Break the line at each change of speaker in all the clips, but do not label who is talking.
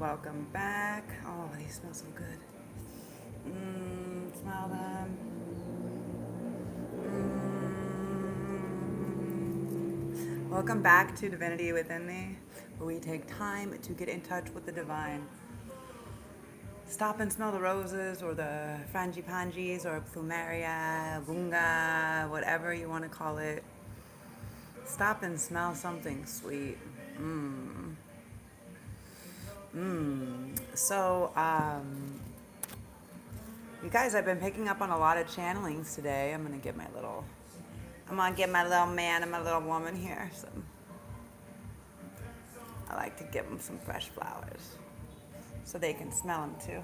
Welcome back. Oh, these smell so good. Smell them. Welcome back to Divinity Within Thee, where we take time to get in touch with the divine. Stop and smell the roses or the frangipanges or plumeria, bunga, whatever you want to call it. Stop and smell something sweet. So, you guys, I've been picking up on a lot of channelings today. I'm gonna give my little man and my little woman here some. I like to give them some fresh flowers so they can smell them too.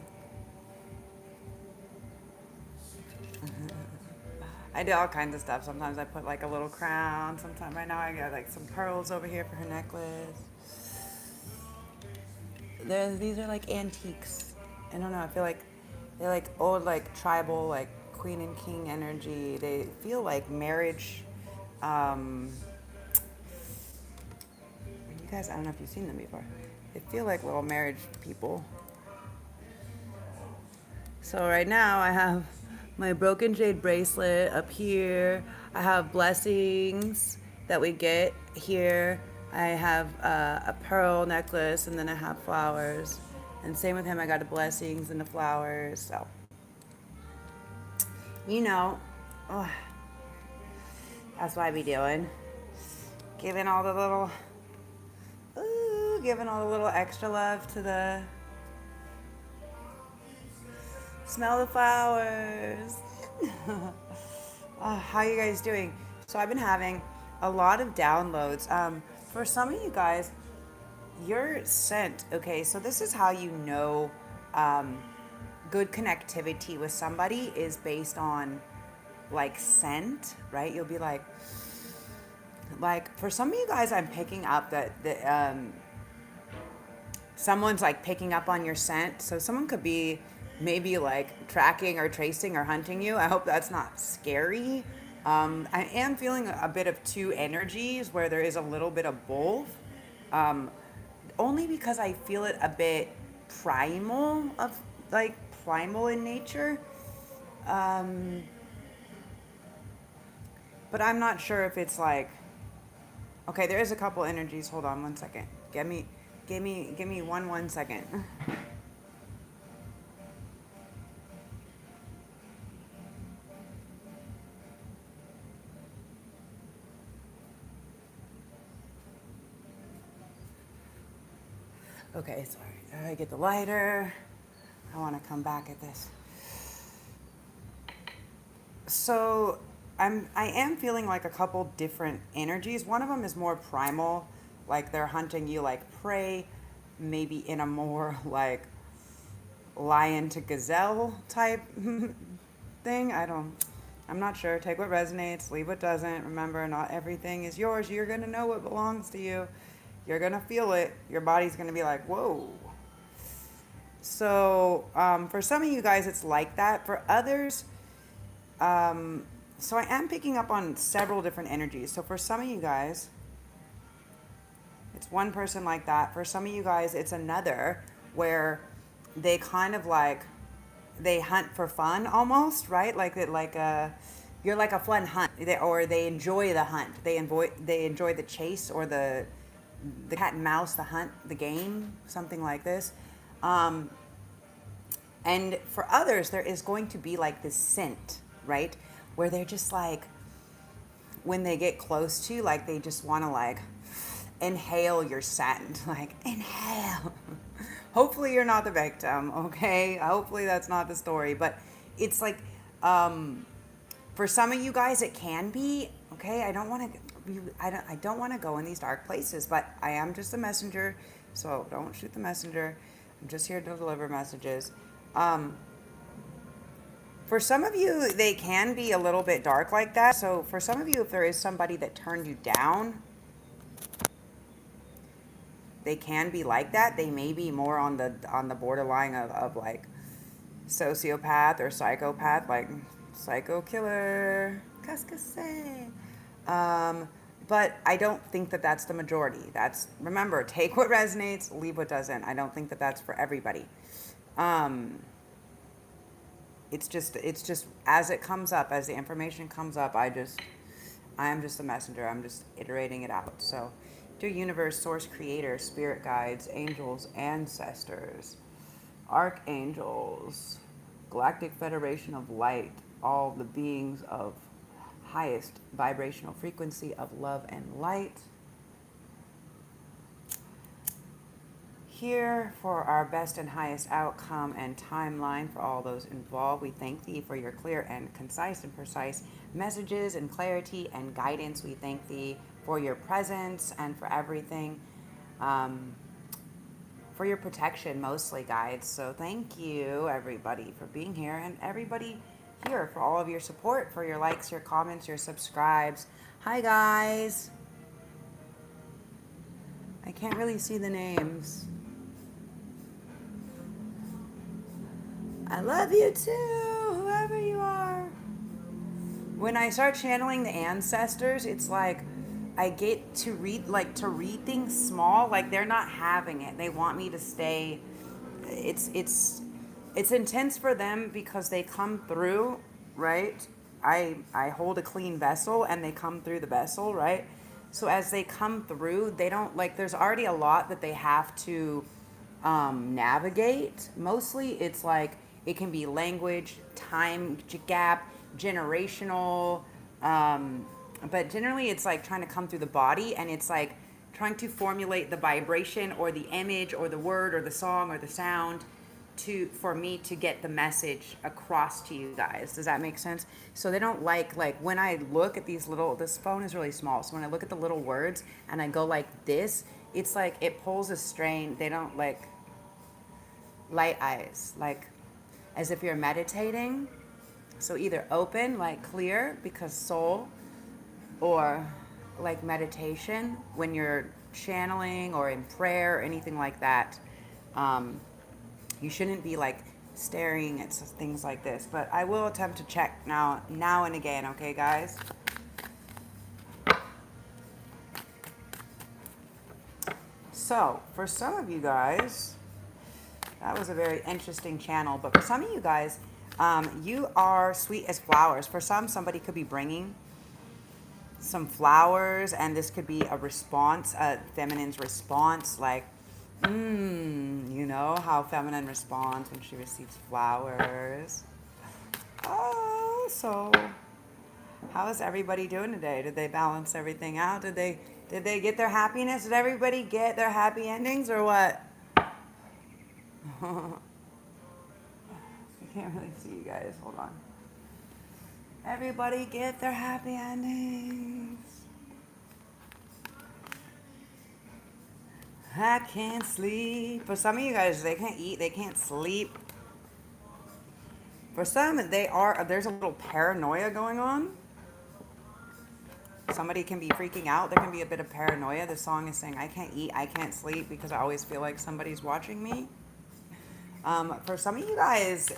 I do all kinds of stuff. Sometimes I put like a little crown. Sometimes right now I got like some pearls over here for her necklace. These are like antiques. I don't know. I feel like they're like old, like tribal, like queen and king energy. They feel like marriage. You guys, I don't know if you've seen them before. They feel like little marriage people. So right now I have my broken jade bracelet up here. I have blessings that we get here. I have a pearl necklace, and then I have flowers. And same with him, I got the blessings and the flowers. So, you know, oh, that's what I be doing. Giving all the little extra love to the smell the flowers. How you guys doing? So I've been having a lot of downloads. For some of you guys, your scent, okay, so this is how you know good connectivity with somebody is based on like scent, right? You'll be like for some of you guys, I'm picking up that someone's like picking up on your scent. So someone could be maybe like tracking or tracing or hunting you. I hope that's not scary. I am feeling a bit of two energies where there is a little bit of both. Only because I feel it a bit primal in nature. But I'm not sure if it's like, okay, there is a couple energies. Hold on 1 second. Give me 1 second. Okay, sorry. I get the lighter. I want to come back at this. So I am feeling like a couple different energies. One of them is more primal, like they're hunting you like prey, maybe in a more like lion to gazelle type thing. I'm not sure. Take what resonates, leave what doesn't. Remember, not everything is yours. You're going to know what belongs to you. You're going to feel it. Your body's going to be like, whoa. So for some of you guys, it's like that. For others, so I am picking up on several different energies. So for some of you guys, it's one person like that. For some of you guys, it's another where they kind of like, they hunt for fun almost, right? You're like a fun hunt, or they enjoy the hunt. They enjoy the chase or the cat and mouse, the hunt, the game, something like this. And for others, there is going to be like this scent, right? Where they're just like, when they get close to you, like they just want to like inhale your scent, like inhale. Hopefully you're not the victim, okay? Hopefully that's not the story, but it's like, for some of you guys, it can be, okay? I don't want to go in these dark places, but I am just a messenger, so don't shoot the messenger. I'm just here to deliver messages. For some of you, they can be a little bit dark like that. So for some of you, if there is somebody that turned you down, they can be like that. They may be more on the borderline of like sociopath or psychopath, like psycho killer, cascase. But I don't think that that's the majority. That's, remember, take what resonates, leave what doesn't. I don't think that that's for everybody. Um, it's just as it comes up, as the information comes up, I am just a messenger. I'm just iterating it out. So, dear universe, source, creator, spirit guides, angels, ancestors, archangels, galactic federation of light, all the beings of highest vibrational frequency of love and light, here for our best and highest outcome and timeline for all those involved. We thank thee for your clear and concise and precise messages and clarity and guidance. We thank thee for your presence and for everything, for your protection mostly, guides. So thank you, everybody, for being here, and everybody here for all of your support, for your likes, your comments, your subscribes. Hi, guys. I can't really see the names. I love you too, whoever you are. When I start channeling the ancestors, it's like I get to read things small. Like, they're not having it. They want me to stay. It's intense for them because they come through, right? I hold a clean vessel and they come through the vessel, right? So as they come through, they don't, like, there's already a lot that they have to navigate. Mostly it's like, it can be language, time gap, generational, but generally it's like trying to come through the body, and it's like trying to formulate the vibration or the image or the word or the song or the sound for me to get the message across to you guys. Does that make sense? So they don't like when I look at these little, this phone is really small, so when I look at the little words and I go like this, it's like it pulls a strain. They don't like light eyes, like as if you're meditating. So either open, like clear, because soul, or like meditation when you're channeling or in prayer or anything like that. You shouldn't be like staring at things like this, but I will attempt to check now and again, okay, guys? So, for some of you guys, that was a very interesting channel, but for some of you guys, you are sweet as flowers. For somebody could be bringing some flowers, and this could be a response, a feminine's response, like, you know how feminine responds when she receives flowers. Oh, so how is everybody doing today? Did they balance everything out? Did they get their happiness? Did everybody get their happy endings, or what? I can't really see you guys. Hold on. Everybody get their happy endings. I can't sleep. For some of you guys, they can't eat, they can't sleep. For some, there's a little paranoia going on. Somebody can be freaking out. There can be a bit of paranoia. The song is saying, I can't eat, I can't sleep because I always feel like somebody's watching me. For some of you guys,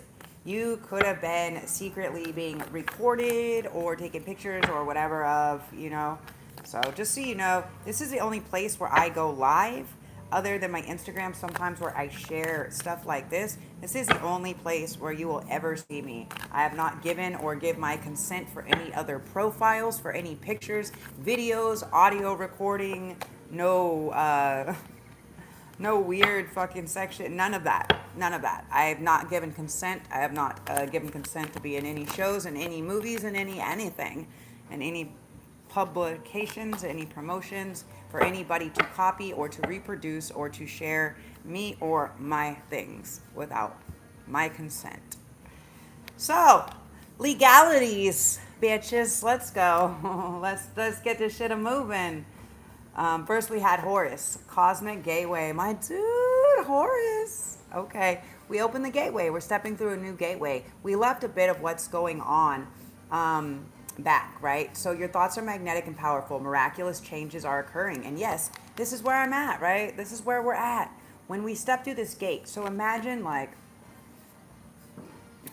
you could have been secretly being recorded or taking pictures or whatever of, you know. So just so you know, this is the only place where I go live, other than my Instagram sometimes, where I share stuff like this. This is the only place where you will ever see me. I have not given or give my consent for any other profiles, for any pictures, videos, audio recording, no weird fucking section, none of that. None of that. I have not given consent. I have not given consent to be in any shows, in any movies, in anything, in any publications, any promotions, for anybody to copy or to reproduce or to share me or my things without my consent. So, legalities, bitches. Let's go. Let's get this shit a moving. First we had Horus, Cosmic Gateway. My dude, Horus. Okay, we opened the gateway. We're stepping through a new gateway. We left a bit of what's going on back, right? So your thoughts are magnetic and powerful. Miraculous changes are occurring. And yes, this is where I'm at, right? This is where we're at when we step through this gate. So imagine, like,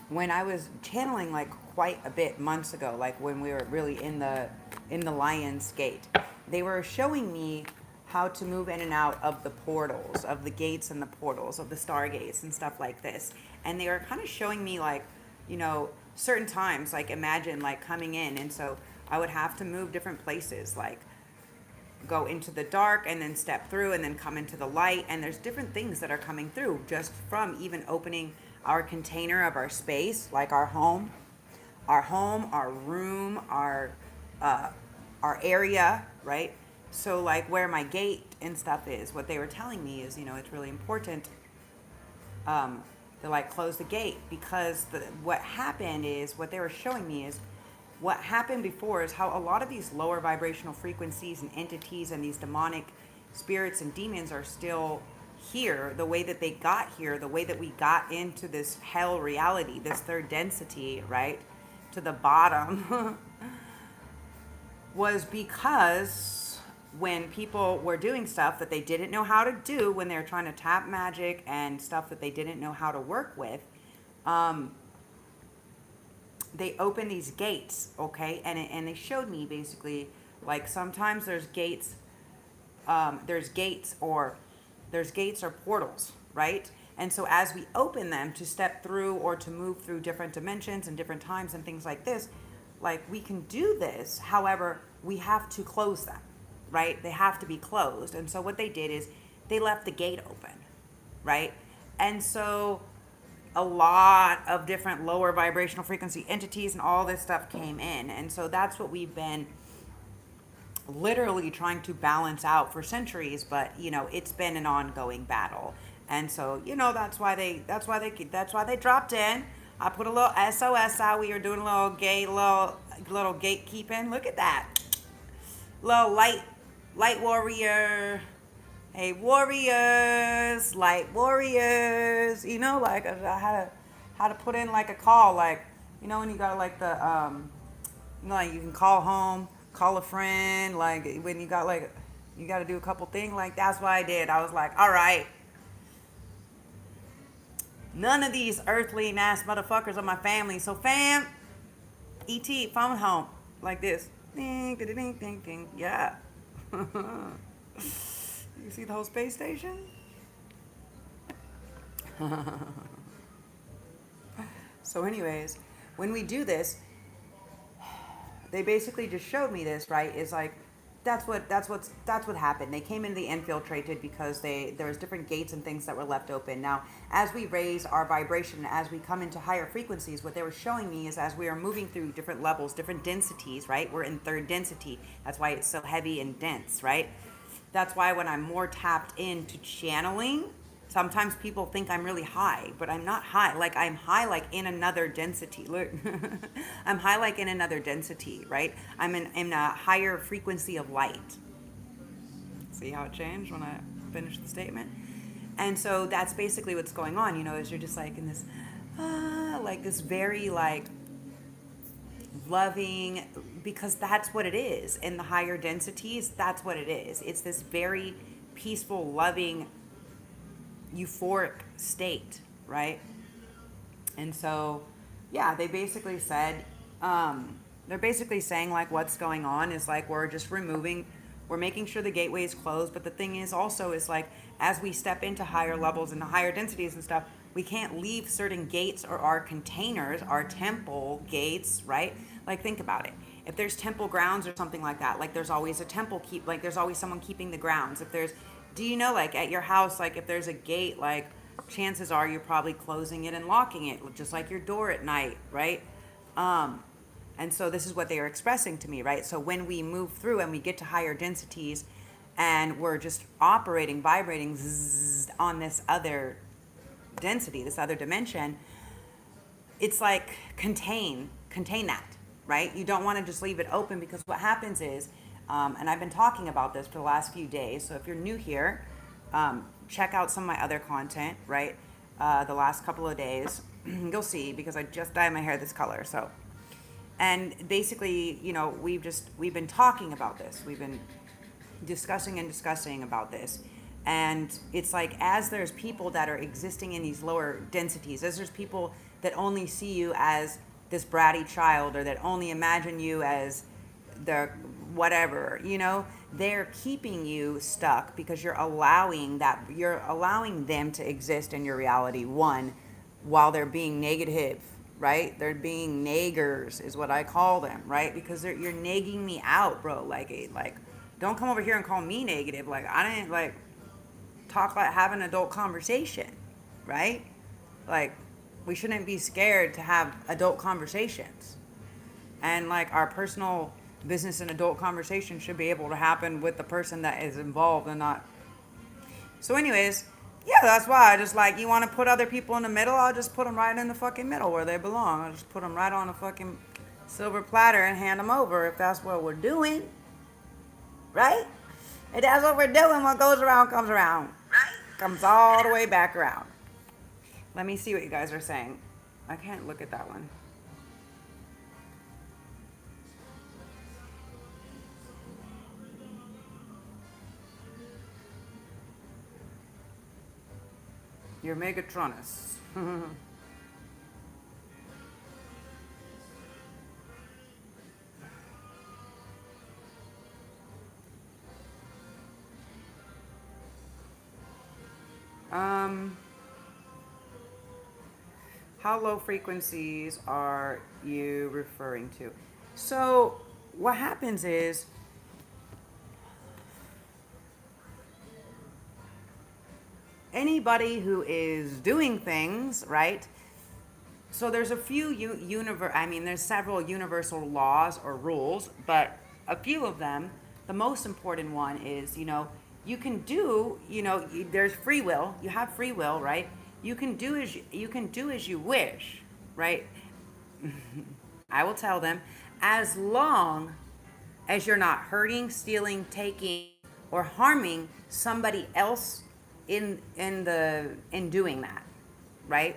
when I was channeling like quite a bit months ago, like when we were really in the Lion's Gate. they were showing me how to move in and out of the portals, of the gates and the portals, of the stargates and stuff like this. And they were kind of showing me like, you know, certain times, like imagine like coming in. And so I would have to move different places, like go into the dark and then step through and then come into the light. And there's different things that are coming through just from even opening our container of our space, like our home, our room, our area, right? So like where my gate and stuff is, what they were telling me is, you know, it's really important to like close the gate, because what happened is, what they were showing me is, what happened before is how a lot of these lower vibrational frequencies and entities and these demonic spirits and demons are still here, the way that they got here, the way that we got into this hell reality, this third density, right, to the bottom, was because when people were doing stuff that they didn't know how to do, when they were trying to tap magic and stuff that they didn't know how to work with, they open these gates, okay? And they showed me basically, like sometimes there's gates or portals, right? And so as we open them to step through or to move through different dimensions and different times and things like this, like we can do this. However, we have to close them, right? They have to be closed. And so what they did is they left the gate open, right? And so a lot of different lower vibrational frequency entities and all this stuff came in. And so that's what we've been literally trying to balance out for centuries, but you know, it's been an ongoing battle. And so, you know, that's why they dropped in. I put a little SOS out. We were doing a little gatekeeping. Look at that. Little light warrior. Hey, warriors, light warriors. You know, like I had to put in like a call, like, you know, when you got like the you know, like you can call home, call a friend, like when you got like, you got to do a couple things, like that's what I did. I was like, all right, none of these earthly ass motherfuckers are my family. So fam, ET, phone home, like this. Ding, ding, ding, ding, ding. Yeah. You see the whole space station? So anyways, when we do this, they basically just showed me this, right? Is like, that's what happened. They came in, they infiltrated because there was different gates and things that were left open. Now, as we raise our vibration, as we come into higher frequencies, what they were showing me is as we are moving through different levels, different densities, right? We're in third density. That's why it's so heavy and dense, right? That's why when I'm more tapped into channeling, sometimes people think I'm really high, but I'm not high. Like I'm high like in another density. Look, I'm high like in another density, right? I'm in a higher frequency of light. See how it changed when I finished the statement? And so that's basically what's going on, you know, is you're just like in this, like this very like loving, because that's what it is. In the higher densities, that's what it is. It's this very peaceful, loving, euphoric state, right? And so, yeah, they basically said, they're basically saying like what's going on is like we're making sure the gateway is closed. But the thing is also is like as we step into higher levels and the higher densities and stuff, we can't leave certain gates or our containers, our temple gates, right? Like think about it. If there's temple grounds or something like that, like there's always a temple like there's always someone keeping the grounds. If there's, do you know, like at your house, like if there's a gate, like chances are you're probably closing it and locking it, just like your door at night, right? And so this is what they are expressing to me, right? So when we move through and we get to higher densities and we're just operating, vibrating on this other density, this other dimension, it's like contain that, right? You don't want to just leave it open, because what happens is, and I've been talking about this for the last few days, so if you're new here, check out some of my other content, right? The last couple of days, you'll see, because I just dyed my hair this color, so. And basically, you know, we've been talking about this. We've been discussing about this. And it's like, as there's people that are existing in these lower densities, as there's people that only see you as this bratty child, or that only imagine you as the whatever, you know, they're keeping you stuck because you're allowing them to exist in your reality, one, while they're being negative, right? They're being naggers is what I call them, right? Because you're nagging me out, bro. Like don't come over here and call me negative. Like I didn't like talk, like have an adult conversation, right? Like we shouldn't be scared to have adult conversations. And like our personal business and adult conversation should be able to happen with the person that is involved and not. So anyways, yeah, that's why I just like, you want to put other people in the middle, I'll just put them right in the fucking middle where they belong. I'll just put them right on a fucking silver platter and hand them over if that's what we're doing. Right? If that's what we're doing, what goes around comes around. Comes all the way back around. Let me see what you guys are saying. I can't look at that one. You're Megatronus. How low frequencies are you referring to? So what happens is, anybody who is doing things, right? So there's a few there's several universal laws or rules, but a few of them, the most important one is, you can do, there's free will. You have free will, right? You can do as you wish, right? I will tell them, as long as you're not hurting, stealing, taking, or harming somebody else in doing that, right?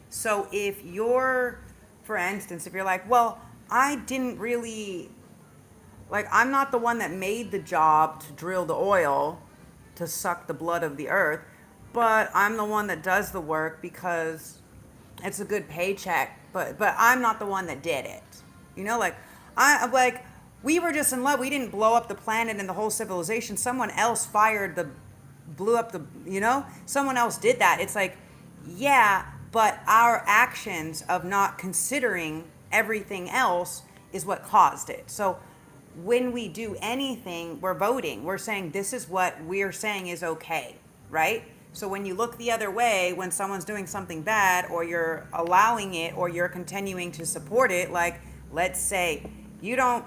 So if you're, for instance, if you're like, well, I didn't really, like, I'm not the one that made the job to drill the oil to suck the blood of the earth, but I'm the one that does the work because it's a good paycheck, but I'm not the one that did it. We were just in love. We didn't blow up the planet and the whole civilization. Someone else blew up someone else did that. It's like, yeah, but our actions of not considering everything else is what caused it. So when we do anything, we're voting. We're saying this is what we're saying is okay, right? So when you look the other way, when someone's doing something bad, or you're allowing it, or you're continuing to support it, like let's say you don't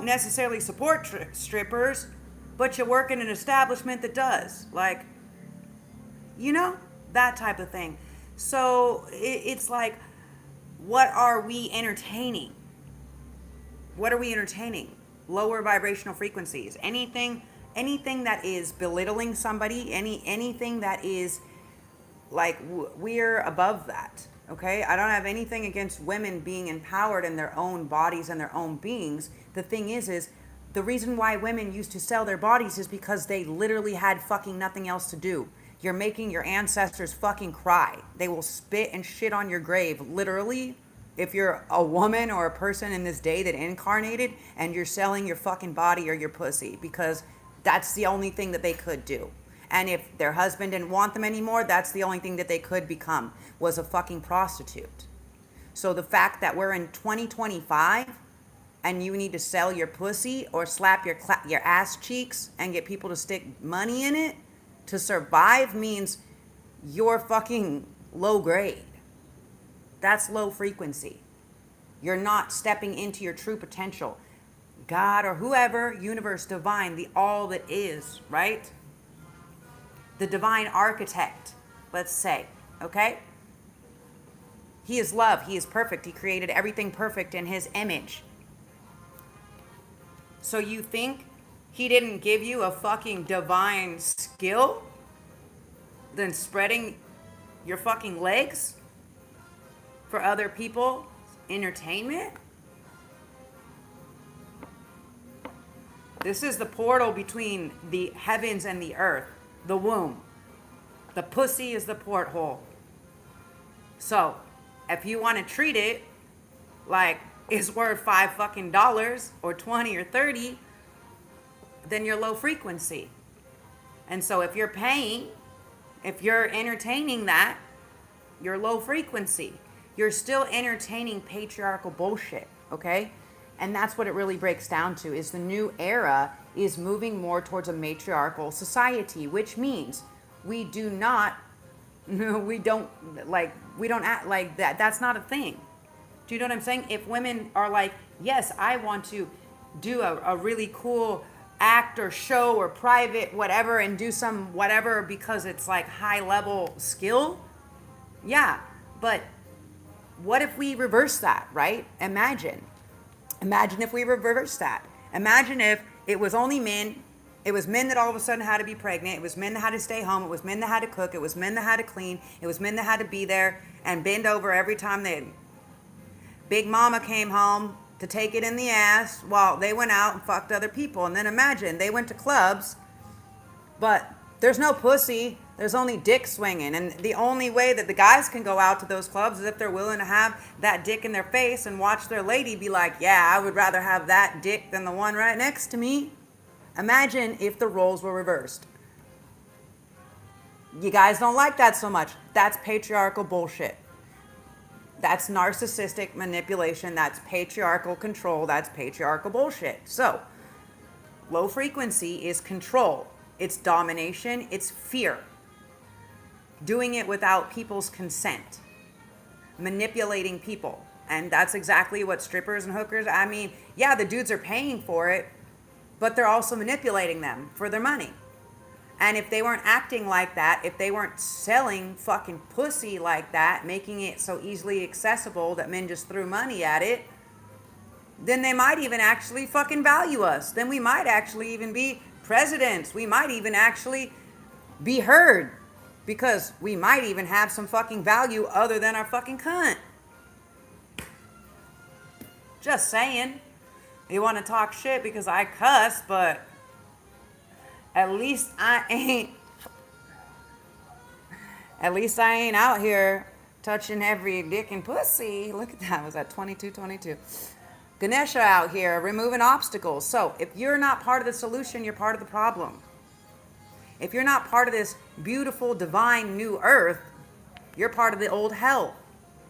necessarily support strippers, but you work in an establishment that does, like, that type of thing. So it's like, what are we entertaining? What are we entertaining? Lower vibrational frequencies. Anything that is belittling somebody, anything that is like, we're above that. Okay? I don't have anything against women being empowered in their own bodies and their own beings. The thing is the reason why women used to sell their bodies is because they literally had fucking nothing else to do. You're making your ancestors fucking cry. They will spit and shit on your grave, literally. If you're a woman or a person in this day that incarnated and you're selling your fucking body or your pussy, because that's the only thing that they could do. And if their husband didn't want them anymore, that's the only thing that they could become, was a fucking prostitute. So the fact that we're in 2025 and you need to sell your pussy or slap your ass cheeks and get people to stick money in it to survive means you're fucking low grade. That's low frequency. You're not stepping into your true potential. God or whoever, universe, divine, the all that is, right? The divine architect, let's say, okay? He is love. He is perfect. He created everything perfect in his image. So you think he didn't give you a fucking divine skill than spreading your fucking legs for other people entertainment? This is the portal between the heavens and the earth, the womb. The pussy is the porthole. So if you want to treat it like is worth $5 or 20 or 30, then you're low frequency. And so if you're paying, if you're entertaining that, you're low frequency. You're still entertaining patriarchal bullshit, okay? And that's what it really breaks down to, is the new era is moving more towards a matriarchal society, which means we do not, we don't act like that. That's not a thing. Do you know what I'm saying? If women are like, yes, I want to do a really cool act or show or private whatever and do some whatever because it's like high level skill, yeah, but what if we reverse that, right? Imagine if we reverse that. Imagine if it was only men. It was men that all of a sudden had to be pregnant. It was men that had to stay home. It was men that had to cook. It was men that had to clean. It was men that had to be there and bend over every time Big Mama came home to take it in the ass while they went out and fucked other people. And then imagine they went to clubs, but there's no pussy. There's only dick swinging. And the only way that the guys can go out to those clubs is if they're willing to have that dick in their face and watch their lady be like, yeah, I would rather have that dick than the one right next to me. Imagine if the roles were reversed. You guys don't like that so much. That's patriarchal bullshit. That's narcissistic manipulation. That's patriarchal control. That's patriarchal bullshit. So, low frequency is control. It's domination. It's fear. Doing it without people's consent. Manipulating people. And that's exactly what strippers and hookers, I mean, yeah, the dudes are paying for it, but they're also manipulating them for their money. And if they weren't acting like that, if they weren't selling fucking pussy like that, making it so easily accessible that men just threw money at it, then they might even actually fucking value us. Then we might actually even be presidents. We might even actually be heard, because we might even have some fucking value other than our fucking cunt. Just saying. You want to talk shit because I cuss, but at least I ain't out here touching every dick and pussy. Look at that. Was that 22? Ganesha out here removing obstacles. So if you're not part of the solution, you're part of the problem. If you're not part of this beautiful, divine new earth, you're part of the old hell.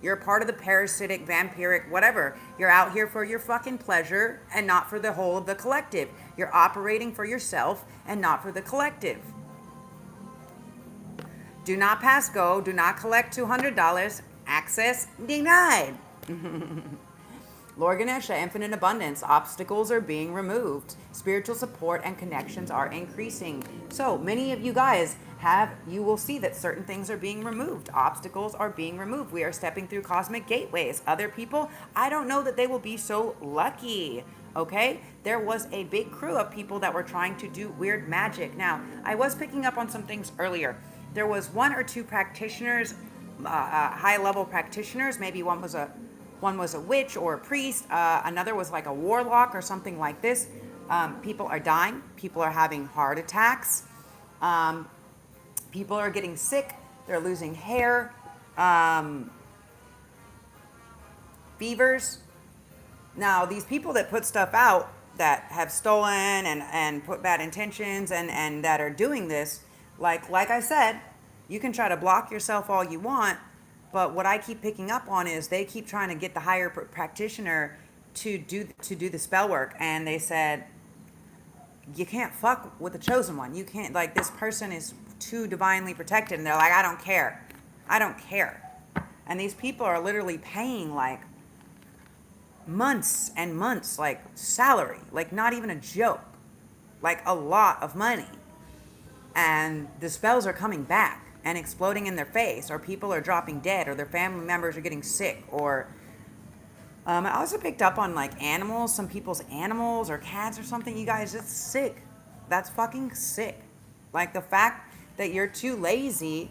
You're part of the parasitic, vampiric, whatever. You're out here for your fucking pleasure and not for the whole of the collective. You're operating for yourself and not for the collective. Do not pass go. Do not collect $200. Access denied. Lord Ganesha, infinite abundance. Obstacles are being removed. Spiritual support and connections are increasing. So many of you guys you will see that certain things are being removed. Obstacles are being removed. We are stepping through cosmic gateways. Other people, I don't know that they will be so lucky. Okay? There was a big crew of people that were trying to do weird magic. Now, I was picking up on some things earlier. There was one or two practitioners, high-level practitioners. Maybe one was a witch or a priest. Another was like a warlock or something like this. People are dying. People are having heart attacks. People are getting sick. They're losing hair. Fevers. Now, these people that put stuff out that have stolen and put bad intentions and that are doing this, like I said, you can try to block yourself all you want, but what I keep picking up on is they keep trying to get the higher practitioner to do the spell work, and they said, you can't fuck with the chosen one. You can't, like, this person is too divinely protected, and they're like, I don't care. And these people are literally paying like months and months, like salary, like not even a joke, like a lot of money. And the spells are coming back and exploding in their face, or people are dropping dead, or their family members are getting sick, or I also picked up on like animals, some people's animals or cats or something. You guys, it's sick. That's fucking sick. Like the fact that you're too lazy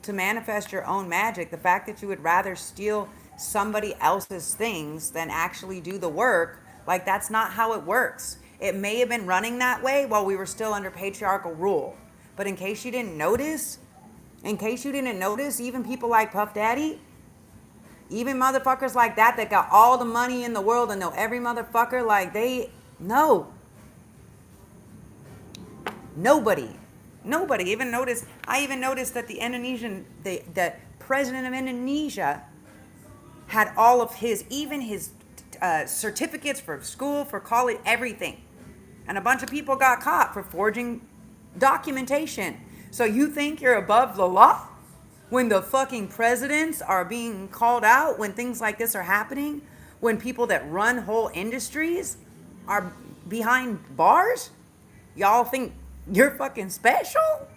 to manifest your own magic, the fact that you would rather steal somebody else's things than actually do the work, like that's not how it works. It may have been running that way while we were still under patriarchal rule. But in case you didn't notice, even people like Puff Daddy, Even motherfuckers like that got all the money in the world and know every motherfucker, like no. Nobody even noticed. I even noticed that the president of Indonesia had all of his certificates for school, for college, everything. And a bunch of people got caught for forging documentation. So you think you're above the law when the fucking presidents are being called out, when things like this are happening, when people that run whole industries are behind bars? Y'all think you're fucking special?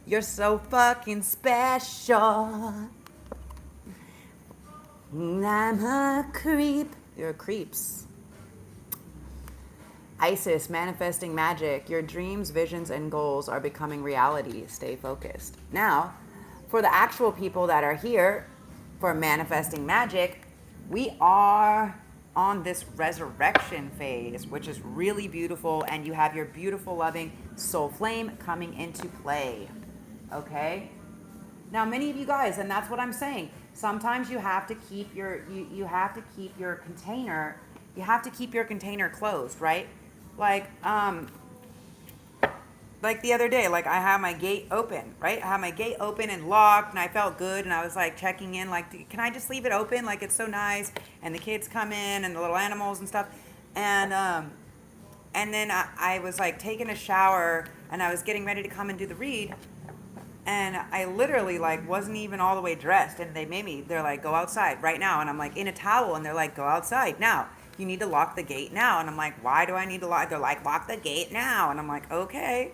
You're so fucking special. I'm a creep. You're creeps. Isis, manifesting magic. Your dreams, visions, and goals are becoming reality. Stay focused. Now, for the actual people that are here for manifesting magic, we are on this resurrection phase, which is really beautiful, and you have your beautiful, loving soul flame coming into play. Okay? Now, many of you guys, and that's what I'm saying, sometimes you have to keep your you have to keep your container, closed, right? Like the other day, like I had my gate open, right? I had my gate open and locked, and I felt good, and I was like checking in, like, can I just leave it open? Like, it's so nice, and the kids come in, and the little animals and stuff, and then I was like taking a shower, and I was getting ready to come and do the read, and I literally like wasn't even all the way dressed, and they're like, go outside right now, and I'm like in a towel, and they're like, go outside now. You need to lock the gate now. And I'm like, why do I need to lock? They're like, lock the gate now. And I'm like, okay.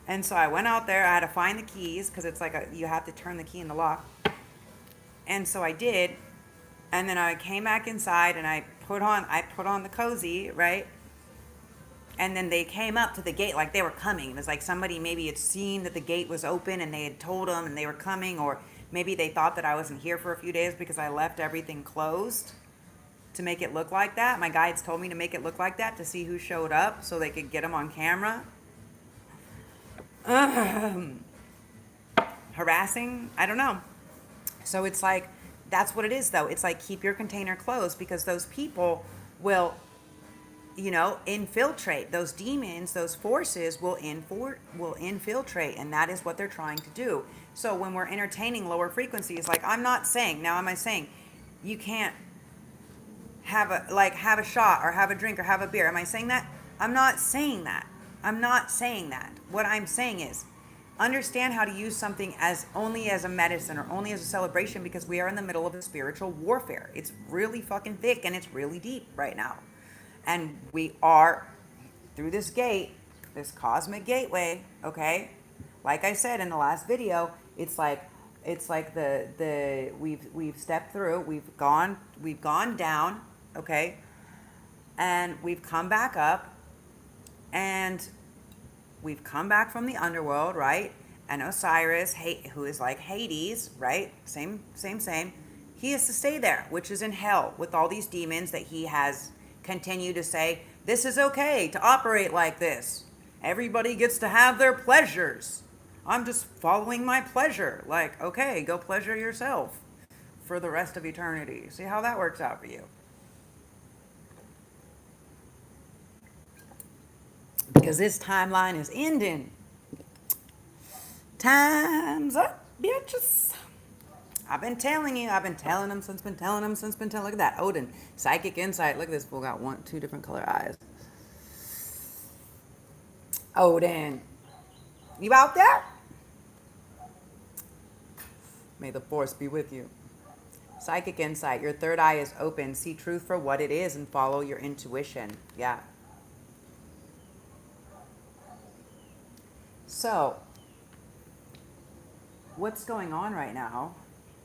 And so I went out there. I had to find the keys because it's like you have to turn the key in the lock. And so I did. And then I came back inside and I put on the cozy, right? And then they came up to the gate like they were coming. It was like somebody maybe had seen that the gate was open and they had told them and they were coming, or maybe they thought that I wasn't here for a few days because I left everything closed to make it look like that. My guides told me to make it look like that to see who showed up so they could get them on camera. Harassing? I don't know. So it's like, that's what it is though. It's like, keep your container closed because those people will, infiltrate. Those demons, those forces will infiltrate, and that is what they're trying to do. So when we're entertaining lower frequencies, like am I saying you can't have a shot or have a drink or have a beer? Am I saying that? I'm not saying that. What I'm saying is understand how to use something as only as a medicine or only as a celebration, because we are in the middle of a spiritual warfare. It's really fucking thick and it's really deep right now. And we are through this gate, this cosmic gateway, okay? Like I said in the last video, it's like we've stepped through, we've gone down, okay? And we've come back up, and we've come back from the underworld, right? And Osiris, who is like Hades, right? Same. He has to stay there, which is in hell, with all these demons that he has continued to say, this is okay to operate like this. Everybody gets to have their pleasures. I'm just following my pleasure. Like, okay, go pleasure yourself for the rest of eternity. See how that works out for you. Because this timeline is ending. Time's up, bitches. I've been telling them since. Look at that. Odin. Psychic insight. Look at this fool got two different color eyes. Odin. You out there? May the force be with you. Psychic insight. Your third eye is open. See truth for what it is and follow your intuition. Yeah. So, what's going on right now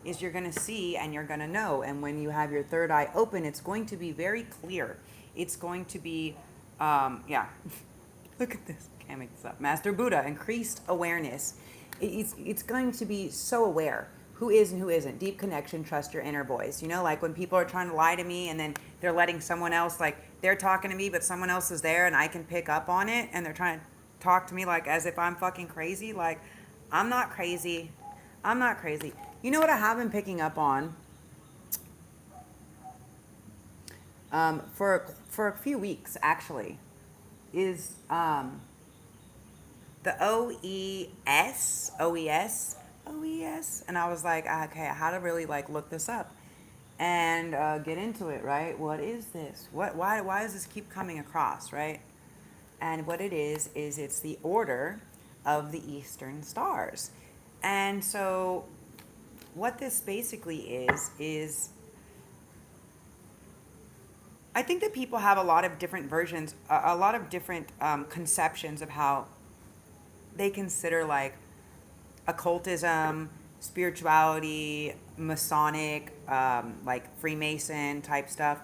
is you're going to see and you're going to know. And when you have your third eye open, it's going to be very clear. It's going to be, yeah. Look at this. Can't make this up. Master Buddha, increased awareness. It's going to be so aware. Who is and who isn't. Deep connection, trust your inner voice. Like when people are trying to lie to me and then they're letting someone else, like they're talking to me, but someone else is there and I can pick up on it, and they're trying to talk to me like as if I'm fucking crazy. Like, I'm not crazy. You know what I have been picking up on for a few weeks actually, is the OES, and I was like, okay, how to really like look this up and get into it, right? What is this? Why does this keep coming across, right? And what it is it's the order of the Eastern stars. And so what this basically is I think that people have a lot of different versions, a lot of different conceptions of how they consider like occultism, spirituality, Masonic, like Freemason type stuff.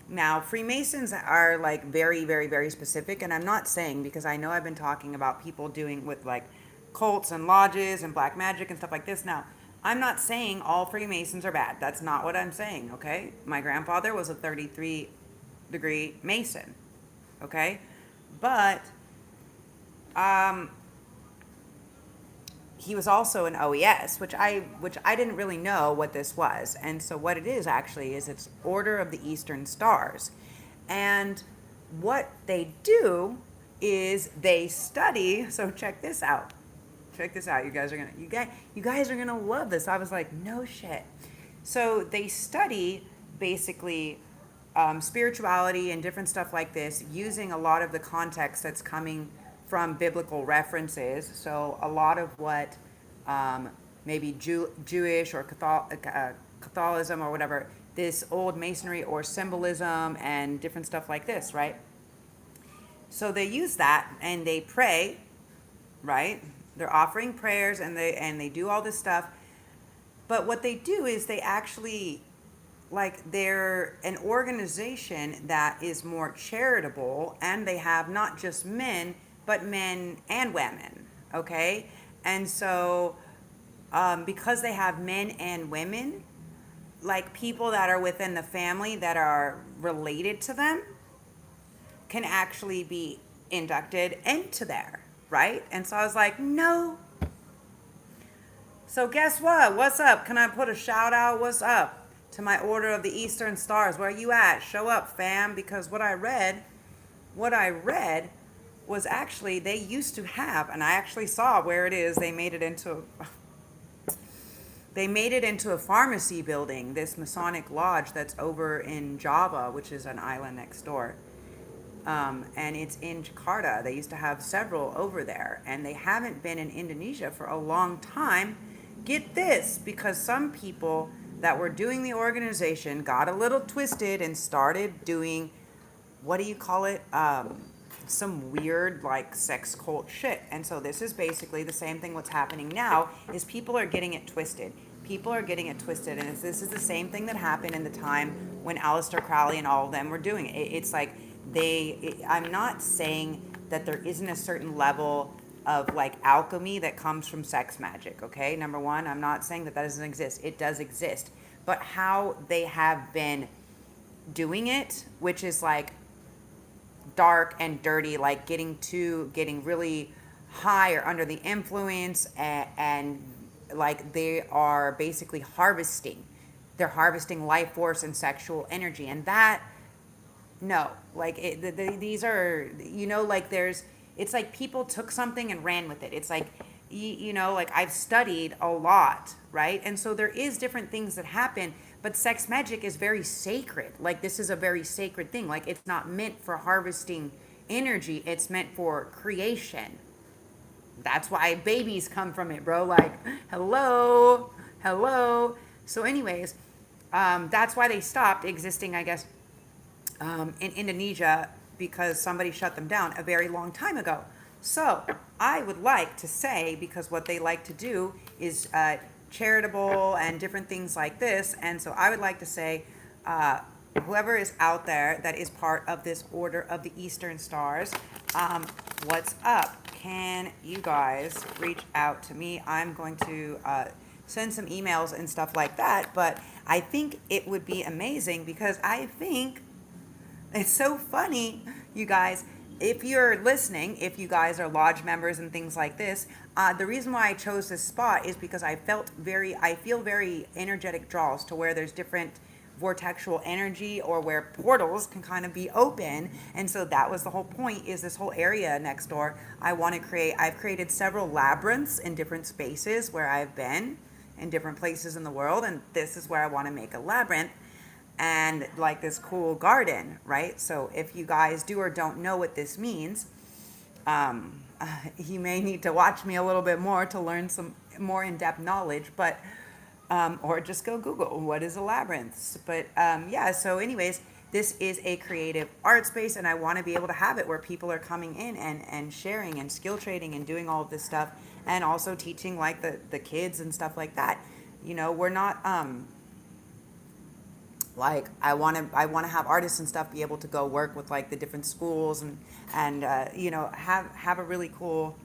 Now, Freemasons are like very, very, very specific, and I'm not saying, because I know I've been talking about people doing with like cults and lodges and black magic and stuff like this. Now, I'm not saying all Freemasons are bad. That's not what I'm saying, okay? My grandfather was a 33-degree Mason, okay? But he was also an OES, which I didn't really know what this was. And so what it is actually is it's Order of the Eastern Stars. And what they do is they study, so check this out. Check this out. You guys are going to love this. I was like, no shit. So they study basically spirituality and different stuff like this using a lot of the context that's coming from biblical references. So a lot of what maybe Jewish or Catholicism or whatever, this old masonry or symbolism and different stuff like this, right? So they use that and they pray, right? They're offering prayers and they do all this stuff. But what they do is they actually, like, they're an organization that is more charitable, and they have not just men, but men and women, okay? And so because they have men and women, like people that are within the family that are related to them can actually be inducted into there, right? And so I was like, no. So guess what? What's up? Can I put a shout out? What's up to my Order of the Eastern Stars? Where you at? Show up, fam. Because what I read was actually they used to have, and I actually saw where it is. They made it into a pharmacy building, this Masonic lodge that's over in Java, which is an island next door. And it's in Jakarta. They used to have several over there, and they haven't been in Indonesia for a long time. Get this, because some people that were doing the organization got a little twisted and started doing, what do you call it? Some weird like sex cult shit. And so this is basically the same thing. What's happening now is people are getting it twisted. People are getting it twisted, and this is the same thing that happened in the time when Aleister Crowley and all of them were doing it. It's like I'm not saying that there isn't a certain level of like alchemy that comes from sex magic, okay? Number one, I'm not saying that doesn't exist. It does exist. But how they have been doing it, which is like dark and dirty, like getting really high or under the influence, and like they are basically harvesting. They're harvesting life force and sexual energy, and that, no, like these are, like it's like people took something and ran with it. It's like, like I've studied a lot, right? And so there is different things that happen, but sex magic is very sacred. Like this is a very sacred thing. Like it's not meant for harvesting energy. It's meant for creation. That's why babies come from it, bro. Like, hello. So anyways, that's why they stopped existing, I guess, in Indonesia, because somebody shut them down a very long time ago. So I would like to say, because what they like to do is charitable and different things like this, and so I would like to say, whoever is out there that is part of this Order of the Eastern Stars, what's up? Can you guys reach out to me? I'm going to send some emails and stuff like that, but I think it would be amazing, because I think it's so funny, you guys. If you're listening, if you guys are lodge members and things like this, the reason why I chose this spot is because I feel very energetic draws to where there's different vortexual energy or where portals can kind of be open. And so that was the whole point, is this whole area next door. I've created several labyrinths in different spaces where I've been in different places in the world. And this is where I want to make a labyrinth and like this cool garden, right? So if you guys do or don't know what this means, you may need to watch me a little bit more to learn some more in-depth knowledge, but or just go Google what is a labyrinth. But yeah, so anyways, this is a creative art space, and I want to be able to have it where people are coming in and sharing and skill trading and doing all of this stuff, and also teaching like the kids and stuff like that. You know, we're not like I want to have artists and stuff be able to go work with like the different schools and you know, have a really cool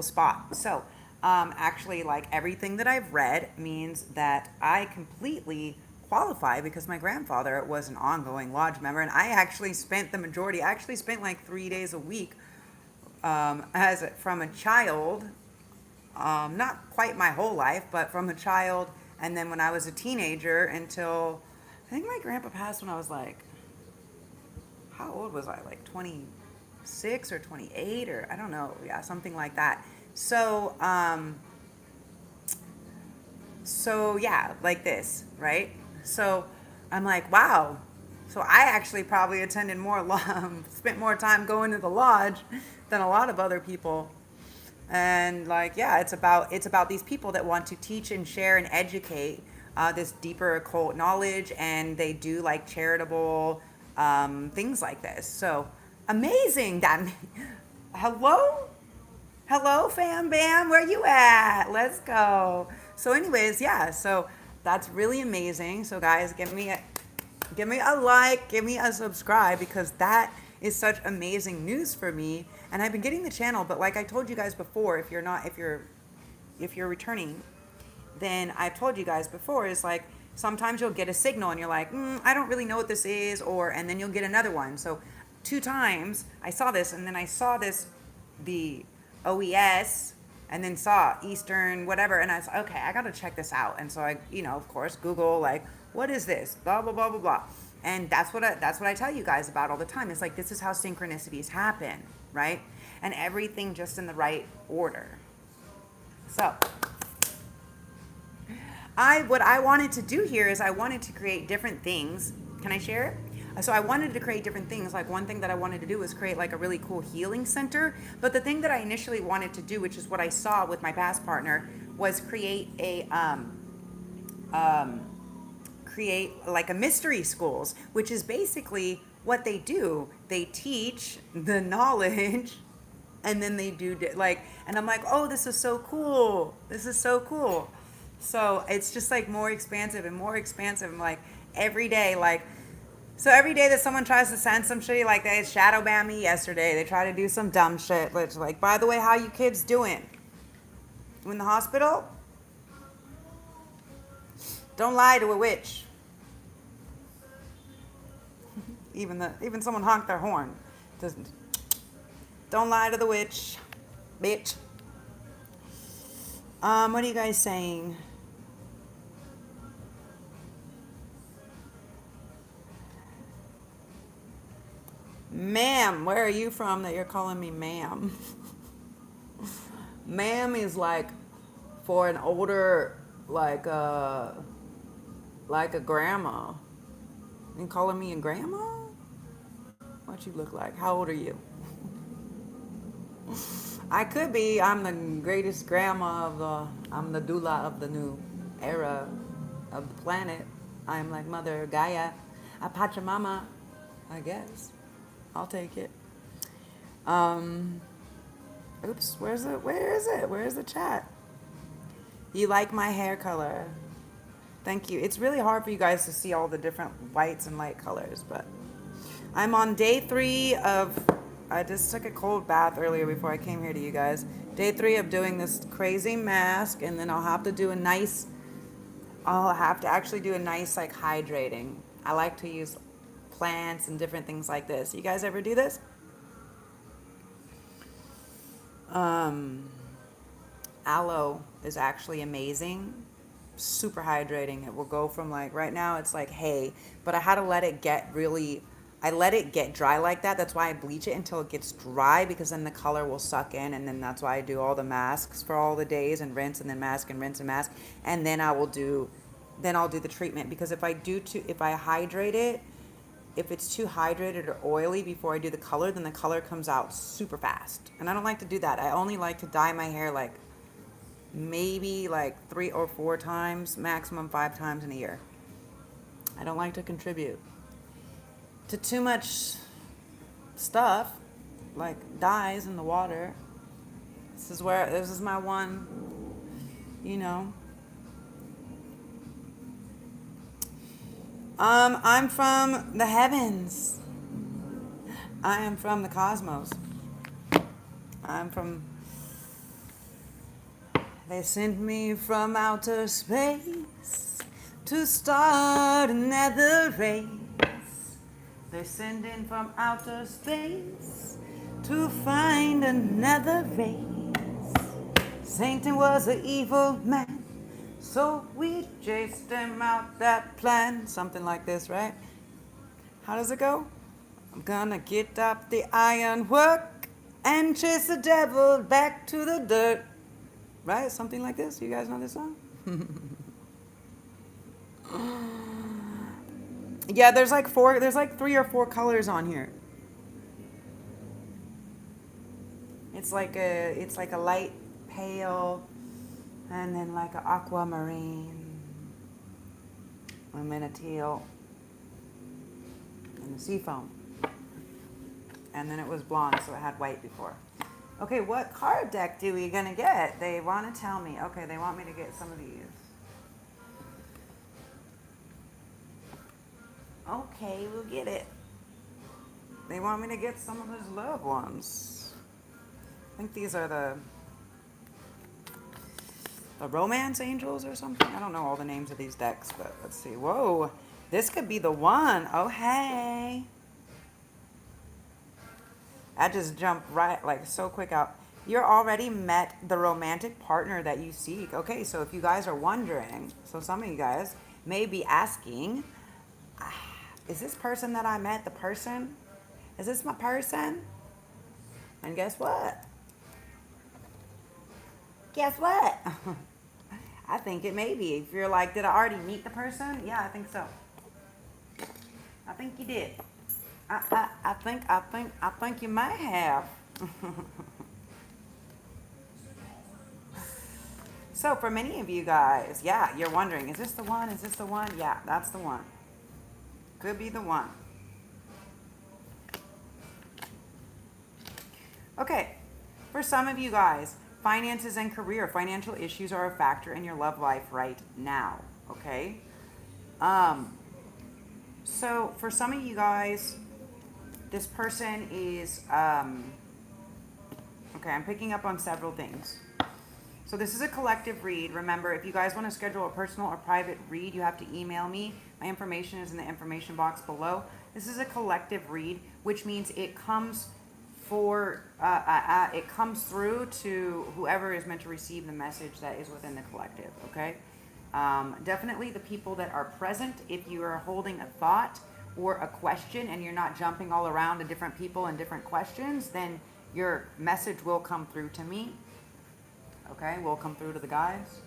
spot. So actually, like everything that I've read means that I completely qualify, because my grandfather was an ongoing lodge member, and I actually spent like 3 days a week from a child, not quite my whole life, but from a child, and then when I was a teenager until I think my grandpa passed when I was like, how old was I? Like 26 or 28 or I don't know. Yeah, something like that. So, so yeah, like this, right? So I'm like, wow. So I actually probably attended spent more time going to the lodge than a lot of other people. And like, yeah, it's about these people that want to teach and share and educate this deeper occult knowledge, and they do like charitable things like this. So amazing. Hello, fam bam, where you at? Let's go. So anyways, yeah, so that's really amazing. So guys, give me a like, give me a subscribe, because that is such amazing news for me. And I've been getting the channel, but like I told you guys before, if you're returning, then I've told you guys before, is like sometimes you'll get a signal and you're like, I don't really know what this is, and then you'll get another one. So 2 times I saw this, and then I saw the OES, and then saw Eastern whatever, and I was like, okay, I gotta check this out. And so I, of course, Google like, what is this? Blah blah blah blah blah. And that's what I tell you guys about all the time. It's like, this is how synchronicities happen, right? And everything just in the right order. So what I wanted to do here is I wanted to create different things. Can I share it? So I wanted to create different things. Like one thing that I wanted to do was create like a really cool healing center. But the thing that I initially wanted to do, which is what I saw with my past partner, was create like a mystery schools, which is basically what they do. They teach the knowledge, and then they do like, and I'm like, oh, this is so cool. This is so cool. So it's just like more expansive and more expansive. I'm like, every day, like, so every day that someone tries to send some shit, like they shadow banned me yesterday, they try to do some dumb shit, which like, by the way, how you kids doing? You in the hospital? Don't lie to a witch. Even someone honked their horn. Don't lie to the witch, bitch. What are you guys saying? Ma'am, where are you from that you're calling me ma'am? Ma'am is like for an older, like a grandma. You calling me a grandma? What you look like? How old are you? I could be. I'm the greatest grandma I'm the doula of the new era of the planet. I'm like Mother Gaia, a Pachamama, I guess. I'll take it. Oops, where is it? Where's the chat? You like my hair color? Thank you. It's really hard for you guys to see all the different whites and light colors, but I'm on day 3 of, I just took a cold bath earlier before I came here to you guys. Day 3 of doing this crazy mask, and then I'll have to actually do a nice like hydrating. I like to use plants and different things like this. You guys ever do this? Aloe is actually amazing. super hydrating. It will go from like, right now it's like hay, but I had to let it get really, I let it get dry like that. That's why I bleach it until it gets dry, because then the color will suck in, and then that's why I do all the masks for all the days, and rinse and then mask and rinse and mask, and then I'll do the treatment. Because if I hydrate it, if it's too hydrated or oily before I do the color, then the color comes out super fast. And I don't like to do that. I only like to dye my hair like maybe like 3 or 4 times, maximum 5 times in a year. I don't like to contribute to too much stuff like dyes in the water. This is my one, you know. I'm from the heavens. I am from the cosmos. They sent me from outer space to start another race. They're sending from outer space to find another race. Satan was an evil man, so we chased him out that plan. Something like this, right? How does it go? I'm gonna get up the ironwork and chase the devil back to the dirt. Right? Something like this. You guys know this song? Yeah, there's like 3 or 4 colors on here. It's like a light pale, and then like an aquamarine, and then a teal, and a seafoam. And then it was blonde, so it had white before. Okay, what card deck do we gonna get? They want to tell me. Okay, they want me to get some of these. Okay, we'll get it. They want me to get some of those love ones. I think these are the romance angels or something. I don't know all the names of these decks, but let's see. Whoa, this could be the one. Oh, hey. I just jumped right, like, so quick out. You're already met the romantic partner that you seek. Okay, so if you guys are wondering, so some of you guys may be asking, is this person that I met the person? Is this my person? And guess what? Guess what? I think it may be. If you're like, did I already meet the person? Yeah, I think so. I think you did. I think you might have. So for many of you guys, yeah, you're wondering, is this the one? Is this the one? Yeah, that's the one. Could be the one. Okay, for some of you guys, finances and career, financial issues are a factor in your love life right now, okay? So for some of you guys, this person is, okay, I'm picking up on several things. So this is a collective read. Remember, if you guys want to schedule a personal or private read, you have to email me. My information is in the information box below. This is a collective read, which means it comes it comes through to whoever is meant to receive the message that is within the collective, okay? Definitely the people that are present, if you are holding a thought or a question and you're not jumping all around to different people and different questions, then your message will come through to me. Okay, will come through to the guides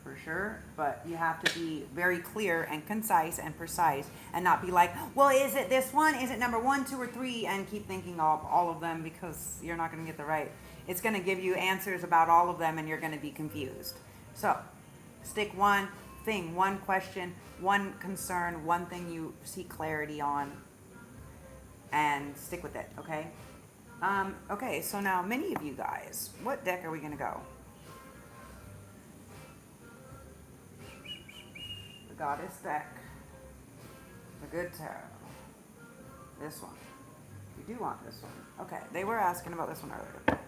for sure, but you have to be very clear and concise and precise and not be like, well, is it this one? Is it number 1, 2, or 3? And keep thinking of all of them, because you're not going to get the right. It's going to give you answers about all of them and you're going to be confused. So stick one thing, one question, one concern, one thing you see clarity on, and stick with it, okay? Okay, so now many of you guys, what deck are we going to go? The Goddess deck. The Good Tarot. This one. You do want this one. Okay, they were asking about this one earlier.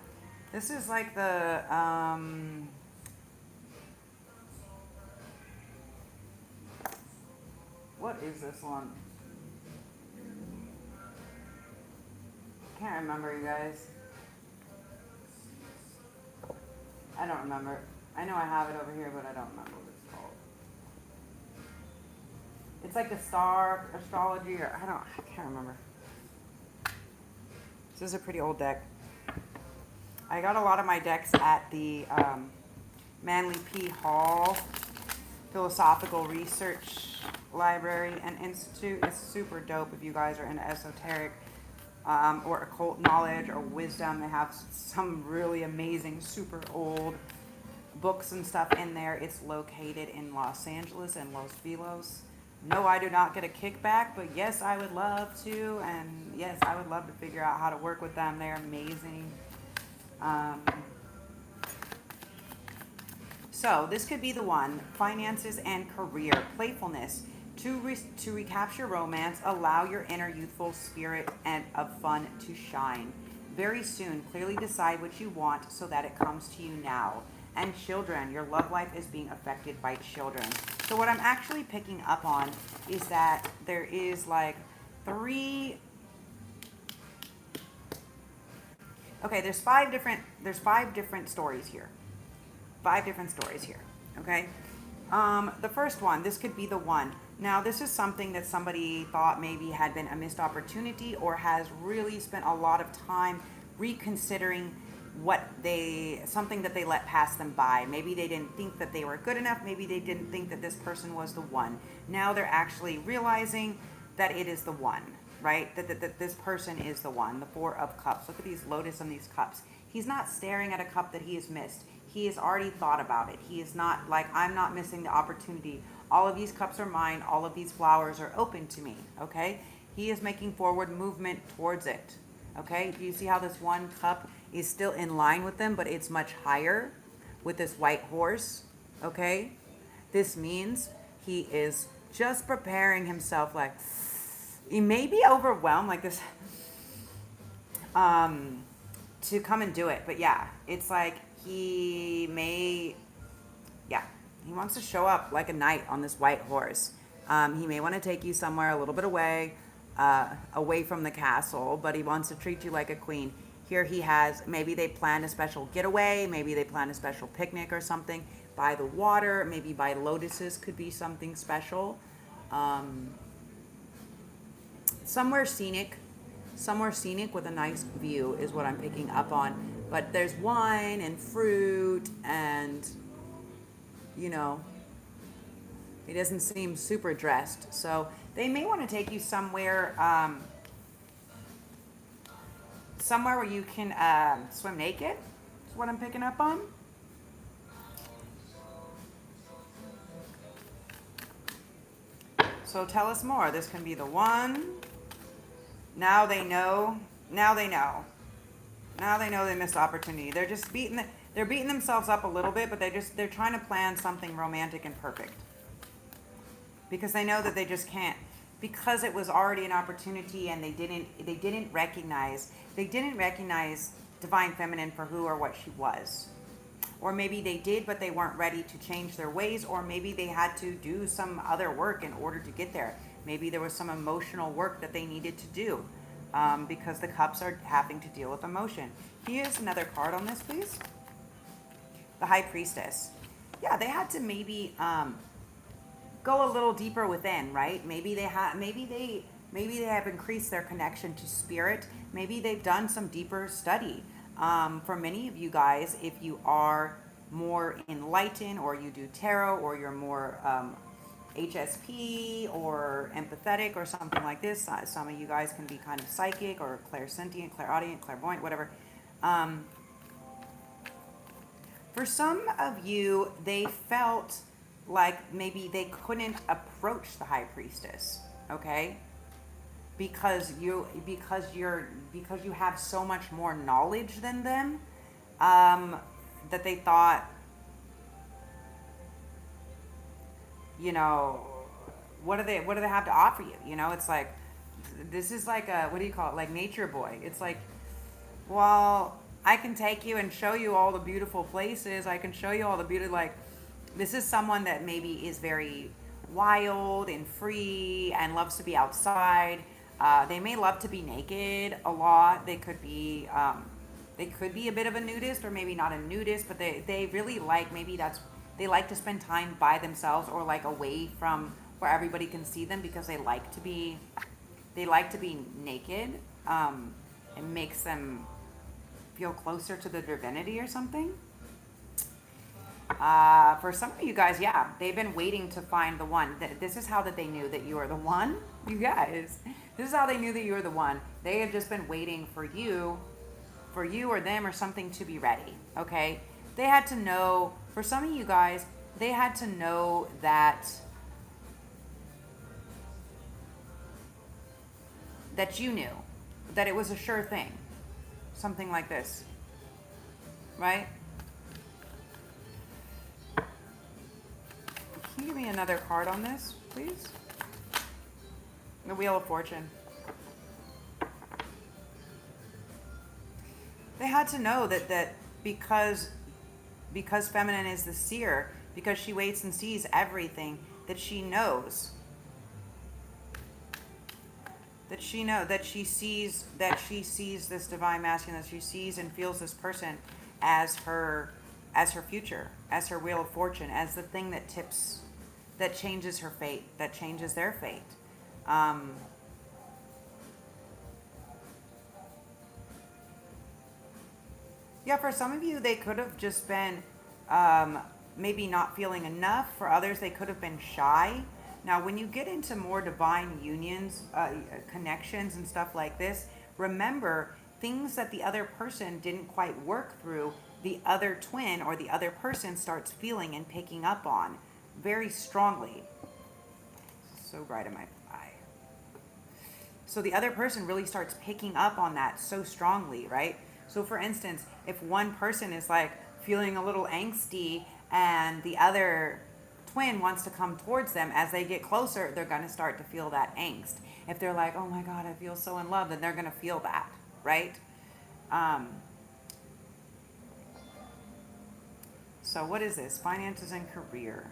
This is like the, what is this one? Can't remember, you guys. I don't remember. I know I have it over here, but I don't remember what it's called. It's like the star astrology, or I can't remember. This is a pretty old deck. I got a lot of my decks at the Manly P. Hall Philosophical Research Library and Institute. It's super dope if you guys are into esoteric or occult knowledge or wisdom. They have some really amazing, super old books and stuff in there. It's located in Los Angeles and Los Feliz. No, I do not get a kickback, but yes, I would love to, and yes, I would love to figure out how to work with them. They're amazing. So this could be the one. Finances and career. Playfulness. To recapture romance, allow your inner youthful spirit and of fun to shine. Very soon, clearly decide what you want so that it comes to you now. And children, your love life is being affected by children. So what I'm actually picking up on is that there is like there's five different stories here. 5 different stories here, okay? The first one, this could be the one. Now, this is something that somebody thought maybe had been a missed opportunity or has really spent a lot of time reconsidering something that they let pass them by. Maybe they didn't think that they were good enough. Maybe they didn't think that this person was the one. Now they're actually realizing that it is the one, right? That this person is the one. The 4 of Cups. Look at these lotus and these cups. He's not staring at a cup that he has missed. He has already thought about it. He is not like, I'm not missing the opportunity. All of these cups are mine. All of these flowers are open to me, okay? He is making forward movement towards it, okay? Do you see how this one cup is still in line with them, but it's much higher with this white horse, okay? This means he is just preparing himself, like, he may be overwhelmed like this, to come and do it. But yeah, it's like he wants to show up like a knight on this white horse. He may want to take you somewhere a little bit away from the castle, but he wants to treat you like a queen. Here he has, maybe they planned a special getaway, maybe they planned a special picnic or something by the water, maybe by lotuses could be something special. Somewhere scenic with a nice view is what I'm picking up on. But there's wine and fruit and, you know, he doesn't seem super dressed. So they may want to take you somewhere, somewhere where you can swim naked. Is what I'm picking up on. So tell us more. This can be the one. Now they know. Now they know. Now they know they missed opportunity. They're just beating themselves up a little bit, but they're trying to plan something romantic and perfect. Because they know that they just can't, because it was already an opportunity and they didn't recognize divine feminine for who or what she was. Or maybe they did, but they weren't ready to change their ways, or maybe they had to do some other work in order to get there. Maybe there was some emotional work that they needed to do, because the cups are having to deal with emotion. Here's another card on this, please. The High Priestess. Yeah, they had to maybe go a little deeper within, right? Maybe they have increased their connection to spirit. Maybe they've done some deeper study. For many of you guys, if you are more enlightened, or you do tarot, or you're more HSP or empathetic or something like this, some of you guys can be kind of psychic or clairsentient, clairaudient, clairvoyant, whatever. For some of you, they felt like maybe they couldn't approach the High Priestess, okay? Because you have so much more knowledge than them, that they thought, you know, what do they have to offer you? You know, it's like, this is like a, what do you call it? Like Nature Boy. It's like, well, I can take you and show you all the beautiful places. I can show you all the beauty. Like, this is someone that maybe is very wild and free and loves to be outside. They may love to be naked a lot. They could be a bit of a nudist, or maybe not a nudist, but they really like, maybe they like to spend time by themselves, or like away from where everybody can see them because they like to be naked. It makes them feel closer to the divinity or something. For some of you guys, yeah, they've been waiting to find the one. This is how that they knew that you are the one, you guys. This is how they knew that you were the one. They have just been waiting for you or them or something to be ready, okay? They had to know, for some of you guys, they had to know that you knew, that it was a sure thing. Something like this, right? Can you give me another card on this, please? The Wheel of Fortune. They had to know that because feminine is the seer, because she waits and sees everything, that she knows. That she sees this divine masculine, that she sees and feels this person as her future, as her Wheel of Fortune, as the thing that tips, that changes her fate, that changes their fate. Yeah, for some of you, they could have just been maybe not feeling enough. For others, they could have been shy. Now, when you get into more divine unions, connections and stuff like this, remember, things that the other person didn't quite work through, the other twin or the other person starts feeling and picking up on very strongly. So bright in my eye. So the other person really starts picking up on that so strongly, right? So for instance, if one person is like feeling a little angsty and the other twin wants to come towards them, as they get closer, they're going to start to feel that angst. If they're like, oh my God, I feel so in love, then they're going to feel that, right? So what is this? Finances and career.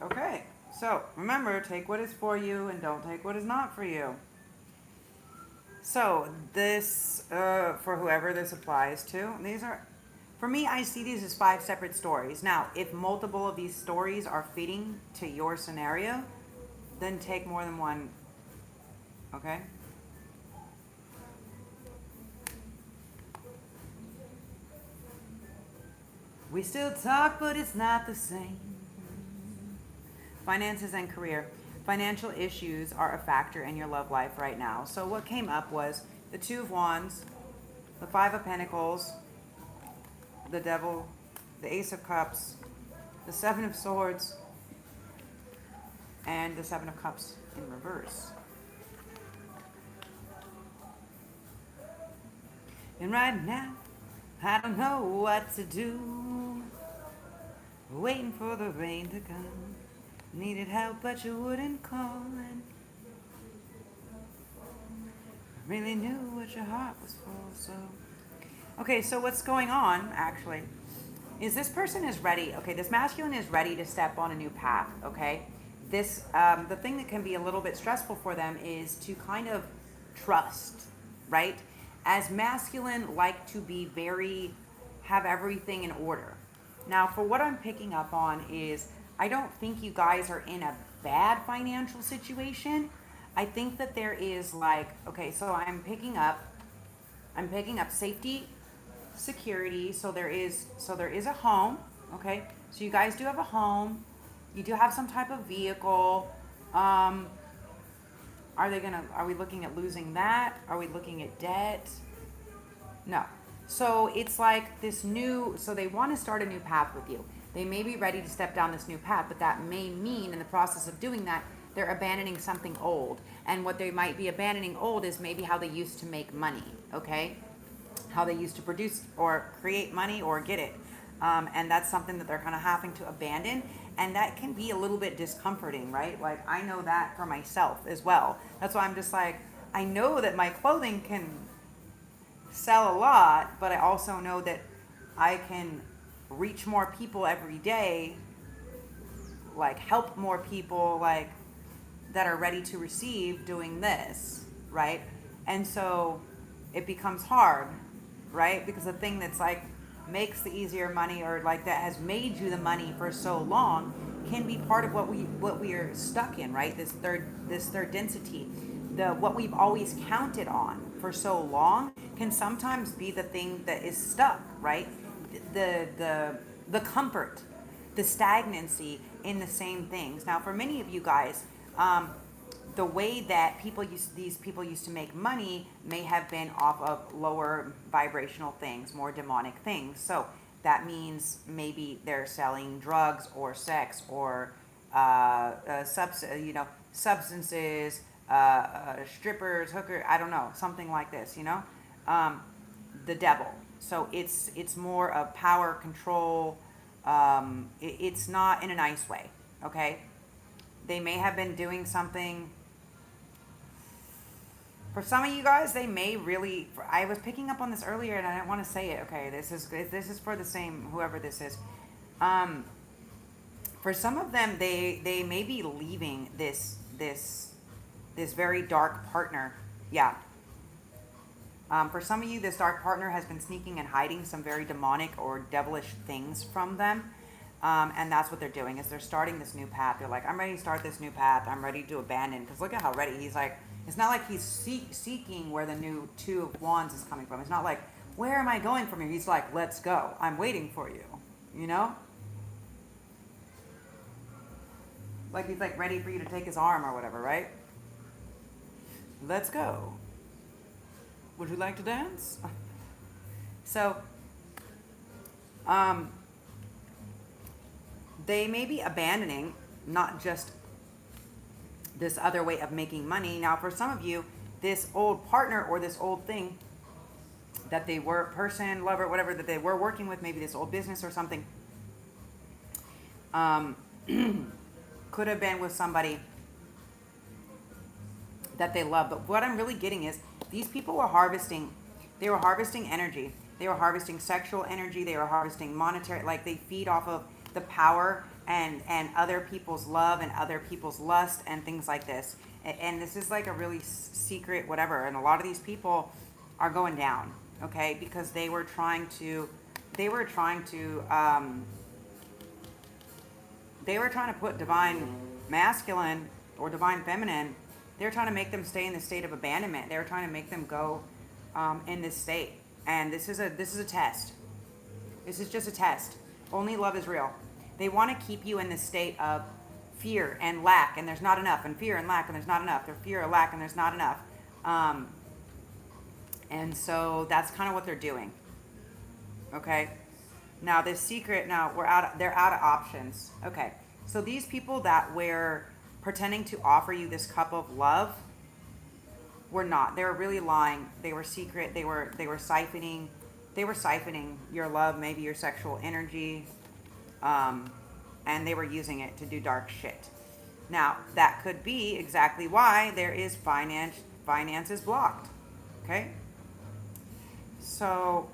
Okay, so remember, take what is for you and don't take what is not for you. So this, for whoever this applies to, these are, for me, I see these as 5 separate stories. Now, if multiple of these stories are fitting to your scenario, then take more than one, okay? We still talk, but it's not the same. Finances and career. Financial issues are a factor in your love life right now. So what came up was the 2 of Wands, the 5 of Pentacles, the Devil, the Ace of Cups, the 7 of Swords, and the 7 of Cups in reverse. And right now, I don't know what to do. Waiting for the rain to come. Needed help, but you wouldn't call. And really knew what your heart was for. So, okay, so what's going on, actually, is this person is ready. Okay, this masculine is ready to step on a new path, okay? This, the thing that can be a little bit stressful for them is to kind of trust, right? As masculine like to be have everything in order. Now, for what I'm picking up on is, I don't think you guys are in a bad financial situation. I think that there is like, okay, so I'm picking up safety, security. So there is a home, okay? So you guys do have a home. You do have some type of vehicle. Are we looking at losing that? Are we looking at debt? No. So it's like this so they want to start a new path with you. They may be ready to step down this new path, but that may mean in the process of doing that, they're abandoning something old. And what they might be abandoning old is maybe how they used to make money, okay? How they used to produce or create money or get it. And that's something that they're kind of having to abandon. And that can be a little bit discomforting, right? Like, I know that for myself as well. That's why I'm just like, I know that my clothing can sell a lot, but I also know that I can reach more people every day like help more people like that are ready to receive doing this, right? And so it becomes hard, right? Because the thing that's like makes the easier money, or like that has made you the money for so long, can be part of what we are stuck in, right? This third density, the what we've always counted on for so long can sometimes be the thing that is stuck, right? The comfort, the stagnancy in the same things. Now, for many of you guys, the way that these people used to make money may have been off of lower vibrational things, more demonic things. So that means maybe they're selling drugs or sex or substances, strippers, hooker, I don't know, something like this, the devil. So it's more of power, control. It's not in a nice way, okay? They may have been doing something. For some of you guys, they may really. I was picking up on this earlier, and I didn't want to say it. Okay, this is for the same whoever this is. For some of them, they may be leaving this very dark partner. Yeah. For some of you, this dark partner has been sneaking and hiding some very demonic or devilish things from them. And that's what they're doing, is they're starting this new path. They're like, I'm ready to start this new path. I'm ready to abandon. Because look at how ready. He's like, it's not like he's seeking where the new Two of Wands is coming from. It's not like, where am I going from here? He's like, let's go. I'm waiting for you. Like he's like ready for you to take his arm or whatever, right? Let's go. Would you like to dance? So, they may be abandoning not just this other way of making money. Now, for some of you, this old partner or this old thing that they were, person, lover, whatever, that they were working with, maybe this old business or something, could have been with somebody that they love. But what I'm really getting is these people were harvesting. They were harvesting energy. They were harvesting sexual energy. They were harvesting monetary. Like they feed off of the power and other people's love and other people's lust and things like this. And this is like a really secret whatever. And a lot of these people are going down, okay, because they were trying to put divine masculine or divine feminine. They were trying to make them stay in the state of abandonment. They were trying to make them go in this state. And this is a test. This is just a test. Only love is real. They want to keep you in this state of fear and lack, and there's not enough, and fear and lack, and there's not enough. There's fear and lack, and there's not enough. And so that's kind of what they're doing. Okay. Now this secret. Now they're out of options. Okay. So these people that were pretending to offer you this cup of love were not. They were really lying. They were secret. They were siphoning. They were siphoning your love, maybe your sexual energy. And they were using it to do dark shit. Now, that could be exactly why there is finances blocked. Okay? So,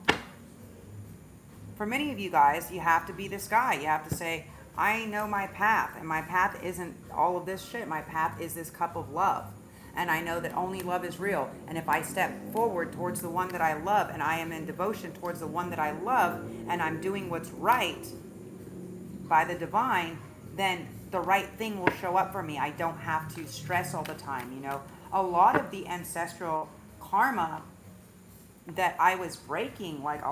for many of you guys, you have to be this guy. You have to say, I know my path, and my path isn't all of this shit. My path is this cup of love. And I know that only love is real. And if I step forward towards the one that I love, and I am in devotion towards the one that I love, and I'm doing what's right by the divine, then the right thing will show up for me. I don't have to stress all the time, A lot of the ancestral karma that I was breaking, like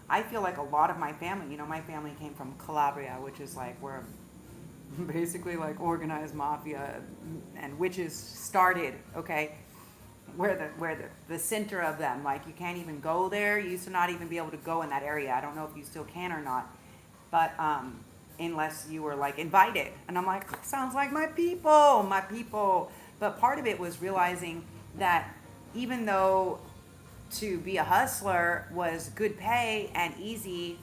I feel like a lot of my family, my family came from Calabria, which is like where basically like organized mafia and witches started, okay? Where the center of them, like you can't even go there. You used to not even be able to go in that area. I don't know if you still can or not. But unless you were like invited. And I'm like, sounds like my people. But part of it was realizing that even though to be a hustler was good pay and easy,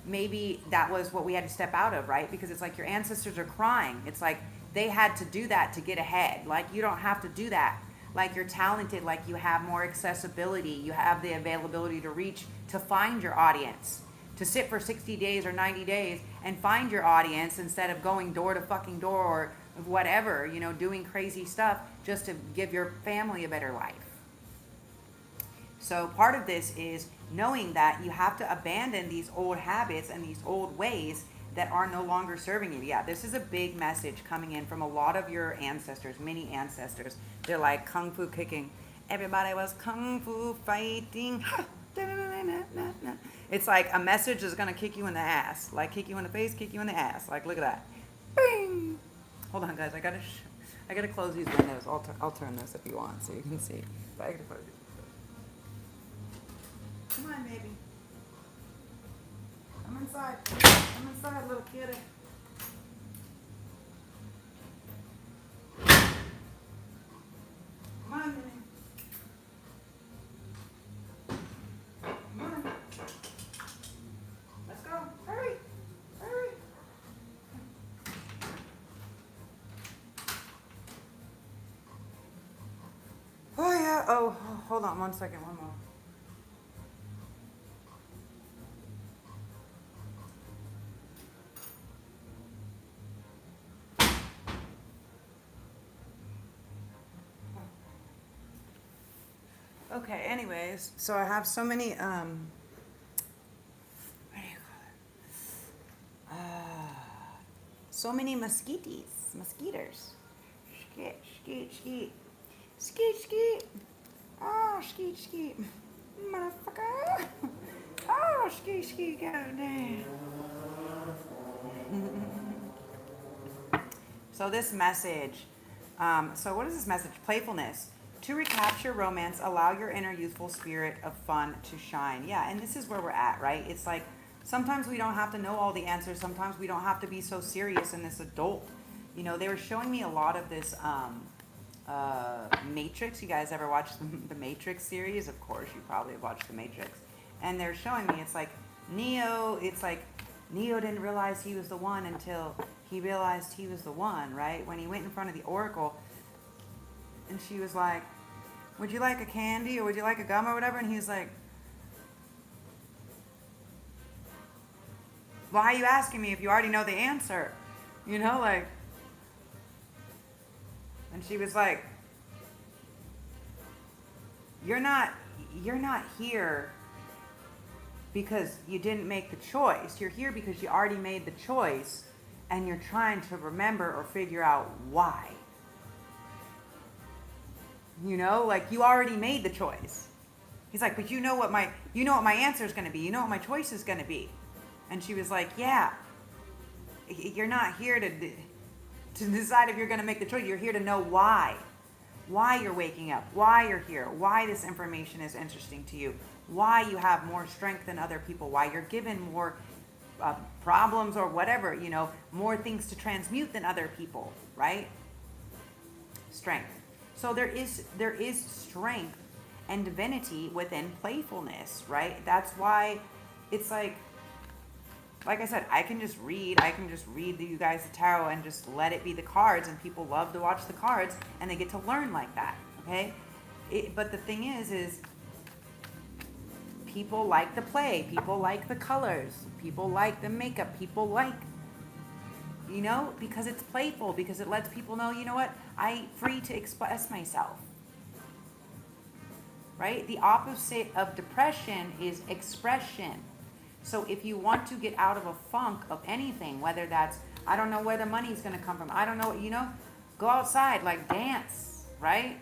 maybe that was what we had to step out of, right? Because it's like your ancestors are crying. It's like they had to do that to get ahead. Like you don't have to do that. Like you're talented, like you have more accessibility. You have the availability to reach, to find your audience, to sit for 60 days or 90 days and find your audience instead of going door to fucking door or whatever, you know, doing crazy stuff just to give your family a better life. So part of this is knowing that you have to abandon these old habits and these old ways that are no longer serving you. Yeah, this is a big message coming in from a lot of your ancestors, many ancestors. They're like kung fu kicking. Everybody was kung fu fighting. It's like a message is going to kick you in the ass. Like kick you in the face, kick you in the ass. Like look at that. Bing! Hold on guys, I gotta close these windows. I'll turn this if you want so you can see. But I gotta close these windows. Come on, baby. Come inside. Come inside, little kitty. Come on, baby. Come on. Let's go. Hurry. Hurry. Oh, yeah. Oh, hold on 1 second. One more. Okay, anyways, so I have so many, what do you call it? So many mosquitoes. Skeet, skeet, skeet. Skeet, skeet. Oh, skeet, skeet. Motherfucker. Oh, skeet, skeet, goddamn. So this message, so what is this message? Playfulness. To recapture romance, allow your inner youthful spirit of fun to shine. Yeah, and this is where we're at, right? It's like sometimes we don't have to know all the answers. Sometimes we don't have to be so serious in this adult. You know, they were showing me a lot of this Matrix. You guys ever watched the Matrix series? Of course, you probably have watched the Matrix. And they're showing me it's like Neo didn't realize he was the one until he realized he was the one, right? When he went in front of the Oracle, and she was like, would you like a candy or would you like a gum or whatever? And he's like, why are you asking me if you already know the answer? You know, like, and she was like, you're not here because you didn't make the choice. You're here because you already made the choice and you're trying to remember or figure out why. You know, like you already made the choice. He's like, but you know what my answer is going to be. You know what my choice is going to be. And she was like, yeah, you're not here to decide if you're going to make the choice. You're here to know why you're waking up, why you're here, why this information is interesting to you, why you have more strength than other people, why you're given more problems or whatever, you know, more things to transmute than other people, right? Strength. So there is strength and divinity within playfulness, right? That's why it's like I said, I can just read you guys the tarot and just let it be the cards, and people love to watch the cards and they get to learn like that, okay? But the thing is people like the play, people like the colors, people like the makeup, people like, you know, because it's playful, because it lets people know, you know what, I'm free to express myself, right? The opposite of depression is expression. So if you want to get out of a funk of anything, whether that's, I don't know where the money's going to come from, I don't know, you know, go outside, like dance, right?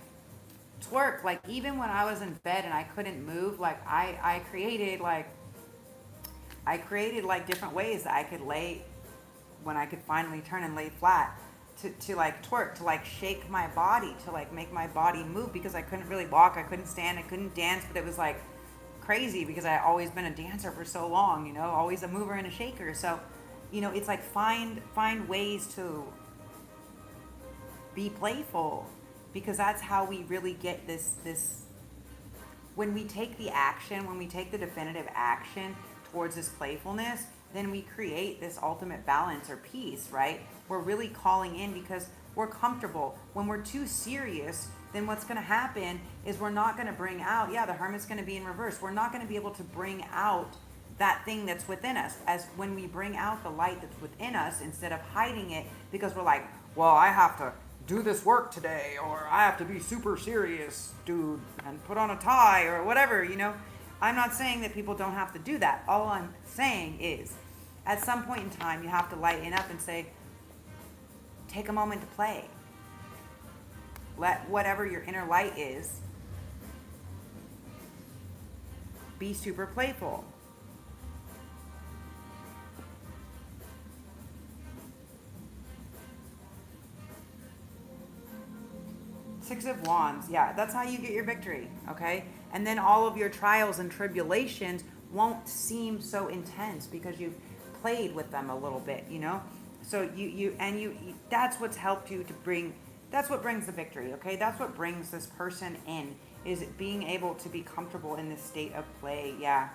Twerk. Like even when I was in bed and I couldn't move, like I created different ways that I could lay, when I could finally turn and lay flat, to like twerk, to like shake my body, to like make my body move, because I couldn't really walk, I couldn't stand, I couldn't dance, but it was like crazy because I always been a dancer for so long, you know, always a mover and a shaker. So, you know, it's like find ways to be playful, because that's how we really get this when we take the action, when we take the definitive action towards this playfulness, then we create this ultimate balance or peace, right? We're really calling in because we're comfortable. When we're too serious, then what's going to happen is we're not going to bring out, the Hermit's going to be in reverse. We're not going to be able to bring out that thing that's within us. As when we bring out the light that's within us instead of hiding it because we're like, well, I have to do this work today, or I have to be super serious, dude, and put on a tie or whatever, you know. I'm not saying that people don't have to do that. All I'm saying is, at some point in time, you have to lighten up and say, take a moment to play. Let whatever your inner light is be super playful. Six of Wands, yeah, that's how you get your victory, okay? And then all of your trials and tribulations won't seem so intense because you've played with them a little bit, you know? So you that's what's helped you to bring, that's what brings the victory, okay? That's what brings this person in, is being able to be comfortable in this state of play, yeah.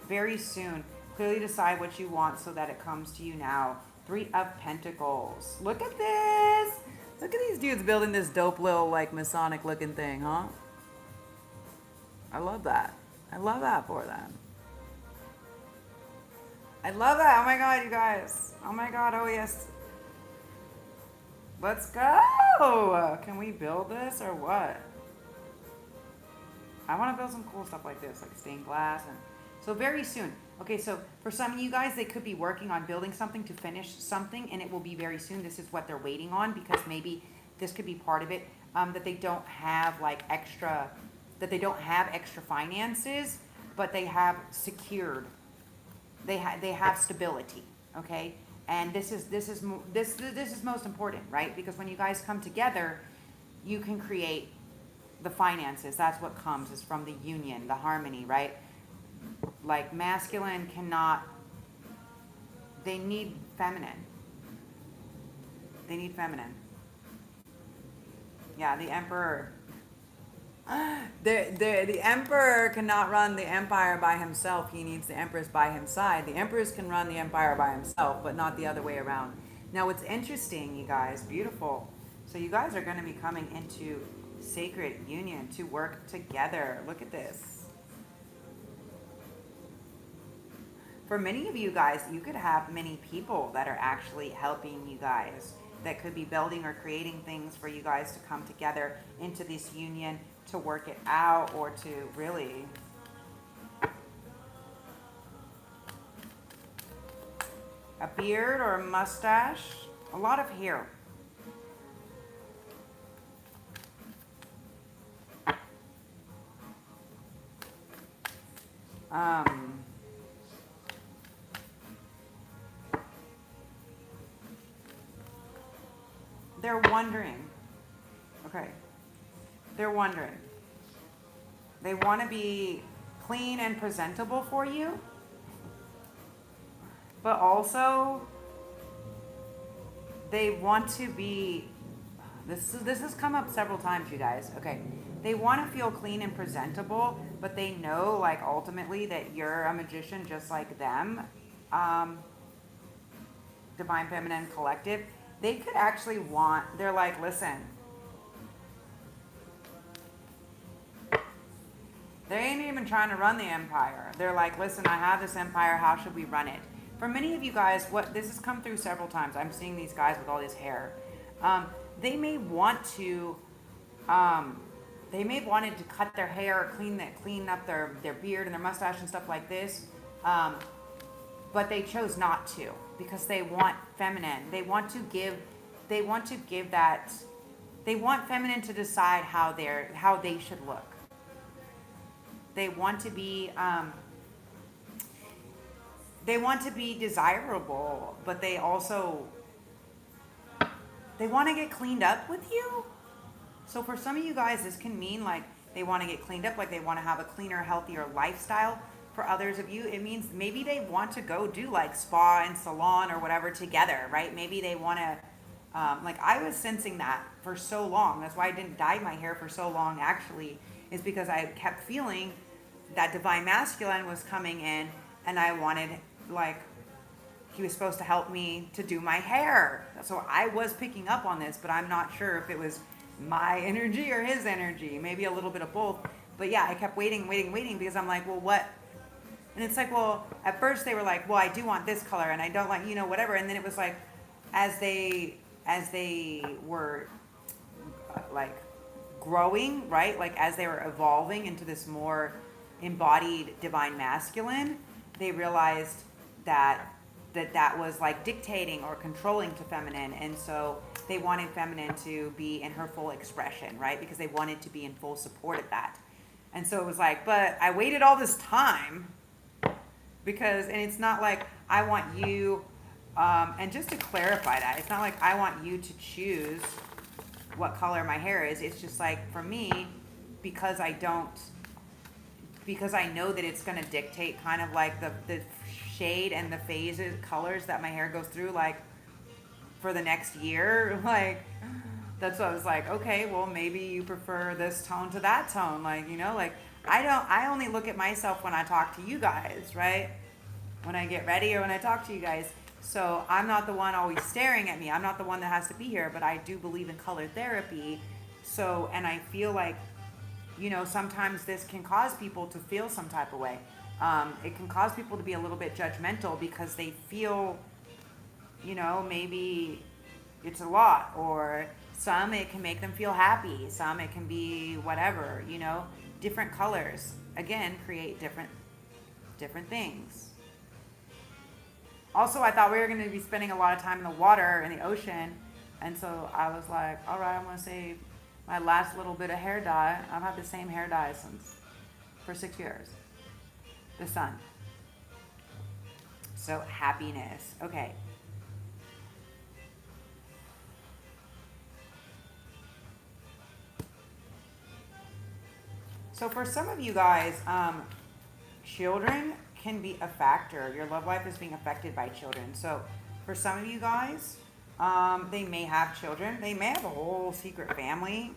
Very soon, clearly decide what you want so that it comes to you now. Three of Pentacles. Look at this. Look at these dudes building this dope little like Masonic looking thing, huh? I love that. I love that for them. I love that. Oh my God, you guys. Oh my God, oh yes. Let's go. Can we build this or what? I want to build some cool stuff like this, like stained glass. And so very soon. Okay, so for some of you guys, they could be working on building something to finish something, and it will be very soon. This is what they're waiting on, because maybe this could be part of it, that they don't have like extra, that they don't have extra finances, but they have secured. They have stability. Okay, and this is most important, right? Because when you guys come together, you can create the finances. That's what comes, is from the union, the harmony, right? Like masculine cannot, they need feminine. They need feminine. Yeah, the emperor. The emperor cannot run the empire by himself. He needs the empress by his side. The empress can run the empire by himself, but not the other way around. Now, what's interesting, you guys, beautiful. So you guys are going to be coming into sacred union to work together. Look at this. For many of you guys, you could have many people that are actually helping you guys, that could be building or creating things for you guys to come together into this union to work it out, or to really a beard or a mustache, a lot of hair. They're wondering. Okay. They're wondering. They want to be clean and presentable for you, but also they want to be, this has come up several times, you guys. Okay. They want to feel clean and presentable, but they know, like, ultimately that you're a magician just like them. Divine Feminine Collective. They could actually want, they're like, listen, they ain't even trying to run the empire. They're like, listen, I have this empire, how should we run it? For many of you guys, what this has come through several times. I'm seeing these guys with all this hair. They may want to, they may wanted to cut their hair, or clean up their beard and their mustache and stuff like this. But they chose not to, because they want feminine. They want to give that, they want feminine to decide how they should look. They want to be desirable, but they also, they want to get cleaned up with you. So for some of you guys, this can mean like they want to get cleaned up, like they want to have a cleaner, healthier lifestyle. For others of you, it means maybe they want to go do like spa and salon or whatever together, right? Maybe they want to, like I was sensing that for so long. That's why I didn't dye my hair for so long, actually, is because I kept feeling that divine masculine was coming in, and I wanted, like, he was supposed to help me to do my hair. So I was picking up on this, but I'm not sure if it was my energy or his energy, maybe a little bit of both. But yeah, I kept waiting, because I'm like, well, what And it's like, well, at first they were like, well, I do want this color and I don't like, whatever. And then it was like, as they were like growing, right? Like as they were evolving into this more embodied divine masculine, they realized that was like dictating or controlling to feminine. And so they wanted feminine to be in her full expression, right? Because they wanted to be in full support of that. And so it was like, but I waited all this time and it's not like I want you, and just to clarify that, it's not like I want you to choose what color my hair is. It's just like, for me, because I know that it's going to dictate kind of like the shade and the phases, colors that my hair goes through, like for the next year. Like, that's what I was like, okay, well, maybe you prefer this tone to that tone. Like, like I only look at myself when I talk to you guys, right? When I get ready or when I talk to you guys. So I'm not the one always staring at me. I'm not the one that has to be here, but I do believe in color therapy. So, and I feel like, sometimes this can cause people to feel some type of way. It can cause people to be a little bit judgmental because they feel, maybe it's a lot, or some it can make them feel happy. Some it can be whatever, different colors, again, create different things. Also, I thought we were going to be spending a lot of time in the water, in the ocean, and so I was like, all right, I'm going to save my last little bit of hair dye. I've had the same hair dye for 6 years. The sun. So, happiness. Okay. So for some of you guys, children can be a factor. Your love life is being affected by children. So for some of you guys, they may have children. They may have a whole secret family.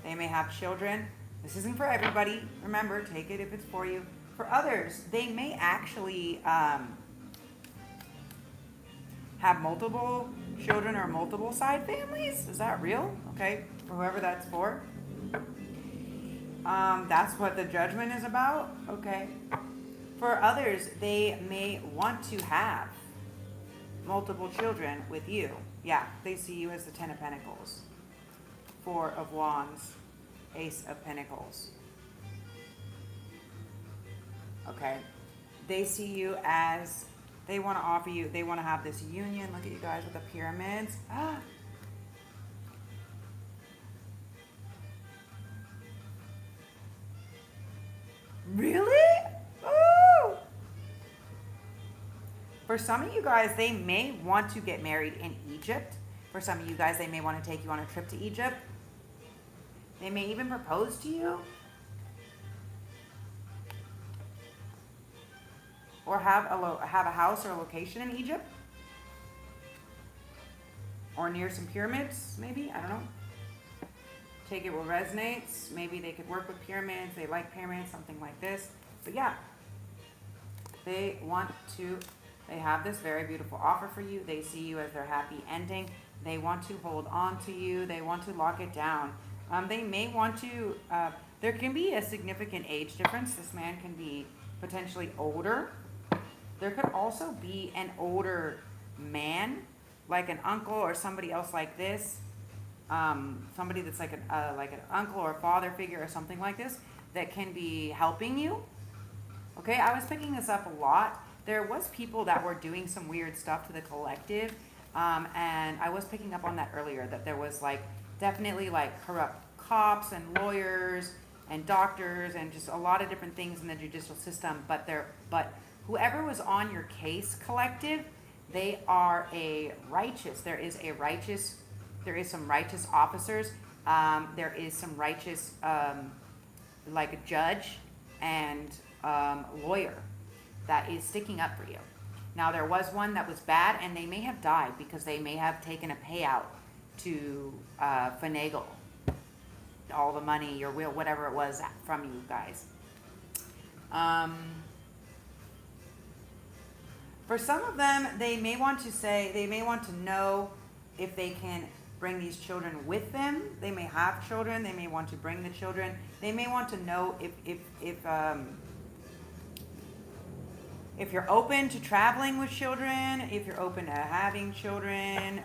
They may have children. This isn't for everybody. Remember, take it if it's for you. For others, they may actually have multiple children or multiple side families. Is that real? Okay, for whoever that's for. That's what the judgment is about. Okay. For others, they may want to have multiple children with you. Yeah, they see you as the 10 of Pentacles, 4 of Wands, Ace of Pentacles. Okay. They see you as, they want to offer you, they want to have this union. Look at you guys with the pyramids. Ah. Really? Ooh. For some of you guys, they may want to get married in Egypt. For some of you guys, they may want to take you on a trip to Egypt. They may even propose to you. Or have a house or a location in Egypt. Or near some pyramids, maybe. I don't know. Take it what resonates. Maybe they could work with pyramids. They like pyramids, something like this. But yeah, they have this very beautiful offer for you. They see you as their happy ending. They want to hold on to you. They want to lock it down. They may want to, there can be a significant age difference. This man can be potentially older. There could also be an older man, like an uncle or somebody else like this. Somebody that's like an uncle or a father figure or something like this that can be helping you. Okay, I was picking this up a lot. There was people that were doing some weird stuff to the collective, and I was picking up on that earlier, that there was like definitely like corrupt cops and lawyers and doctors and just a lot of different things in the judicial system. But whoever was on your case, collective, they are righteous. There is some righteous officers. There is some righteous, like a judge and lawyer that is sticking up for you. Now, there was one that was bad, and they may have died because they may have taken a payout to finagle all the money or whatever it was from you guys. For some of them, they may want to know if they can bring these children with them. They may have children. They may want to bring the children. They may want to know if if you're open to traveling with children, if you're open to having children,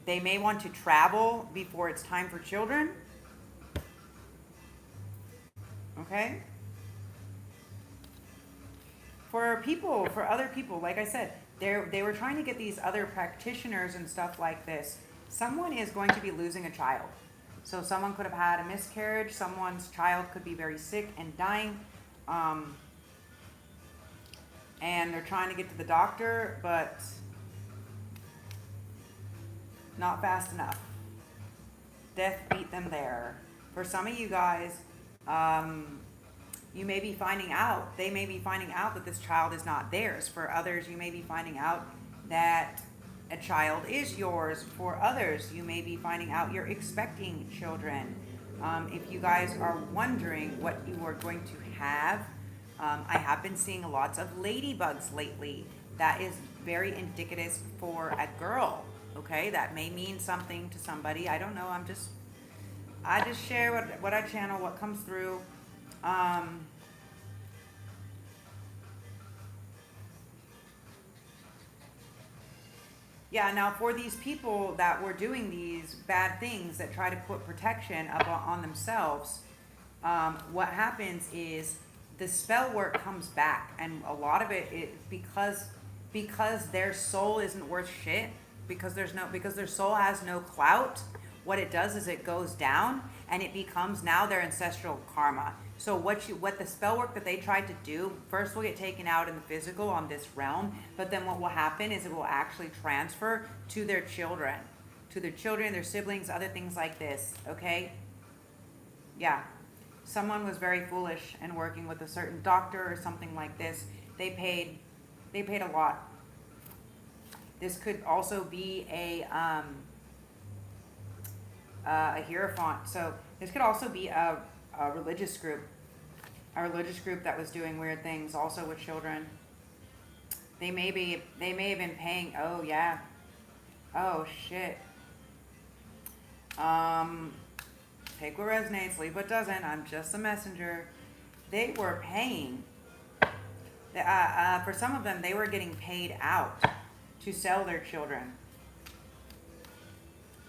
they may want to travel before it's time for children. Okay? For people, for other people, like I said, they were trying to get these other practitioners and stuff like this. Someone is going to be losing a child. So someone could have had a miscarriage. Someone's child could be very sick and dying. And they're trying to get to the doctor, but not fast enough. Death beat them there. For some of you guys, you may be finding out, they may be finding out that this child is not theirs. For others, you may be finding out that a child is yours. For others, you may be finding out you're expecting children. If you guys are wondering what you are going to have, I have been seeing lots of ladybugs lately. That is very indicative for a girl. Okay, that may mean something to somebody. I don't know. I just share what I channel, what comes through. Yeah, now for these people that were doing these bad things that try to put protection up on themselves, what happens is the spell work comes back, and a lot of it is because their soul isn't worth shit, because their soul has no clout. What it does is it goes down and it becomes now their ancestral karma. So what the spell work that they tried to do first will get taken out in the physical on this realm, but then what will happen is it will actually transfer to their children, their siblings, other things like this. Okay? Yeah. Someone was very foolish and working with a certain doctor or something like this. They paid a lot. This could also be a hierophant. So this could also be a religious group that was doing weird things also with children. They may have been paying. Oh yeah. Oh shit. Take what resonates, leave what doesn't. I'm just a messenger. They were paying. For some of them, they were getting paid out to sell their children.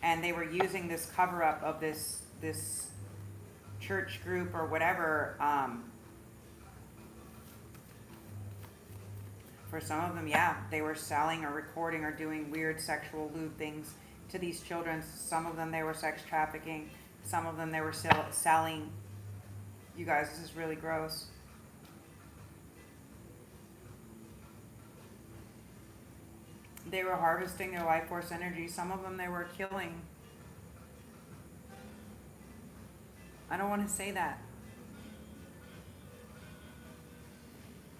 And they were using this cover up of this church group or whatever. For some of them, yeah, they were selling or recording or doing weird sexual lewd things to these children. Some of them, they were sex trafficking. Some of them, they were selling. You guys, this is really gross. They were harvesting their life force energy. Some of them they were killing. I don't want to say that.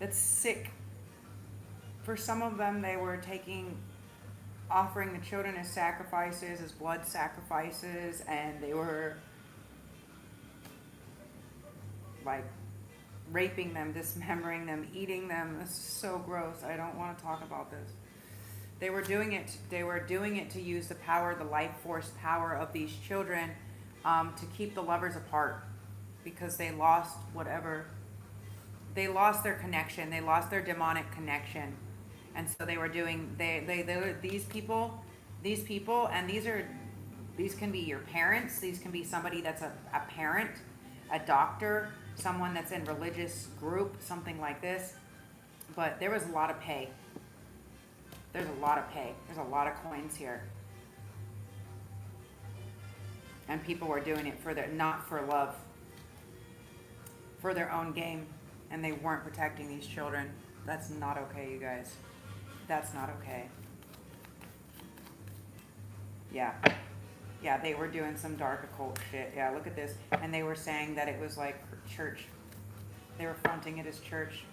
That's sick. For some of them, they were offering the children as sacrifices, as blood sacrifices, and they were like raping them, dismembering them, eating them. This is so gross. I don't want to talk about this. They were doing it to use the power, the life force power of these children to keep the lovers apart, because they lost whatever. They lost their connection. They lost their demonic connection. And so they were doing, these people, and these can be your parents. These can be somebody that's a parent, a doctor, someone that's in religious group, something like this. But there was a lot of pay. There's a lot of pay. There's a lot of coins here. And people were doing it not for love, for their own game. And they weren't protecting these children. That's not okay, you guys. That's not okay. Yeah. Yeah, they were doing some dark occult shit. Yeah, look at this. And they were saying that it was like church. They were fronting it as church.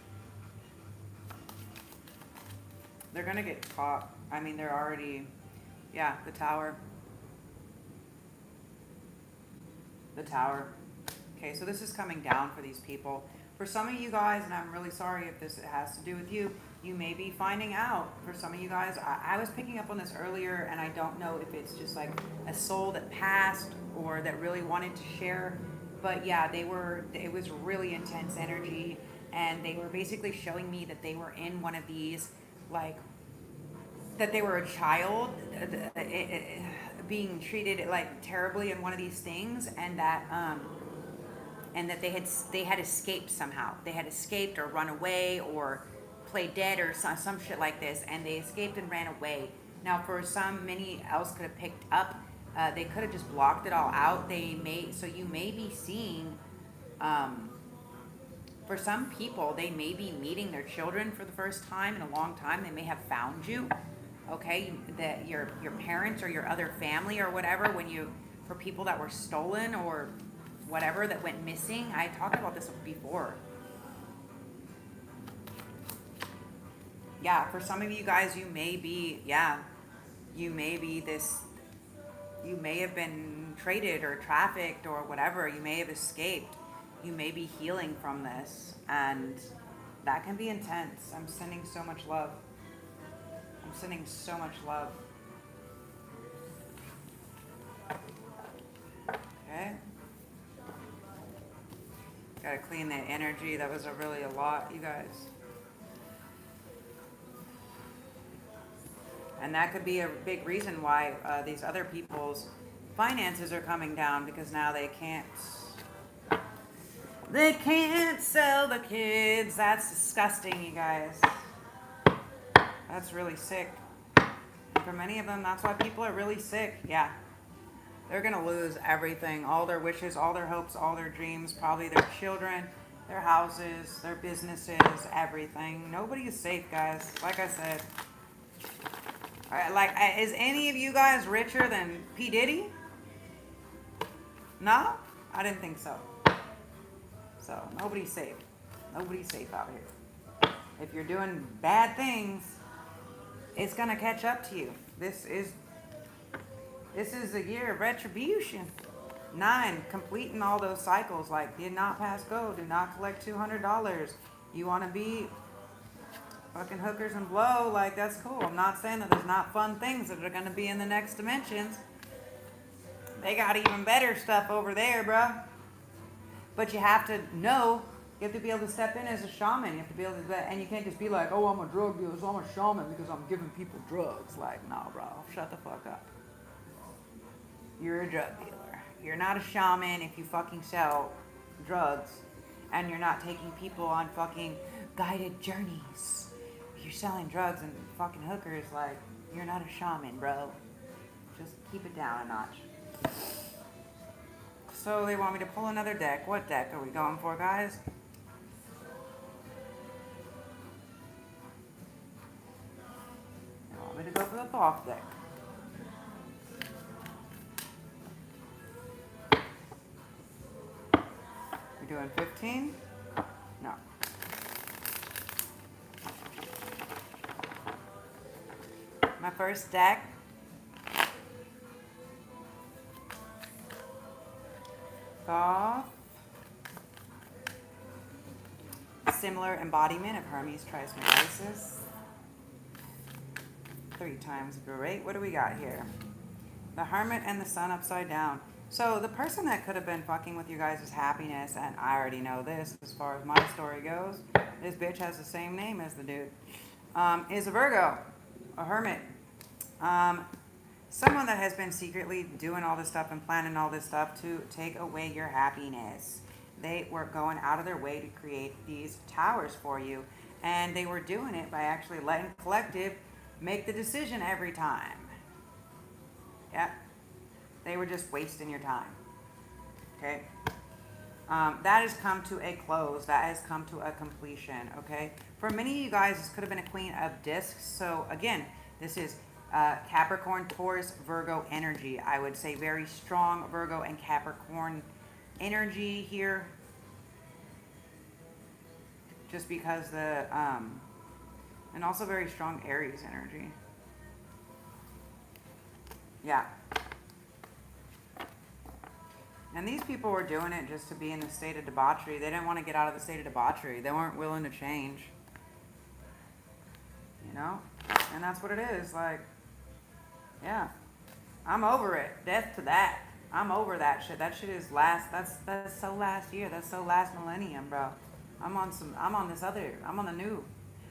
They're going to get caught. I mean, they're already, yeah, the tower. The tower. Okay, so this is coming down for these people. For some of you guys, and I'm really sorry if this has to do with you, You may be finding out. For some of you guys, I was picking up on this earlier, and I don't know if it's just like a soul that passed or that really wanted to share. But yeah, it was really intense energy, and they were basically showing me that they were in one of these, like, that they were a child being treated like terribly in one of these things, and that they had escaped somehow. They had escaped or run away or played dead or some shit like this, and they escaped and ran away. Now, for some, many else could have picked up. They could have just blocked it all out. So you may be seeing. For some people, they may be meeting their children for the first time in a long time. They may have found you, okay? That your parents or your other family or whatever. For people that were stolen or whatever that went missing. I talked about this before. Yeah, for some of you guys, you may have been traded or trafficked or whatever. You may have escaped. You may be healing from this, and that can be intense. I'm sending so much love. Okay. Gotta clean that energy. That was really a lot, you guys. And that could be a big reason why these other people's finances are coming down, because now they can't sell the kids. That's disgusting, you guys. That's really sick. And for many of them, that's why people are really sick. Yeah. They're going to lose everything. All their wishes, all their hopes, all their dreams, probably their children, their houses, their businesses, everything. Nobody is safe, guys. Like I said. All right, is any of you guys richer than P. Diddy? No? I didn't think so. So, nobody's safe. Nobody's safe out here. If you're doing bad things, it's going to catch up to you. This is the year of retribution. 9, completing all those cycles. Like, did not pass go. Do not collect $200. You want to be fucking hookers and blow. Like, that's cool. I'm not saying that there's not fun things that are going to be in the next dimensions. They got even better stuff over there, bruh. But you have to know. You have to be able to step in as a shaman. You have to be able to, and you can't just be like, oh, I'm a drug dealer, so I'm a shaman because I'm giving people drugs. Like, no, bro. Shut the fuck up. You're a drug dealer. You're not a shaman if you fucking sell drugs and you're not taking people on fucking guided journeys. If you're selling drugs and fucking hookers, like, you're not a shaman, bro. Just keep it down a notch. So they want me to pull another deck. What deck are we going for, guys? They want me to go for the Thoth deck. Doing 15? No. My first deck. Thoth. Similar embodiment of Hermes Trismegistus. 3 times great. What do we got here? The Hermit and the Sun upside down. So the person that could have been fucking with you guys' happiness, and I already know this as far as my story goes, this bitch has the same name as the dude, is a Virgo, a hermit. Someone that has been secretly doing all this stuff and planning all this stuff to take away your happiness. They were going out of their way to create these towers for you, and they were doing it by actually letting collective make the decision every time. Yeah. They were just wasting your time. Okay? That has come to a close. That has come to a completion. Okay? For many of you guys, this could have been a Queen of Discs. So, again, this is Capricorn, Taurus, Virgo energy. I would say very strong Virgo and Capricorn energy here. Just because and also very strong Aries energy. Yeah. And these people were doing it just to be in the state of debauchery. They didn't want to get out of the state of debauchery. They weren't willing to change. you know? And that's what it is. Like, yeah. I'm over it. Death to that. I'm over that shit. That shit is last. That's so last year. That's so last millennium, bro. I'm on this other. I'm on the new.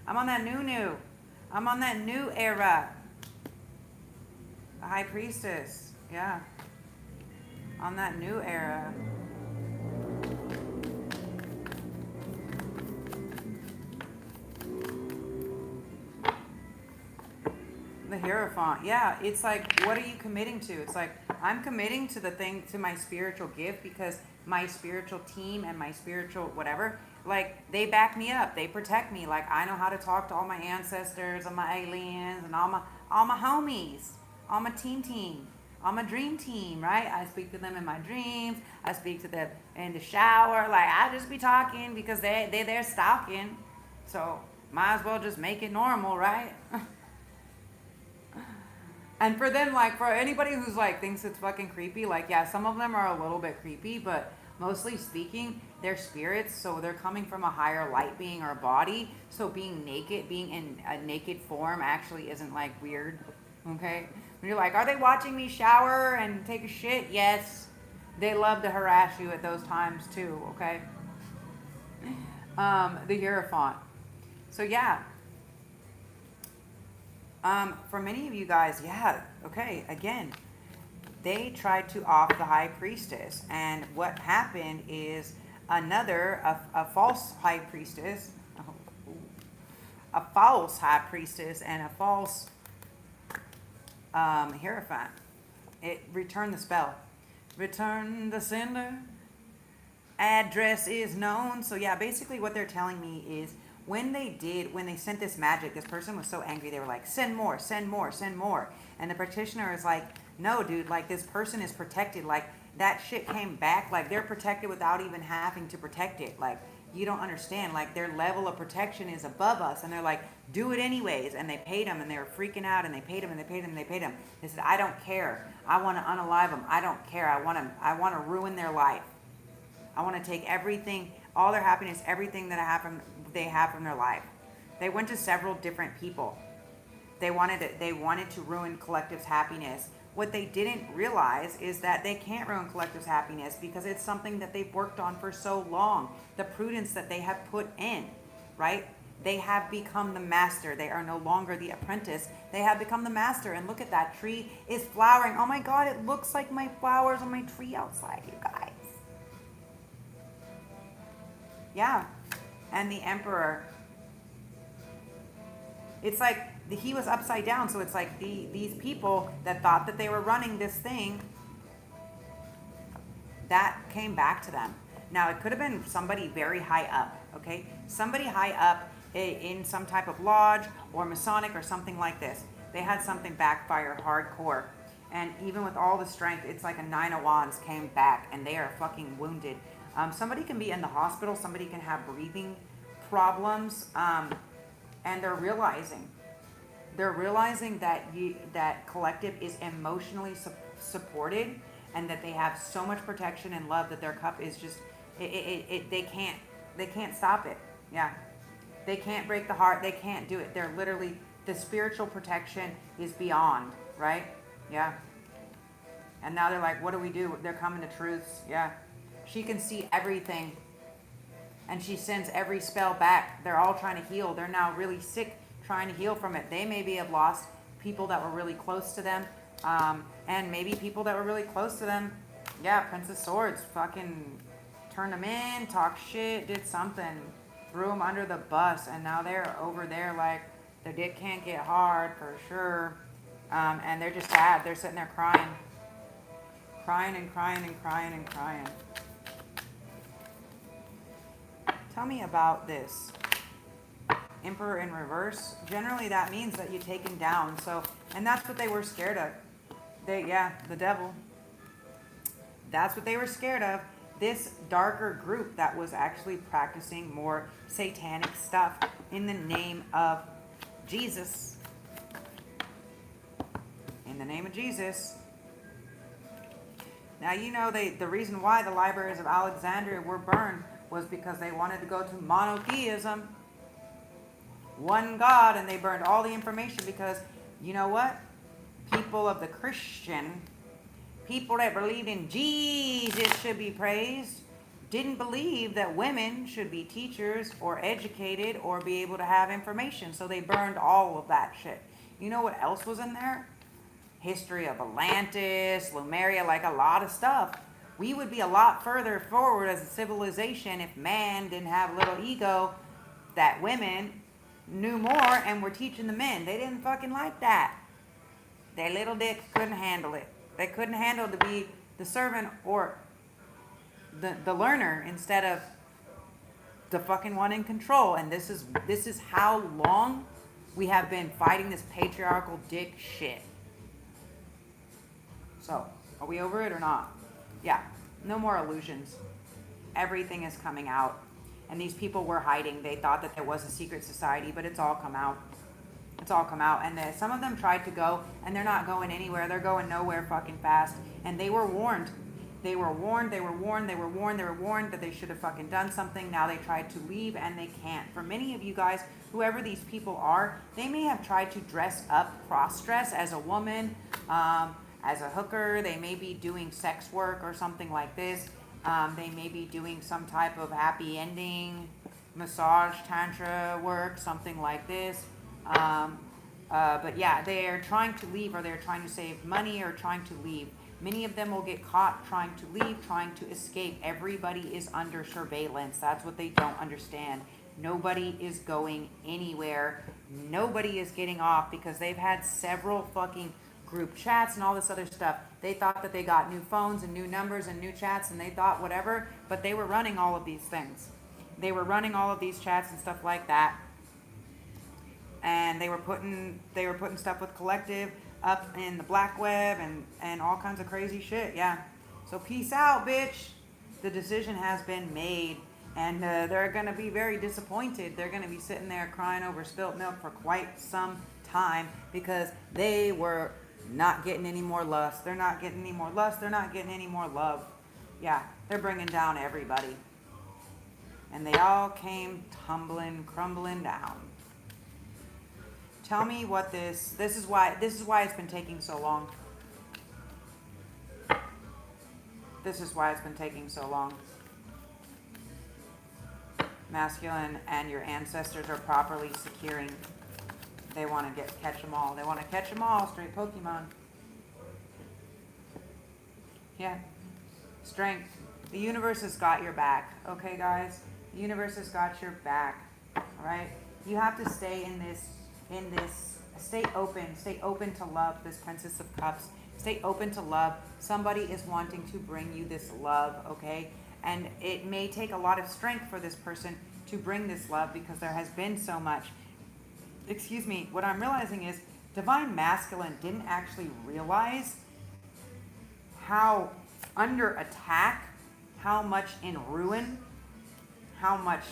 I'm on that new. I'm on that new era. The high priestess. Yeah. On that new era. The Hierophant. Yeah, it's like, what are you committing to? It's like, I'm committing to the thing, to my spiritual gift, because my spiritual team and my spiritual whatever, like, they back me up. They protect me. Like, I know how to talk to all my ancestors and my aliens and all my homies, all my team, all my dream team, right? I speak to them in my dreams. I speak to them in the shower. Like, I just be talking because they're stalking. So, might as well just make it normal, right? And for them, like, for anybody who's like thinks it's fucking creepy, like, yeah, some of them are a little bit creepy, but mostly speaking, they're spirits, so they're coming from a higher light being or body. So being naked, being in a naked form, actually isn't like weird. Okay, when you're like, are they watching me shower and take a shit? Yes, they love to harass you at those times too. Okay, the Hierophant. So yeah. For many of you guys, yeah, okay, again, they tried to off the high priestess, and what happened is a false high priestess, a false high priestess, and a false Hierophant. It returned the spell. Return the sender. Address is known. So yeah, basically what they're telling me is, when they sent this magic, this person was so angry, they were like, send more, send more, send more. And the practitioner is like, no, dude, like, this person is protected. Like, that shit came back. Like, they're protected without even having to protect it. Like, you don't understand. Like, their level of protection is above us. And they're like, do it anyways. And they paid them, and they were freaking out, and they paid them, and they paid them, and they paid them. They said, I don't care. I want to unalive them. I don't care. I want to ruin their life. I want to take everything, all their happiness, everything that they have from their life. They went to several different people. They wanted to ruin Collective's happiness. What they didn't realize is that they can't ruin Collective's happiness because it's something that they've worked on for so long. The prudence that they have put in, right? They have become the master. They are no longer the apprentice. They have become the master. And look at that tree is flowering. Oh my God, it looks like my flowers on my tree outside, you guys. Yeah. And the emperor, it's like he was upside down. So it's like these people that thought that they were running this thing, that came back to them. Now, it could have been somebody very high up, okay? Somebody high up in some type of lodge or Masonic or something like this. They had something backfire hardcore. And even with all the strength, it's like a 9 of Wands came back and they are fucking wounded. Somebody can be in the hospital. Somebody can have breathing problems. And they're realizing that that Collective is emotionally supported, and that they have so much protection and love that their cup is just, they can't stop it. Yeah. They can't break the heart. They can't do it. They're literally, the spiritual protection is beyond, right? Yeah. And now they're like, what do we do? They're coming to truths. Yeah. She can see everything. And she sends every spell back. They're all trying to heal. They're now really sick, trying to heal from it. They maybe have lost people that were really close to them. And maybe people that were really close to them. Yeah, Prince of Swords fucking turned them in, talked shit, did something, threw them under the bus. And now they're over there like, their dick can't get hard for sure. And they're just sad. They're sitting there crying. Crying and crying and crying and crying. Tell me about this. Emperor in reverse. Generally that means that you're taken down. So, and that's what they were scared of. The devil. That's what they were scared of. This darker group that was actually practicing more satanic stuff in the name of Jesus. In the name of Jesus. Now, you know, the reason why the libraries of Alexandria were burned was because they wanted to go to monotheism. one God, and they burned all the information because, you know what? People of the Christian, people that believed in Jesus should be praised, didn't believe that women should be teachers or educated or be able to have information. So they burned all of that shit. You know what else was in there? History of Atlantis, Lemuria, like a lot of stuff. We would be a lot further forward as a civilization if man didn't have a little ego that women knew more and were teaching the men. They didn't fucking like that. Their little dicks couldn't handle it. They couldn't handle to be the servant or the learner instead of the fucking one in control. And this is how long we have been fighting this patriarchal dick shit. So, are we over it or not? Yeah, no more illusions. Everything is coming out. And these people were hiding. They thought that there was a secret society, but it's all come out. It's all come out. And some of them tried to go, and they're not going anywhere. They're going nowhere fucking fast. And they were warned. They were warned, they were warned, they were warned, they were warned that they should have fucking done something. Now they tried to leave, and they can't. For many of you guys, whoever these people are, they may have tried to dress up, cross-dress as a woman, as a hooker. They may be doing sex work or something like this. They may be doing some type of happy ending, massage, tantra work, something like this. But yeah, they're trying to leave, or they're trying to save money, or trying to leave. Many of them will get caught trying to leave, trying to escape. Everybody is under surveillance. That's what they don't understand. Nobody is going anywhere. Nobody is getting off because they've had several fucking group chats and all this other stuff. They thought that they got new phones and new numbers and new chats, and they thought whatever, but they were running all of these things. They were running all of these chats and stuff like that. And they were putting stuff with Collective up in the black web and all kinds of crazy shit. Yeah. So peace out, bitch. The decision has been made, and they're going to be very disappointed. They're going to be sitting there crying over spilt milk for quite some time because they were not getting any more lust. They're not getting any more lust. They're not getting any more love. Yeah, they're bringing down everybody. And they all came tumbling, crumbling down. Tell me what this is why it's been taking so long. This is why it's been taking so long. Masculine and your ancestors are properly securing. They want to catch them all. They want to catch them all, straight Pokemon. Yeah. Strength. The universe has got your back. Okay, guys? The universe has got your back. All right? You have to stay in this, stay open to love, this Princess of Cups. Stay open to love. Somebody is wanting to bring you this love, okay? And it may take a lot of strength for this person to bring this love because there has been so much. Excuse me, what I'm realizing is Divine Masculine didn't actually realize how under attack, how much in ruin, how much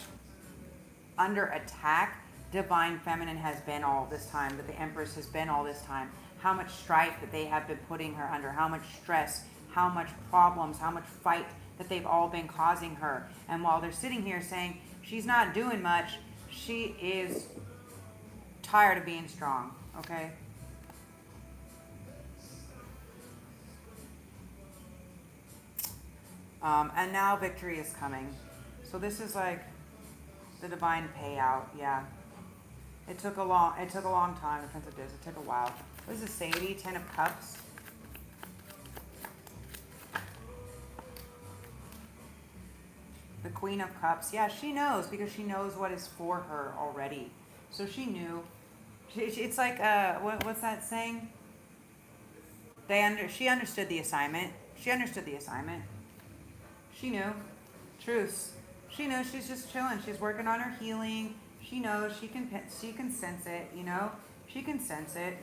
under attack Divine Feminine has been all this time, that the Empress has been all this time, how much strife that they have been putting her under, how much stress, how much problems, how much fight that they've all been causing her. And while they're sitting here saying she's not doing much, she is tired of being strong, okay? And now victory is coming. So this is like the divine payout, yeah. It took a long time, the Prince of Dis. It took a while. What is this, Sadie? 10 of Cups. The Queen of Cups. Yeah, she knows because she knows what is for her already. So she knew. It's like, what's that saying? She understood the assignment. She understood the assignment. She knew. Truce. She knows she's just chilling. She's working on her healing. She knows she can sense it, you know? She can sense it.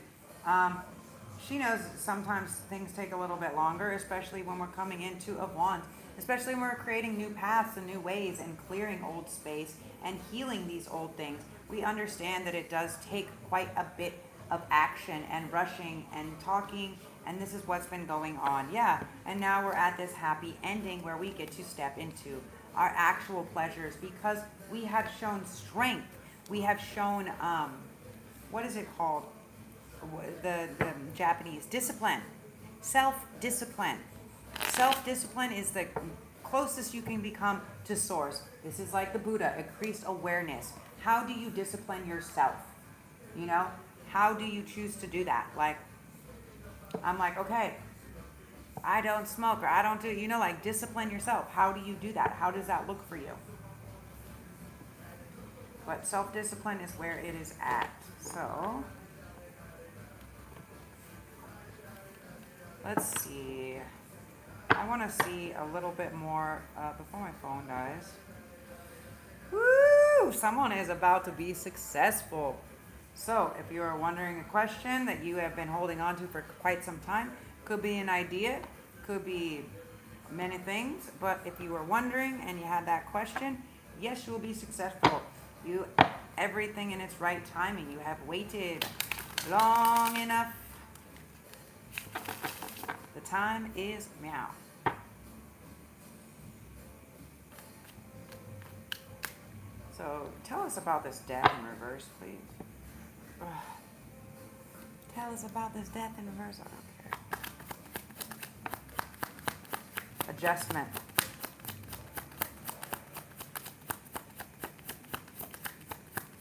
She knows sometimes things take a little bit longer, especially when we're coming into a want, especially when we're creating new paths and new ways and clearing old space and healing these old things. We understand that it does take quite a bit of action and rushing and talking, and this is what's been going on. Yeah, and now we're at this happy ending where we get to step into our actual pleasures because we have shown strength. We have shown, what is it called? The Japanese discipline, self-discipline. Self-discipline is the closest you can become to source. This is like the Buddha, increased awareness. How do you discipline yourself? You know, how do you choose to do that? Like, I'm like, okay, I don't smoke, or I don't do, you know, like, discipline yourself. How do you do that? How does that look for you? But self-discipline is where it is at. So, let's see. I want to see a little bit more before my phone dies. Woo! Someone is about to be successful. So, if you are wondering a question that you have been holding on to for quite some time, could be an idea, could be many things, but if you were wondering and you had that question, yes, you will be successful. You, everything in its right timing. You have waited long enough. The time is now. So tell us about this death in reverse, please. Ugh. Tell us about this death in reverse. I don't care. Adjustment.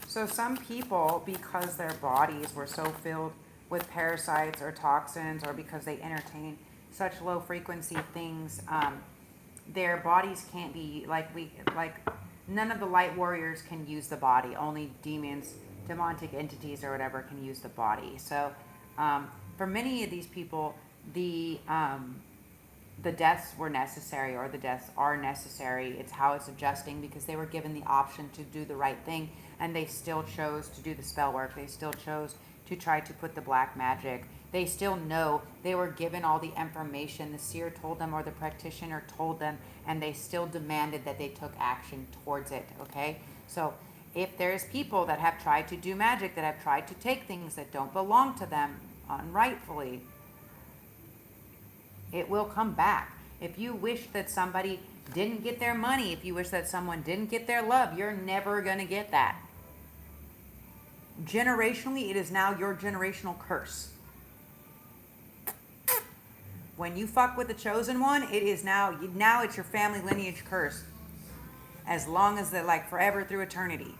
So some people, because their bodies were so filled with parasites or toxins, or because they entertain such low frequency things, their bodies can't be like none of the light warriors can use the body. Only demons, demonic entities or whatever can use the body. So for many of these people, the deaths were necessary, or the deaths are necessary. It's how it's adjusting, because they were given the option to do the right thing, and they still chose to do the spell work. They still chose to try to put the black magic. They still know they were given all the information. The seer told them, or the practitioner told them, and they still demanded that they took action towards it, okay? So if there's people that have tried to do magic, that have tried to take things that don't belong to them unrightfully, it will come back. If you wish that somebody didn't get their money, if you wish that someone didn't get their love, you're never going to get that. Generationally, it is now your generational curse. When you fuck with the chosen one, it is now it's your family lineage curse. As long as they're like forever through eternity.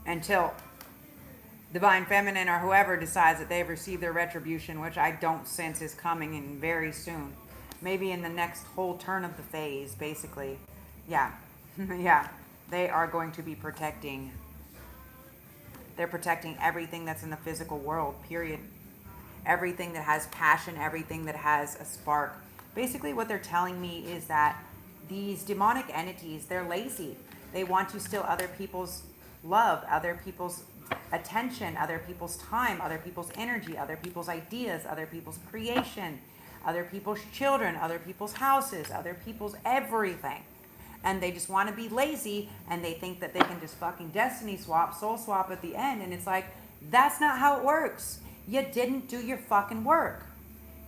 Until Divine Feminine or whoever decides that they've received their retribution, which I don't sense is coming in very soon. Maybe in the next whole turn of the phase, basically. Yeah. Yeah. They are going to be protecting. They're protecting everything that's in the physical world, period. Everything that has passion, everything that has a spark. Basically what they're telling me is that these demonic entities, they're lazy. They want to steal other people's love, other people's attention, other people's time, other people's energy, other people's ideas, other people's creation, other people's children, other people's houses, other people's everything. And they just want to be lazy, and they think that they can just fucking destiny swap, soul swap at the end. And it's like, that's not how it works. You didn't do your fucking work.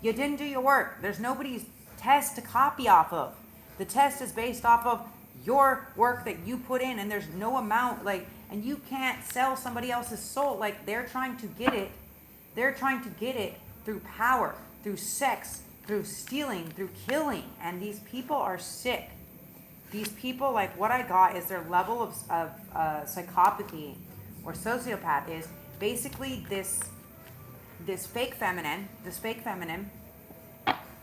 You didn't do your work. There's nobody's test to copy off of. The test is based off of your work that you put in, and there's no amount, like, and you can't sell somebody else's soul. Like, they're trying to get it. They're trying to get it through power, through sex, through stealing, through killing. And these people are sick. These people, like, what I got is their level of psychopathy or sociopath is basically this fake feminine. This fake feminine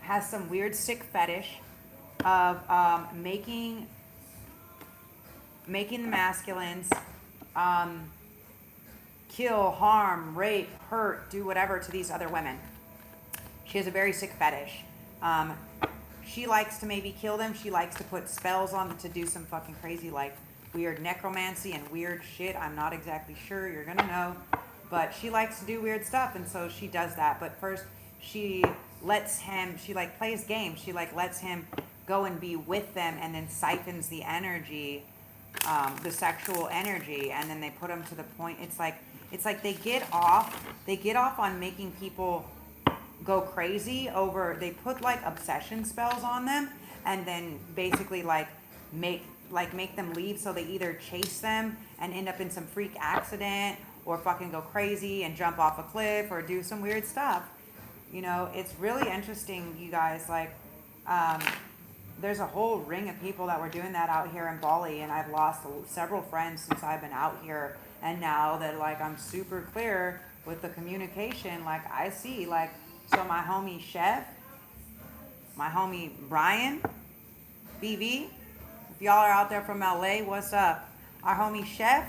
has some weird sick fetish of making the masculines kill, harm, rape, hurt, do whatever to these other women. She has a very sick fetish. She likes to maybe kill them. She likes to put spells on them to do some fucking crazy, like, weird necromancy and weird shit. I'm not exactly sure. You're going to know. But she likes to do weird stuff, and so she does that. But first, she lets him, she, like, plays games. She, like, lets him go and be with them, and then siphons the energy, the sexual energy, and then they put them to the point. It's like they get off on making people go crazy over, they put like obsession spells on them, and then basically like make like make them leave, so they either chase them and end up in some freak accident, or fucking go crazy and jump off a cliff or do some weird stuff. You know, it's really interesting, you guys. Like, there's a whole ring of people that were doing that out here in Bali, and I've lost several friends since I've been out here. And now that, like, I'm super clear with the communication, like, I see, like, so my homie Chef, my homie Brian, BV, if y'all are out there from LA, what's up? Our homie Chef,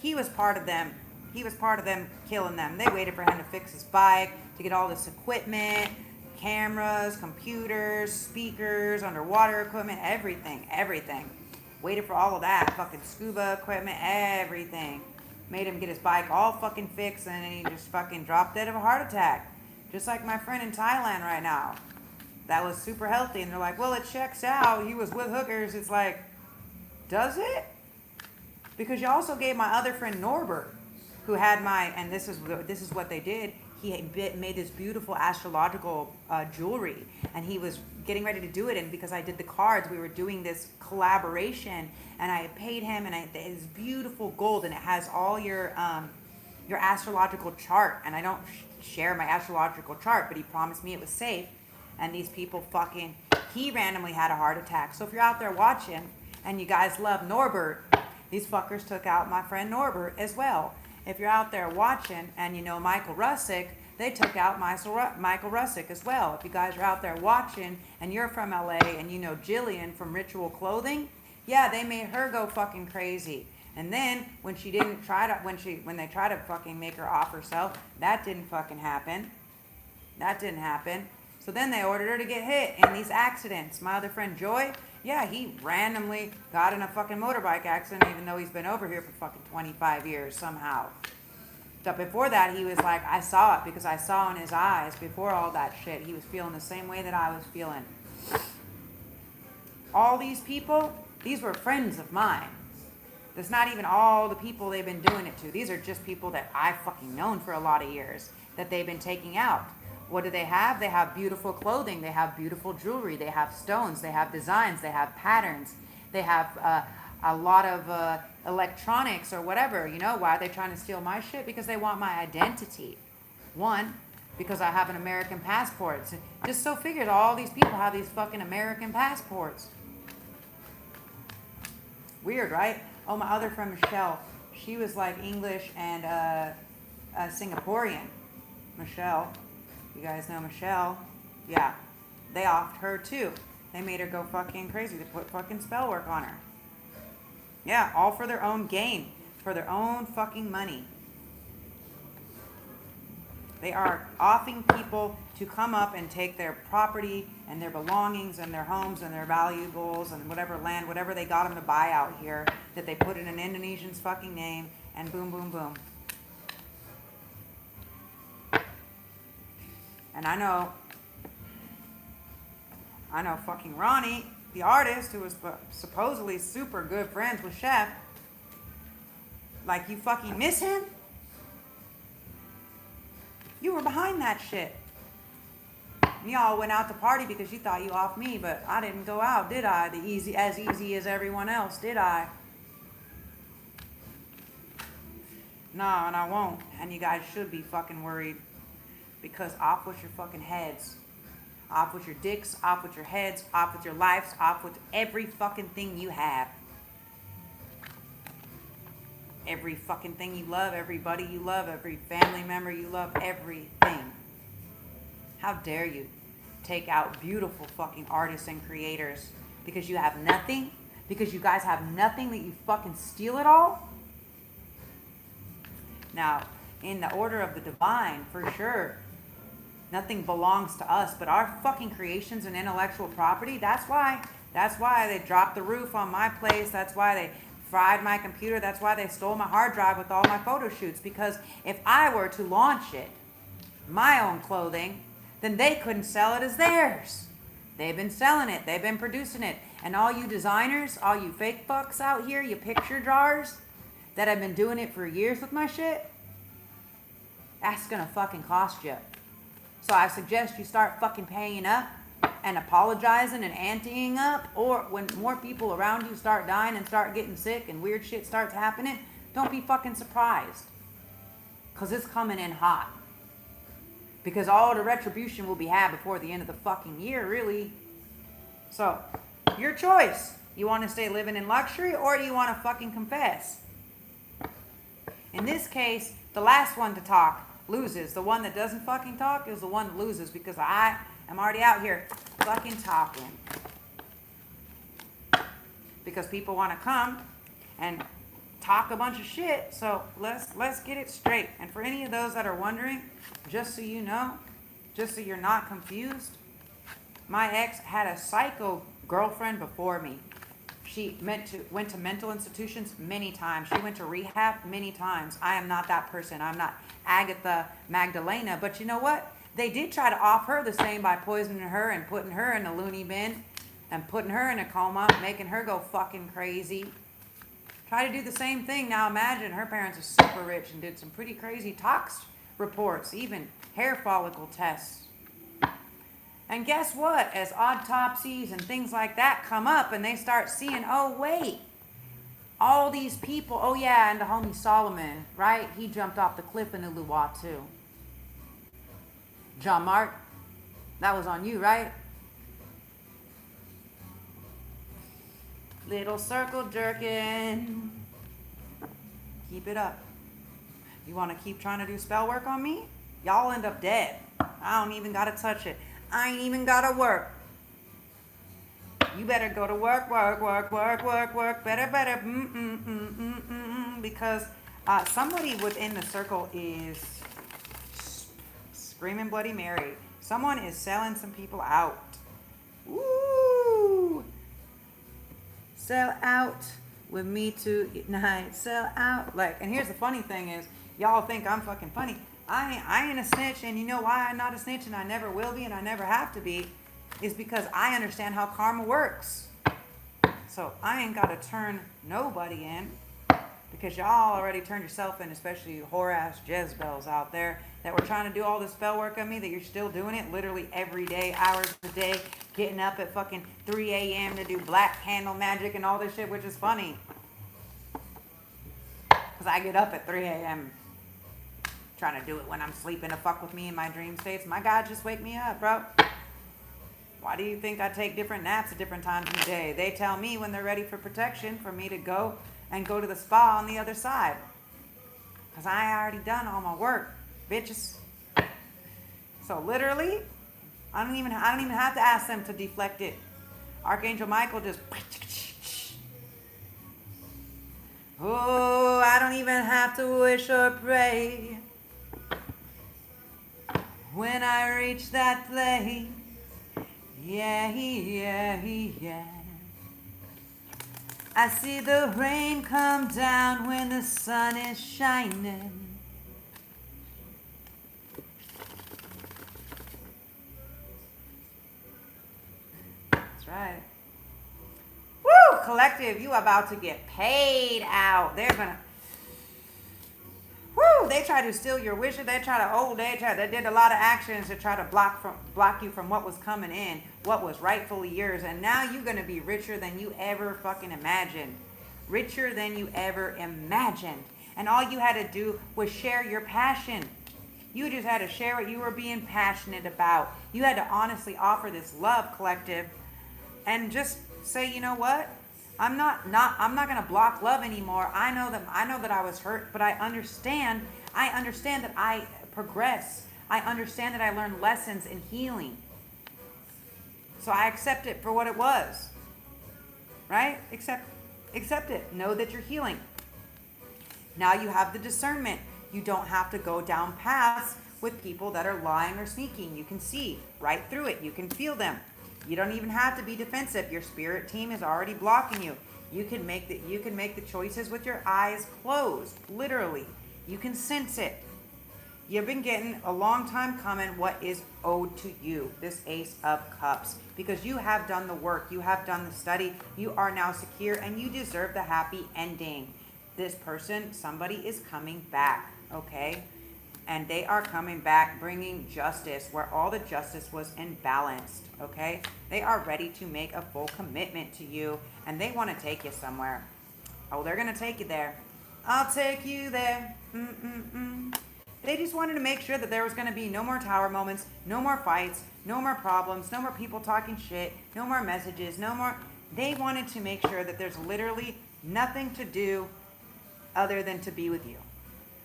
he was part of them. He was part of them killing them. They waited for him to fix his bike, to get all this equipment, cameras, computers, speakers, underwater equipment, everything. Waited for all of that, fucking scuba equipment, everything. Made him get his bike all fucking fixed, and then he just fucking dropped dead of a heart attack. Just like my friend in Thailand right now. That was super healthy, and they're like, well, it checks out. He was with hookers. It's like, does it? Because you also gave my other friend Norbert, who had and this is what they did. He made this beautiful astrological jewelry, and he was getting ready to do it. And because I did the cards, we were doing this collaboration, and I paid him, and it's beautiful gold, and it has all your astrological chart. And I don't share my astrological chart, but he promised me it was safe. And these people he randomly had a heart attack. So if you're out there watching and you guys love Norbert, these fuckers took out my friend Norbert as well. If you're out there watching and you know Michael Russick, they took out Michael Russick as well. If you guys are out there watching and you're from LA and you know Jillian from Ritual Clothing, yeah, they made her go fucking crazy. And then when they tried to fucking make her off herself, that didn't fucking happen. That didn't happen. So then they ordered her to get hit in these accidents. My other friend Joy, yeah, he randomly got in a fucking motorbike accident, even though he's been over here for fucking 25 years somehow. But before that, he was like, I saw it because I saw in his eyes before all that shit. He was feeling the same way that I was feeling. All these people, these were friends of mine. There's not even all the people they've been doing it to. These are just people that I've fucking known for a lot of years that they've been taking out. What do they have? They have beautiful clothing. They have beautiful jewelry. They have stones. They have designs. They have patterns. They have a lot of electronics or whatever. You know, why are they trying to steal my shit? Because they want my identity. One, because I have an American passport. So just so figured all these people have these fucking American passports. Weird, right? Oh, my other friend Michelle, she was like English and Singaporean. Michelle. You guys know Michelle? Yeah. They offed her too. They made her go fucking crazy. They put fucking spell work on her. Yeah, all for their own gain. For their own fucking money. They are offing people to come up and take their property and their belongings and their homes and their valuables and whatever land, whatever they got them to buy out here, that they put in an Indonesian's fucking name, and boom, boom, boom. And I know fucking Ronnie, the artist, who was supposedly super good friends with Chef. Like, you fucking miss him? You were behind that shit. And y'all went out to party because you thought you off me, but I didn't go out, did I? As easy as everyone else, did I? No, and I won't. And you guys should be fucking worried. Because off with your fucking heads. Off with your dicks, off with your heads, off with your lives, off with every fucking thing you have. Every fucking thing you love, everybody you love, every family member you love, everything. How dare you take out beautiful fucking artists and creators because you have nothing? Because you guys have nothing that you fucking steal it all? Now, in the order of the divine, for sure, nothing belongs to us, but our fucking creations and intellectual property, that's why they dropped the roof on my place. That's why they fried my computer. That's why they stole my hard drive with all my photo shoots. Because if I were to launch it, my own clothing, then they couldn't sell it as theirs. They've been selling it. They've been producing it. And all you designers, all you fake fucks out here, you picture drawers that have been doing it for years with my shit, that's gonna fucking cost you. So I suggest you start fucking paying up and apologizing and anteing up, or when more people around you start dying and start getting sick and weird shit starts happening, don't be fucking surprised. Because it's coming in hot. Because all the retribution will be had before the end of the fucking year, really. So, your choice. You want to stay living in luxury, or do you want to fucking confess? In this case, the last one to talk loses. The one that doesn't fucking talk is the one that loses, because I am already out here fucking talking. Because people want to come and talk a bunch of shit, so let's get it straight. And for any of those that are wondering, just so you know, just so you're not confused, my ex had a psycho girlfriend before me. She went to mental institutions many times. She went to rehab many times. I am not that person. I'm not Agatha Magdalena. But you know what? They did try to off her the same by poisoning her and putting her in a loony bin and putting her in a coma, making her go fucking crazy. Try to do the same thing. Now imagine her parents are super rich and did some pretty crazy tox reports, even hair follicle tests. And guess what? As autopsies and things like that come up and they start seeing, oh wait, all these people, oh yeah, and the homie Solomon, right? He jumped off the cliff in Uluwatu too. John Mark, that was on you, right? Little circle jerking. Keep it up. You want to keep trying to do spell work on me? Y'all end up dead. I don't even got to touch it. I ain't even got to work. You better go to work, better, because somebody within the circle is screaming Bloody Mary. Someone is selling some people out. Woo! Sell out with me tonight. Sell out. Like, and here's the funny thing is, y'all think I'm fucking funny. I ain't a snitch, and you know why I'm not a snitch, and I never will be, and I never have to be, is because I understand how karma works. So I ain't got to turn nobody in, because y'all already turned yourself in, especially you whore-ass Jezebels out there that were trying to do all this spell work on me, that you're still doing it literally every day, hours a day, getting up at fucking 3 a.m. to do black candle magic and all this shit, which is funny. Because I get up at 3 a.m. trying to do it when I'm sleeping to fuck with me in my dream states. My God, just wake me up, bro. Why do you think I take different naps at different times in the day? They tell me when they're ready for protection for me to go to the spa on the other side. Because I already done all my work, bitches. So literally, I don't even have to ask them to deflect it. Archangel Michael just... Oh, I don't even have to wish or pray. When I reach that place, yeah. I see the rain come down when the sun is shining. That's right. Woo! Collective, you about to get paid out. They're gonna... Woo! They try to steal your wishes. They did a lot of actions to try to block you from what was coming in, what was rightfully yours. And now you're going to be richer than you ever fucking imagined. Richer than you ever imagined. And all you had to do was share your passion. You just had to share what you were being passionate about. You had to honestly offer this love, collective, and just say, you know what? I'm not going to block love anymore. I know that I was hurt, but I understand that I progress. I understand that I learned lessons in healing. So I accept it for what it was. Right? Accept it. Know that you're healing. Now you have the discernment. You don't have to go down paths with people that are lying or sneaking. You can see right through it. You can feel them. You don't even have to be defensive. Your spirit team is already blocking you. You can make the choices with your eyes closed. Literally. You can sense it. You've been getting a long time coming what is owed to you, this Ace of Cups, because you have done the work. You have done the study. You are now secure, and you deserve the happy ending. This person, somebody is coming back, okay? And they are coming back bringing justice where all the justice was imbalanced, okay? They are ready to make a full commitment to you, and they want to take you somewhere. Oh, they're going to take you there. I'll take you there. They just wanted to make sure that there was going to be no more tower moments, no more fights, no more problems, no more people talking shit, no more messages, no more. They wanted to make sure that there's literally nothing to do other than to be with you.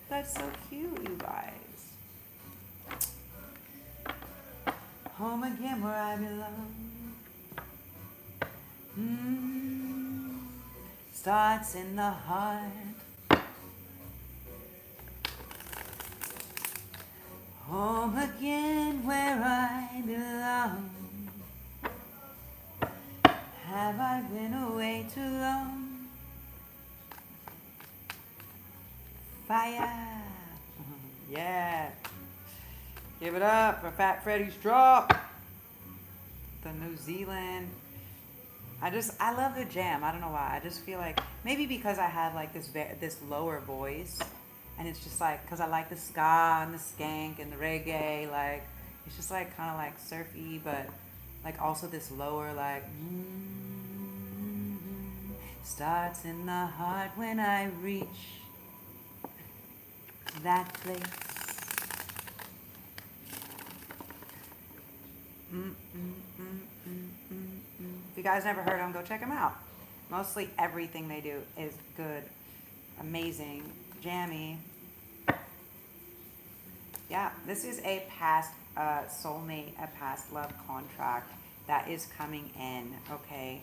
That's so cute, you guys. Home again where I belong. Starts in the heart. Home again where I belong. Have I been away too long? Fire. Yeah. Give it up for Fat Freddy's drop. The New Zealand. I love the jam. I don't know why. I just feel like maybe because I have like this lower voice, and it's just like because I like the ska and the skank and the reggae. Like it's just like kind of like surfy, but like also this lower like starts in the heart when I reach that place. If you guys never heard them, go check them out. Mostly everything they do is good, amazing, jammy. Yeah, this is a past soulmate, a past love contract that is coming in, okay?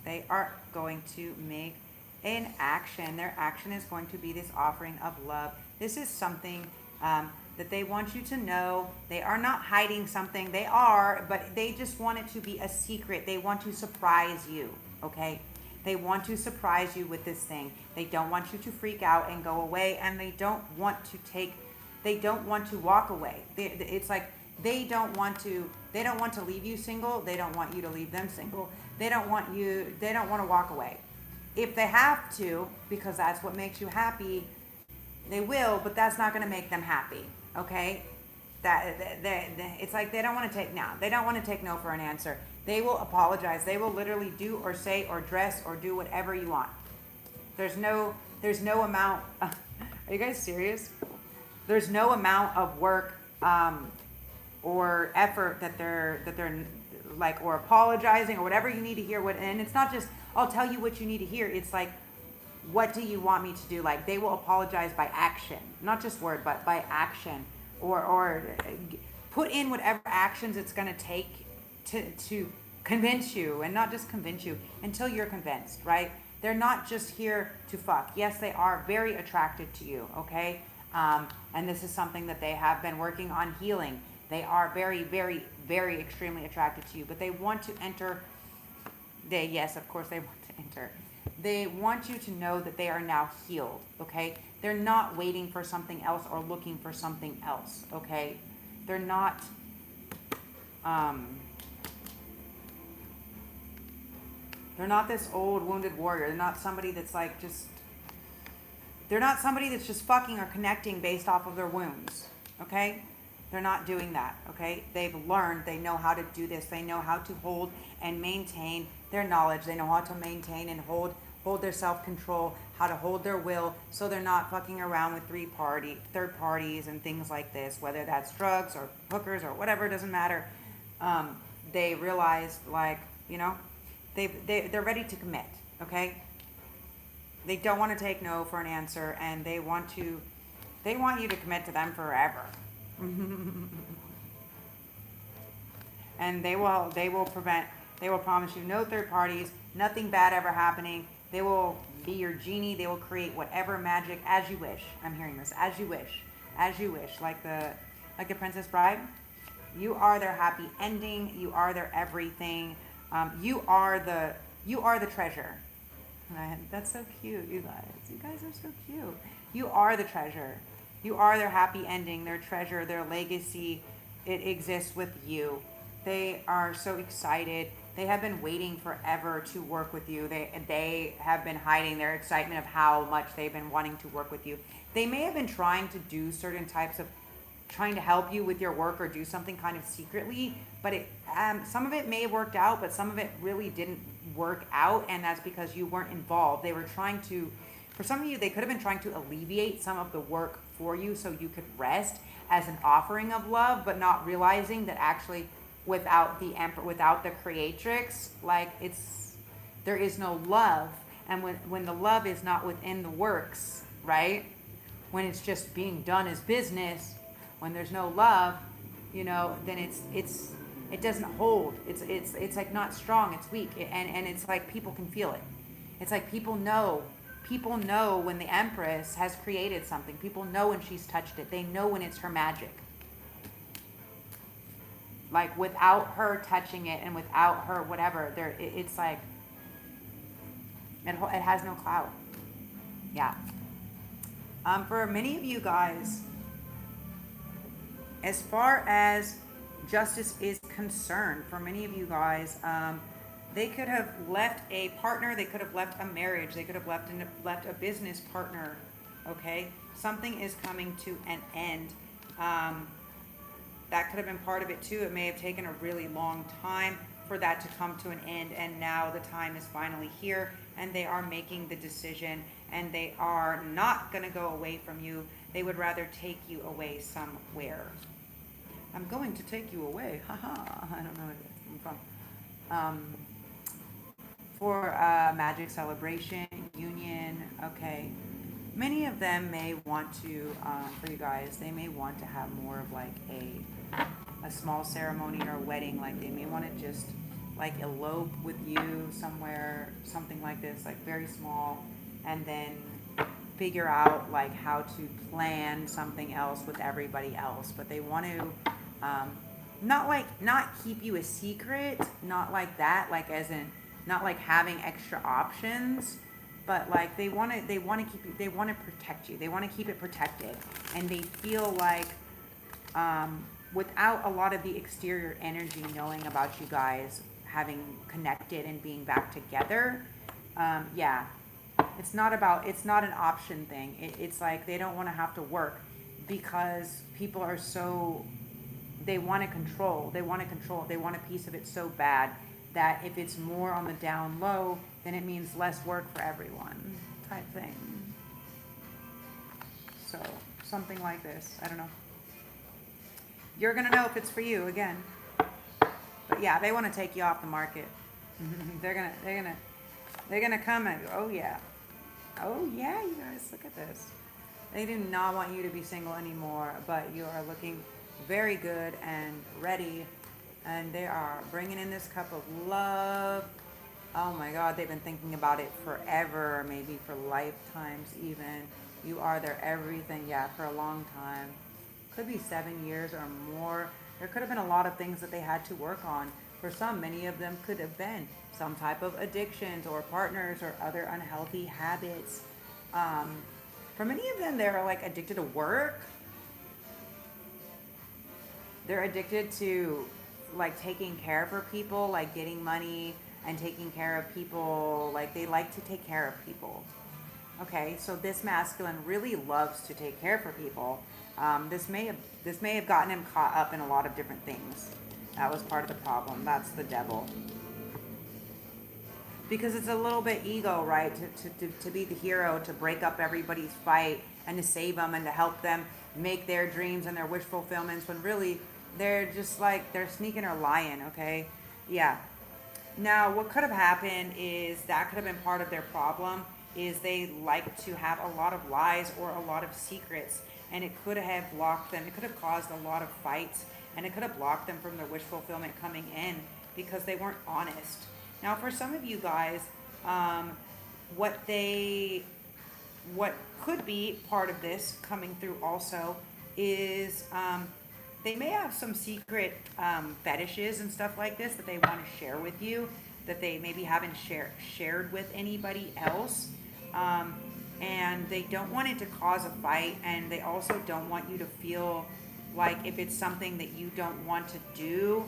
They are going to make an action. Their action is going to be this offering of love. This is something that they want you to know. They are not hiding something. They are, but they just want it to be a secret. They want to surprise you, okay? They want to surprise you with this thing. They don't want you to freak out and go away, and they don't want to walk away. It's like they don't want to leave you single. They don't want you to leave them single. They don't want to walk away. If they have to, because that's what makes you happy, they will, but that's not going to make them happy, okay? It's like they don't want to take no. They don't want to take no for an answer. They will apologize. They will literally do or say or dress or do whatever you want. There's no amount. Are you guys serious? There's no amount of work or effort that they're like, or apologizing or whatever you need to hear. And it's not just I'll tell you what you need to hear. It's like, what do you want me to do? Like they will apologize by action, not just word, but by action, or put in whatever actions it's going to take to convince you, and not just convince you until you're convinced, right? They're not just here to fuck. Yes, they are very attracted to you, okay? And this is something that they have been working on healing. They are very, very, very extremely attracted to you, but they want to enter. Yes, of course they want to enter. They want you to know that they are now healed, okay? They're not waiting for something else or looking for something else, okay? They're not, they're not this old wounded warrior. They're not somebody that's like they're not somebody that's just fucking or connecting based off of their wounds, okay? They're not doing that, okay? They've learned, they know how to do this. They know how to hold and maintain their knowledge. They know how to maintain and hold their self-control, how to hold their will, so they're not fucking around with third parties and things like this, whether that's drugs or hookers or whatever, it doesn't matter. They realize, like, you know, they're ready to commit, okay? They don't want to take no for an answer, and they want you to commit to them forever. And they will promise you no third parties, nothing bad ever happening. They will be your genie. They will create whatever magic as you wish. I'm hearing this. As you wish, like the Princess Bride. You are their happy ending. You are their everything. You are the treasure. That's so cute, you guys. You guys are so cute. You are the treasure. You are their happy ending, their treasure, their legacy. It exists with you. They are so excited. They have been waiting forever to work with you. They have been hiding their excitement of how much they've been wanting to work with you. They may have been trying to do certain types of trying to help you with your work or do something kind of secretly, but some of it may have worked out, but some of it really didn't work out, and that's because you weren't involved. They were trying to, for some of you, they could have been trying to alleviate some of the work for you so you could rest as an offering of love, but not realizing that actually without the emperor, without the creatrix, like there is no love. And when the love is not within the works, right? When it's just being done as business, when there's no love, then it doesn't hold. It's like not strong, it's weak. And it's like people can feel it. It's like people know when the Empress has created something. People know when she's touched it. They know when it's her magic. Like without her touching it and without her whatever, it's like it has no clout. Yeah. For many of you guys, as far as justice is concerned, for many of you guys, they could have left a partner, they could have left a marriage, they could have left a business partner, okay? Something is coming to an end. That could have been part of it too. It may have taken a really long time for that to come to an end, and now the time is finally here, and they are making the decision, and they are not going to go away from you. They would rather take you away somewhere. I'm going to take you away. Haha. I don't know where I'm from. For magic celebration, union, okay. Many of them may want to, for you guys, they may want to have more of like a small ceremony or a wedding. Like they may want to just like elope with you somewhere, something like this, like very small, and then figure out like how to plan something else with everybody else. But they want to not keep you a secret, not like that, like as in not like having extra options, but like they want to keep you, they want to protect you, they want to keep it protected, and they feel like without a lot of the exterior energy knowing about you guys having connected and being back together, yeah, it's not an option thing. It's like they don't want to have to work because people are so, they want to control, they want a piece of it so bad that if it's more on the down low, then it means less work for everyone type thing. So something like this, I don't know. You're gonna know if it's for you again. But yeah, they want to take you off the market. They're gonna come and oh yeah, you guys, look at this. They do not want you to be single anymore, but you are looking very good and ready, and they are bringing in this cup of love. Oh my God, they've been thinking about it forever, maybe for lifetimes even. You are their everything, yeah, for a long time. Could be 7 years or more. There could have been a lot of things that they had to work on. For some, many of them could have been some type of addictions or partners or other unhealthy habits. For many of them, they're like addicted to work. They're addicted to like taking care for people, like getting money and taking care of people. Like they like to take care of people. Okay, so this masculine really loves to take care for people. This may have gotten him caught up in a lot of different things. That was part of the problem. That's the devil. Because it's a little bit ego, right? To be the hero, to break up everybody's fight and to save them and to help them make their dreams and their wish fulfillments, when really they're just like, they're sneaking or lying, okay? Yeah. Now, what could have happened is that could have been part of their problem, is they like to have a lot of lies or a lot of secrets, and it could have blocked them. It could have caused a lot of fights, and it could have blocked them from their wish fulfillment coming in because they weren't honest. Now, for some of you guys, what could be part of this coming through also is they may have some secret fetishes and stuff like this that they want to share with you, that they maybe haven't shared with anybody else. And they don't want it to cause a fight, and they also don't want you to feel like if it's something that you don't want to do,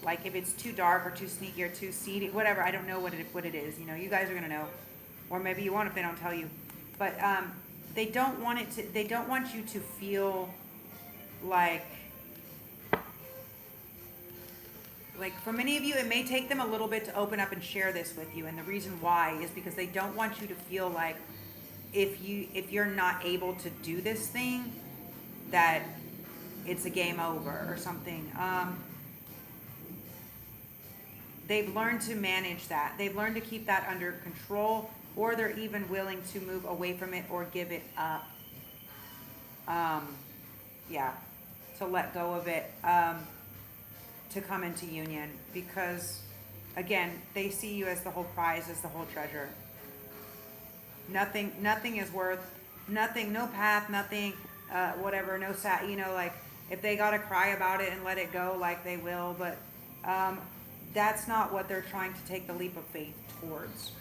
like if it's too dark or too sneaky or too seedy, whatever, I don't know what it is, you know, you guys are gonna know, or maybe you won't if they don't tell you, but they don't want you to feel like for many of you, it may take them a little bit to open up and share this with you. And the reason why is because they don't want you to feel like if you're not able to do this thing, that it's a game over or something. They've learned to manage that. They've learned to keep that under control, or they're even willing to move away from it or give it up. Yeah, to let go of it, to come into union, because again, they see you as the whole prize, as the whole treasure. Nothing is worth, nothing, no path, nothing, whatever, no you know, like, if they gotta cry about it and let it go, like, they will, but that's not what they're trying to take the leap of faith towards.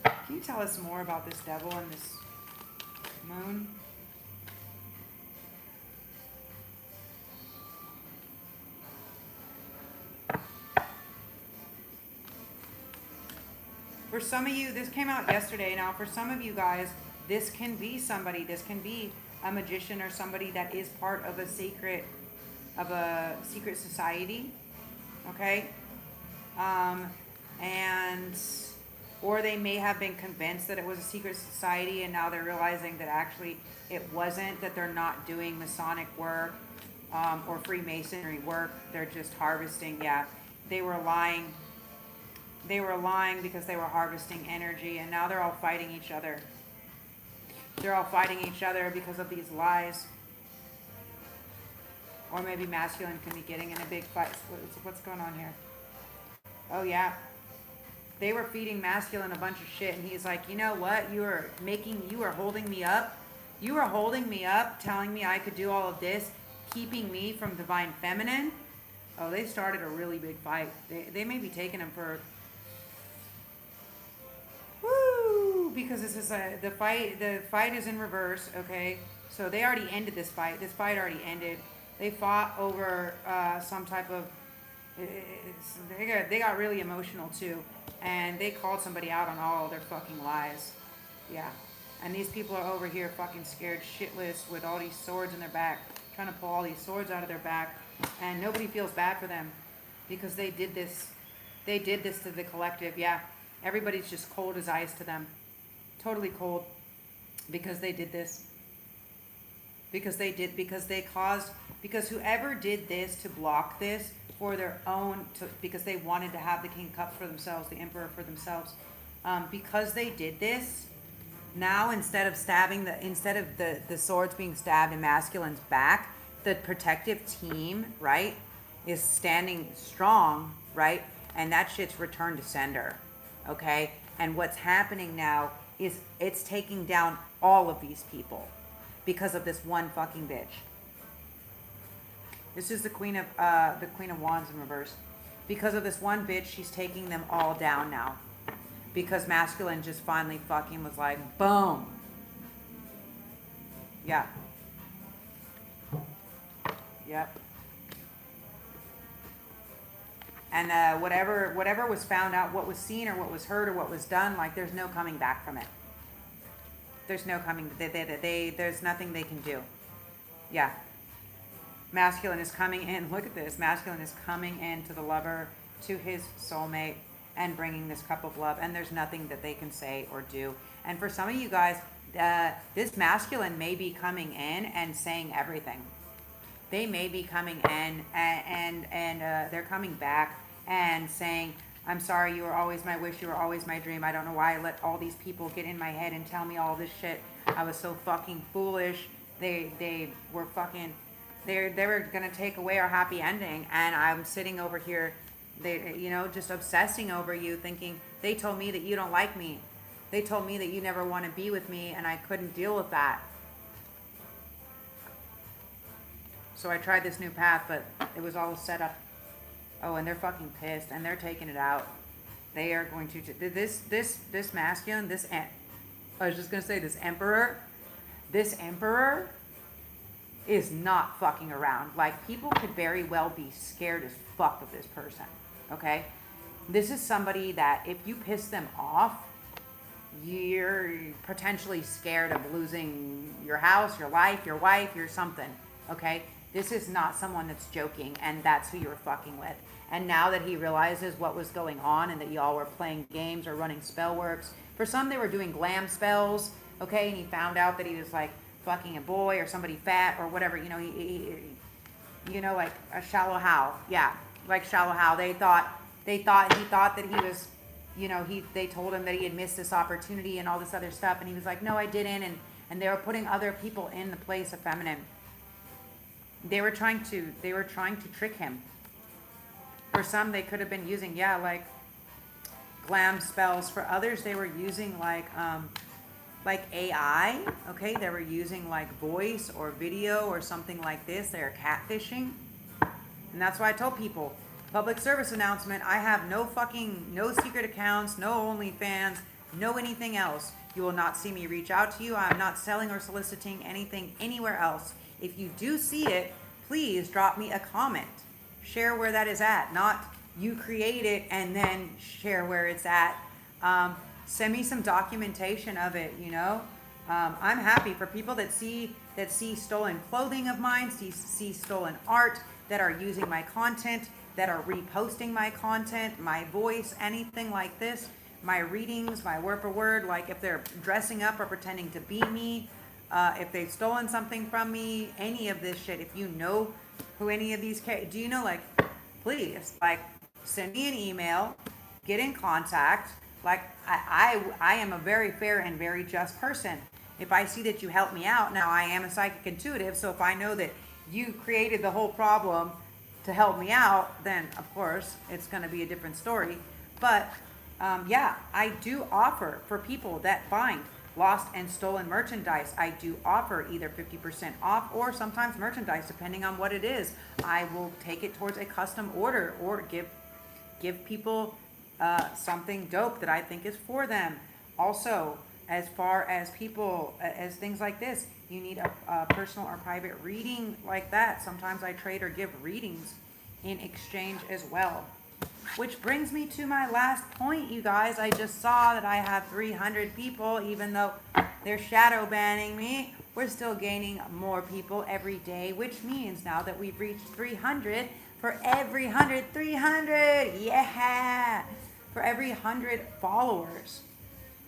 Can you tell us more about this devil and this moon? For some of you, this came out yesterday. Now, for some of you guys, this can be somebody. This can be a magician or somebody that is part of a secret society. Okay, and or they may have been convinced that it was a secret society, and now they're realizing that actually it wasn't. That they're not doing Masonic work or Freemasonry work. They're just harvesting. Yeah, they were lying. They were lying because they were harvesting energy, and now they're all fighting each other. They're all fighting each other because of these lies. Or maybe masculine can be getting in a big fight. What's going on here? Oh, yeah. They were feeding masculine a bunch of shit, and he's like, you know what? You are holding me up. You are holding me up, telling me I could do all of this, keeping me from divine feminine. Oh, they started a really big fight. They may be taking him for... Woo! Because this is the fight is in reverse, okay? So they already ended this fight. This fight already ended. They fought over some type of... They got really emotional too. And they called somebody out on all their fucking lies. Yeah. And these people are over here fucking scared shitless with all these swords in their back. Trying to pull all these swords out of their back. And nobody feels bad for them. Because they did this. They did this to the collective, yeah. Everybody's just cold as ice to them. Totally cold. Because they did this. Because whoever did this to block this for their own, because they wanted to have the King of Cups for themselves, the Emperor for themselves, because they did this, now instead of the swords being stabbed in masculine's back, the protective team, right, is standing strong, right, and that shit's returned to sender, okay? And what's happening now is it's taking down all of these people because of this one fucking bitch. This is the Queen of Wands in reverse. Because of this one bitch, she's taking them all down now. Because masculine just finally fucking was like, boom. Yeah. Yep. And whatever was found out, what was seen or what was heard or what was done, like there's no coming back from it. There's no coming, there's nothing they can do. Yeah. Masculine is coming in, look at this, masculine is coming in to the lover, to his soulmate, and bringing this cup of love, and there's nothing that they can say or do. And for some of you guys, this masculine may be coming in and saying everything. They may be coming in and they're coming back and saying, I'm sorry, you were always my wish, you were always my dream. I don't know why I let all these people get in my head and tell me all this shit. I was so fucking foolish. They were fucking, they were gonna take away our happy ending, and I'm sitting over here, just obsessing over you, thinking, they told me that you don't like me. They told me that you never want to be with me, and I couldn't deal with that. So I tried this new path, but it was all set up. Oh, and they're fucking pissed, and they're taking it out. They are going to, this masculine, I was just going to say this emperor is not fucking around. Like, people could very well be scared as fuck of this person, okay? This is somebody that if you piss them off, you're potentially scared of losing your house, your life, your wife, your something, okay? This is not someone that's joking, and that's who you're fucking with. And now that he realizes what was going on and that y'all were playing games or running spell works, for some they were doing glam spells, okay? And he found out that he was like fucking a boy or somebody fat or whatever, you know, like a shallow Hal. Yeah, like shallow Hal. He thought that he was, you know, they told him that he had missed this opportunity and all this other stuff, and he was like, no, I didn't. And they were putting other people in the place of feminine. They were trying to trick him. For some, they could have been using, like glam spells. For others, they were using like AI, okay? They were using like voice or video or something like this. They're catfishing. And that's why I told people, public service announcement, I have no secret accounts, no OnlyFans, no anything else. You will not see me reach out to you. I'm not selling or soliciting anything anywhere else. If you do see it, please drop me a comment. Share where that is at, not you create it and then share where it's at. Send me some documentation of it, you know. I'm happy for people that see stolen clothing of mine, see stolen art, that are using my content, that are reposting my content, my voice, anything like this, my readings, my word for word, like if they're dressing up or pretending to be me, if they've stolen something from me, any of this shit. If you know who any of these, do you know, like, please, like, send me an email, get in contact. Like, I am a very fair and very just person. If I see that you help me out, now I am a psychic intuitive, so if I know that you created the whole problem to help me out, then of course it's going to be a different story. But I do offer for people that find lost and stolen merchandise. I do offer either 50% off or sometimes merchandise, depending on what it is. I will take it towards a custom order or give people something dope that I think is for them. Also, as far as people, as things like this, you need a personal or private reading like that. Sometimes I trade or give readings in exchange as well. Which brings me to my last point, you guys. I just saw that I have 300 people, even though they're shadow banning me. We're still gaining more people every day, which means now that we've reached 300, for every 100, 300, yeah! For every 100 followers,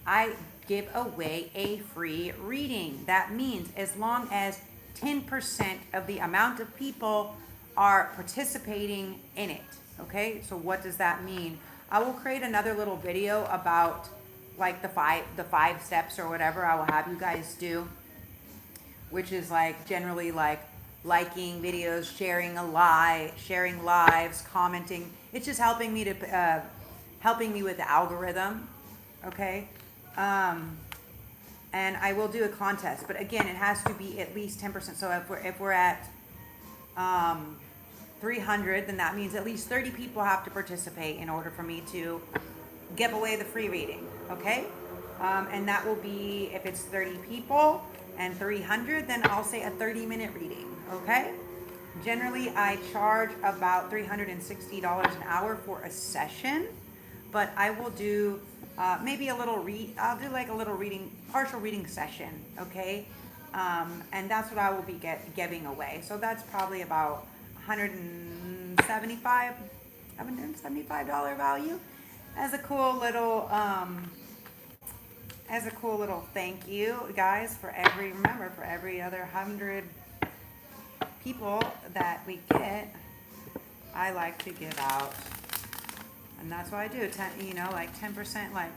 I give away a free reading. That means as long as 10% of the amount of people are participating in it. Okay, so what does that mean? I will create another little video about like the five steps or whatever I will have you guys do, which is like generally like liking videos, sharing lives, commenting. It's just helping me with the algorithm. Okay, and I will do a contest, but again, it has to be at least 10%. So if we're at 300, then that means at least 30 people have to participate in order for me to give away the free reading, okay? And that will be, if it's 30 people and 300, then I'll say a 30-minute reading, okay? Generally, I charge about $360 an hour for a session, but I will do maybe I'll do like a little partial reading session, okay? And that's what I will be giving away. So that's probably about $175 value as a cool little thank you, guys, for every other 100 people that we get, I like to give out. And that's what I do. 10%, like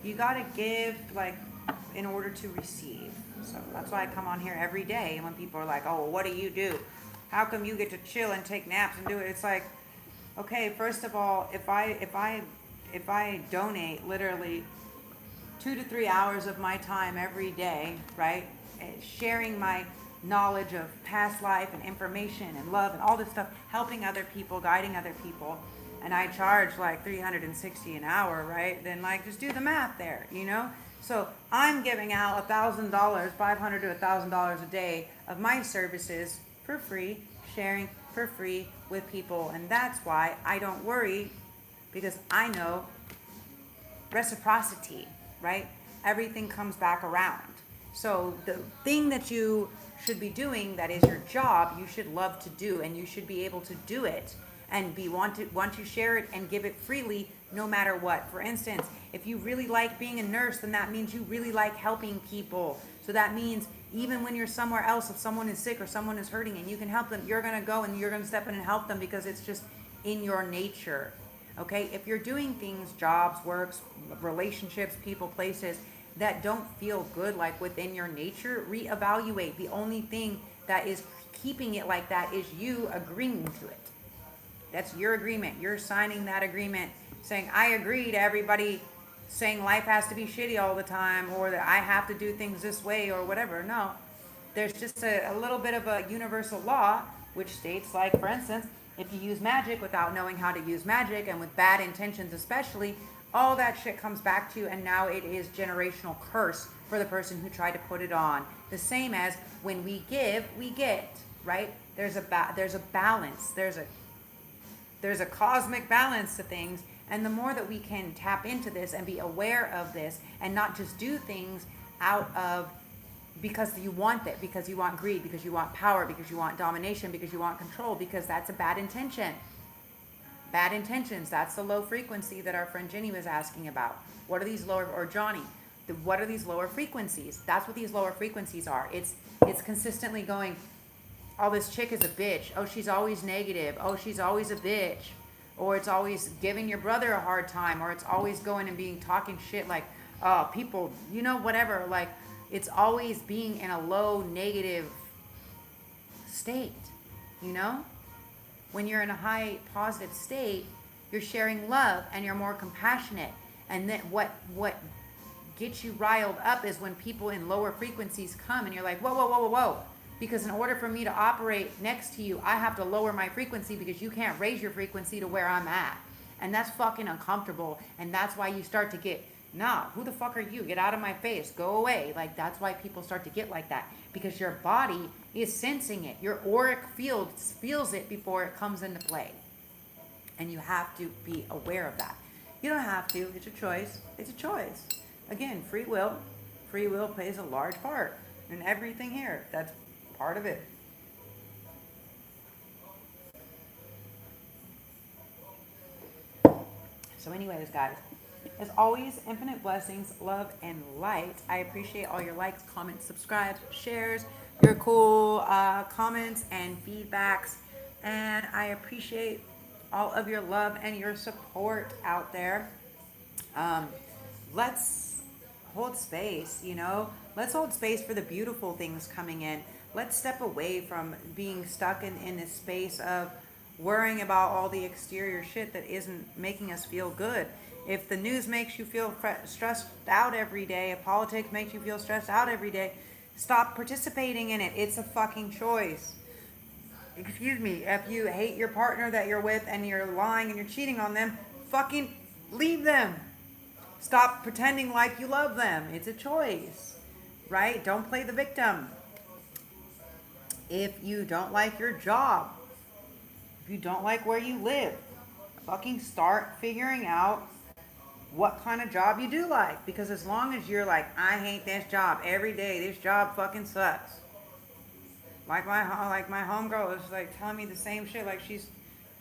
you gotta give like in order to receive. So that's why I come on here every day. And when people are like, oh, well, what do you do? How come you get to chill and take naps and do it? It's like, okay, first of all, if I donate literally 2 to 3 hours of my time every day, right, sharing my knowledge of past life and information and love and all this stuff, helping other people, guiding other people, and I charge like $360 an hour, right? Then like just do the math there, you know? So I'm giving out $1,000, $500 to $1,000 a day of my services for free, sharing for free with people. And that's why I don't worry, because I know reciprocity, right? everything comes back around. So the thing that you should be doing, that is your job, you should love to do, and you should be able to do it and want to share it and give it freely, no matter what. For instance, if you really like being a nurse, then that means you really like helping people. So that means even when you're somewhere else, if someone is sick or someone is hurting and you can help them, you're going to go and you're going to step in and help them, because it's just in your nature. Okay? If you're doing things, jobs, works, relationships, people, places, that don't feel good, like within your nature, reevaluate. The only thing that is keeping it like that is you agreeing to it. That's your agreement. You're signing that agreement saying, I agree to everybody saying life has to be shitty all the time, or that I have to do things this way or whatever. No, there's just a little bit of a universal law which states, like, for instance, if you use magic without knowing how to use magic, and with bad intentions especially, all that shit comes back to you, and now it is generational curse for the person who tried to put it on. The same as when we give, we get, right? There's a balance. There's a cosmic balance to things, and the more that we can tap into this and be aware of this, and not just do things out of because you want it, because you want greed, because you want power, because you want domination, because you want control, because that's a bad intention. Bad intentions, that's the low frequency that our friend Jenny was asking about. What are these lower, or Johnny, what are these lower frequencies? That's what these lower frequencies are. It's consistently going, oh, this chick is a bitch. Oh, she's always negative. Oh, she's always a bitch. Or it's always giving your brother a hard time. Or it's always going and talking shit like, oh, people, whatever. Like, it's always being in a low negative state, When you're in a high positive state, you're sharing love and you're more compassionate. And then what gets you riled up is when people in lower frequencies come and you're like, whoa, whoa, whoa, whoa, whoa. Because in order for me to operate next to you, I have to lower my frequency, because you can't raise your frequency to where I'm at. And that's fucking uncomfortable. And that's why you start to get, nah, who the fuck are you? Get out of my face. Go away. Like, that's why people start to get like that. Because your body is sensing it. Your auric field feels it before it comes into play. And you have to be aware of that. You don't have to. It's a choice. It's a choice. Again, free will. Free will plays a large part in everything here. That's part of it. So anyways, guys, as always, infinite blessings, love, and light. I appreciate all your likes, comments, subscribes, shares, your cool comments and feedbacks. And I appreciate all of your love and your support out there. Let's hold space, Let's hold space for the beautiful things coming in. Let's step away from being stuck in this space of worrying about all the exterior shit that isn't making us feel good. If the news makes you feel stressed out every day, if politics makes you feel stressed out every day, stop participating in it. It's a fucking choice. Excuse me. If you hate your partner that you're with and you're lying and you're cheating on them, fucking leave them. Stop pretending like you love them. It's a choice, right? Don't play the victim. If you don't like your job, if you don't like where you live, fucking start figuring out what kind of job you do like. Because as long as you're like, I hate this job every day, this job fucking sucks. Like my homegirl is like telling me the same shit. Like, she's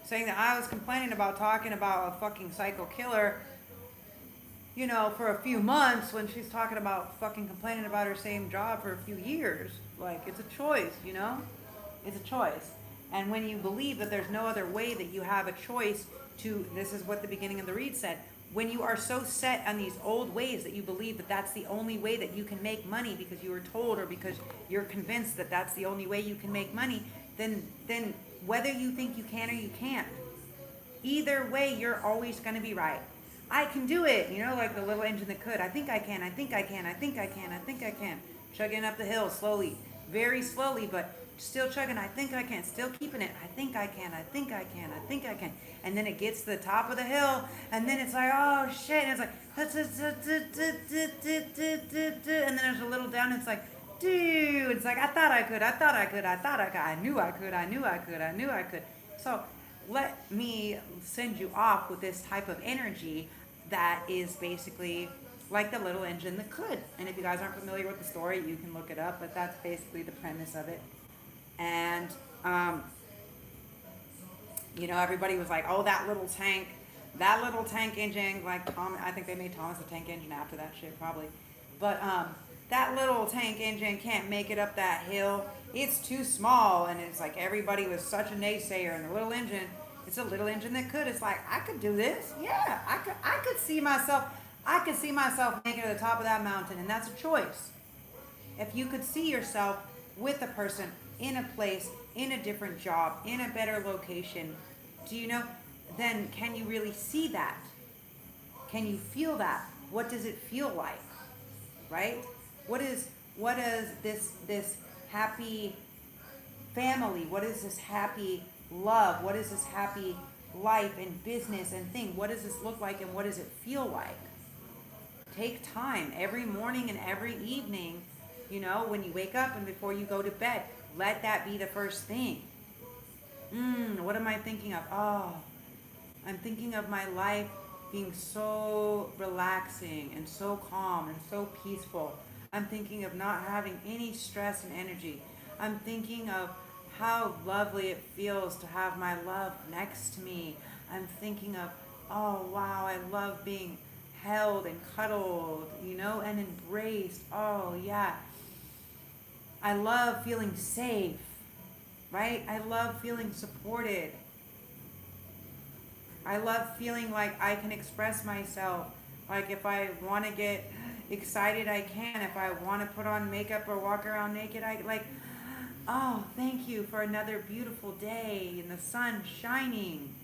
saying that I was complaining about talking about a fucking psycho killer, for a few months, when she's talking about fucking complaining about her same job for a few years. Like, it's a choice, It's a choice. And when you believe that there's no other way, that you have a choice to, this is what the beginning of the read said, when you are so set on these old ways that you believe that that's the only way that you can make money because you were told, or because you're convinced that that's the only way you can make money, then whether you think you can or you can't, either way, you're always going to be right. I can do it, like the little engine that could. I think I can, I think I can, I think I can, I think I can. Chugging up the hill slowly, very slowly, but still chugging. I think I can, still keeping it. I think I can, I think I can, I think I can. And then it gets to the top of the hill, and then it's like, oh shit, and it's like, and then there's a little down, and it's like, dude, it's like, I thought I could, I thought I could, I thought I could, I knew I could, I knew I could, I knew I could. So let me send you off with this type of energy that is basically like the little engine that could. And if you guys aren't familiar with the story, you can look it up, but that's basically the premise of it. And, you know, everybody was like, oh, that little tank engine, like Tom, I think they made Thomas the Tank Engine after that shit, probably. But, that little tank engine can't make it up that hill. It's too small. And it's like everybody was such a naysayer. And the little engine, it's a little engine that could. It's like, I could do this. Yeah, I could see myself making it to the top of that mountain. And that's a choice. If you could see yourself with a person in a place, in a different job, in a better location, do you know, then can you really see that? Can you feel that? What does it feel like? Right? What is this happy family? What is this happy love? What is this happy life and business and thing? What does this look like and what does it feel like? Take time every morning and every evening, you know, when you wake up and before you go to bed. Let that be the first thing. What am I thinking of? Oh, I'm thinking of my life being so relaxing and so calm and so peaceful. I'm thinking of not having any stress and energy. I'm thinking of how lovely it feels to have my love next to me. I'm thinking of, oh wow, I love being held and cuddled, you know, and embraced. Oh yeah. I love feeling safe, right? I love feeling supported. I love feeling like I can express myself. Like if I want to get excited, I can. If I want to put on makeup or walk around naked, I like, oh, thank you for another beautiful day and the sun shining.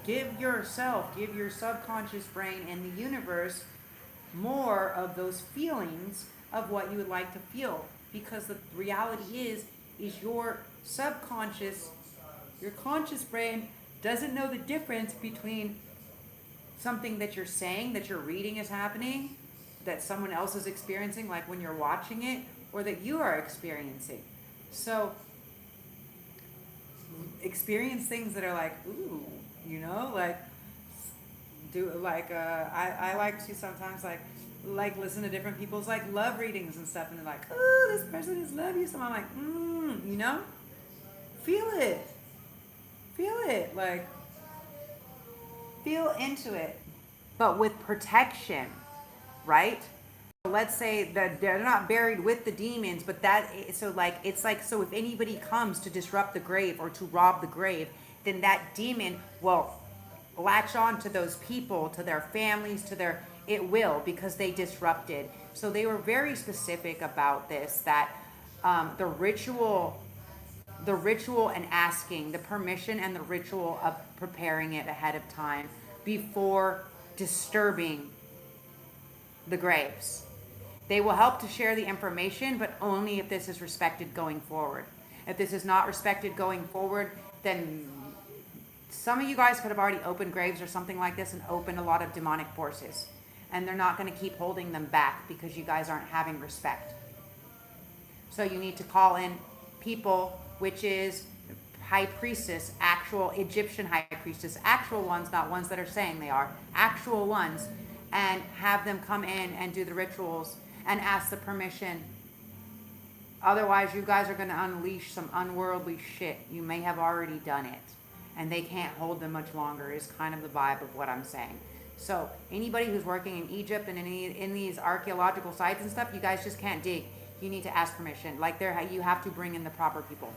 Give your subconscious brain and the universe more of those feelings of what you would like to feel. Because the reality is your subconscious, your conscious brain doesn't know the difference between something that you're saying, that you're reading is happening, that someone else is experiencing, like when you're watching it, or that you are experiencing. So experience things that are like, ooh, you know, like do like I like to sometimes like listen to different people's like love readings and stuff, and they're like, oh, this person is love you. So I'm like, you know, feel it, like feel into it, but with protection, right? Let's say that they're not buried with the demons, but so if anybody comes to disrupt the grave or to rob the grave, then that demon will latch on to those people, to their families, it will, because they disrupted. So they were very specific about this, that the ritual and asking the permission and the ritual of preparing it ahead of time before disturbing the graves. They will help to share the information, but only if this is respected going forward. If this is not respected going forward, then some of you guys could have already opened graves or something like this and opened a lot of demonic forces. And they're not going to keep holding them back because you guys aren't having respect. So you need to call in people, which is high priestess, actual Egyptian high priestess, actual ones, not ones that are saying they are, actual ones, and have them come in and do the rituals and ask the permission. Otherwise, you guys are going to unleash some unworldly shit. You may have already done it, and they can't hold them much longer, is kind of the vibe of what I'm saying. So anybody who's working in Egypt and in these archaeological sites and stuff, you guys just can't dig. You need to ask permission. Like you have to bring in the proper people.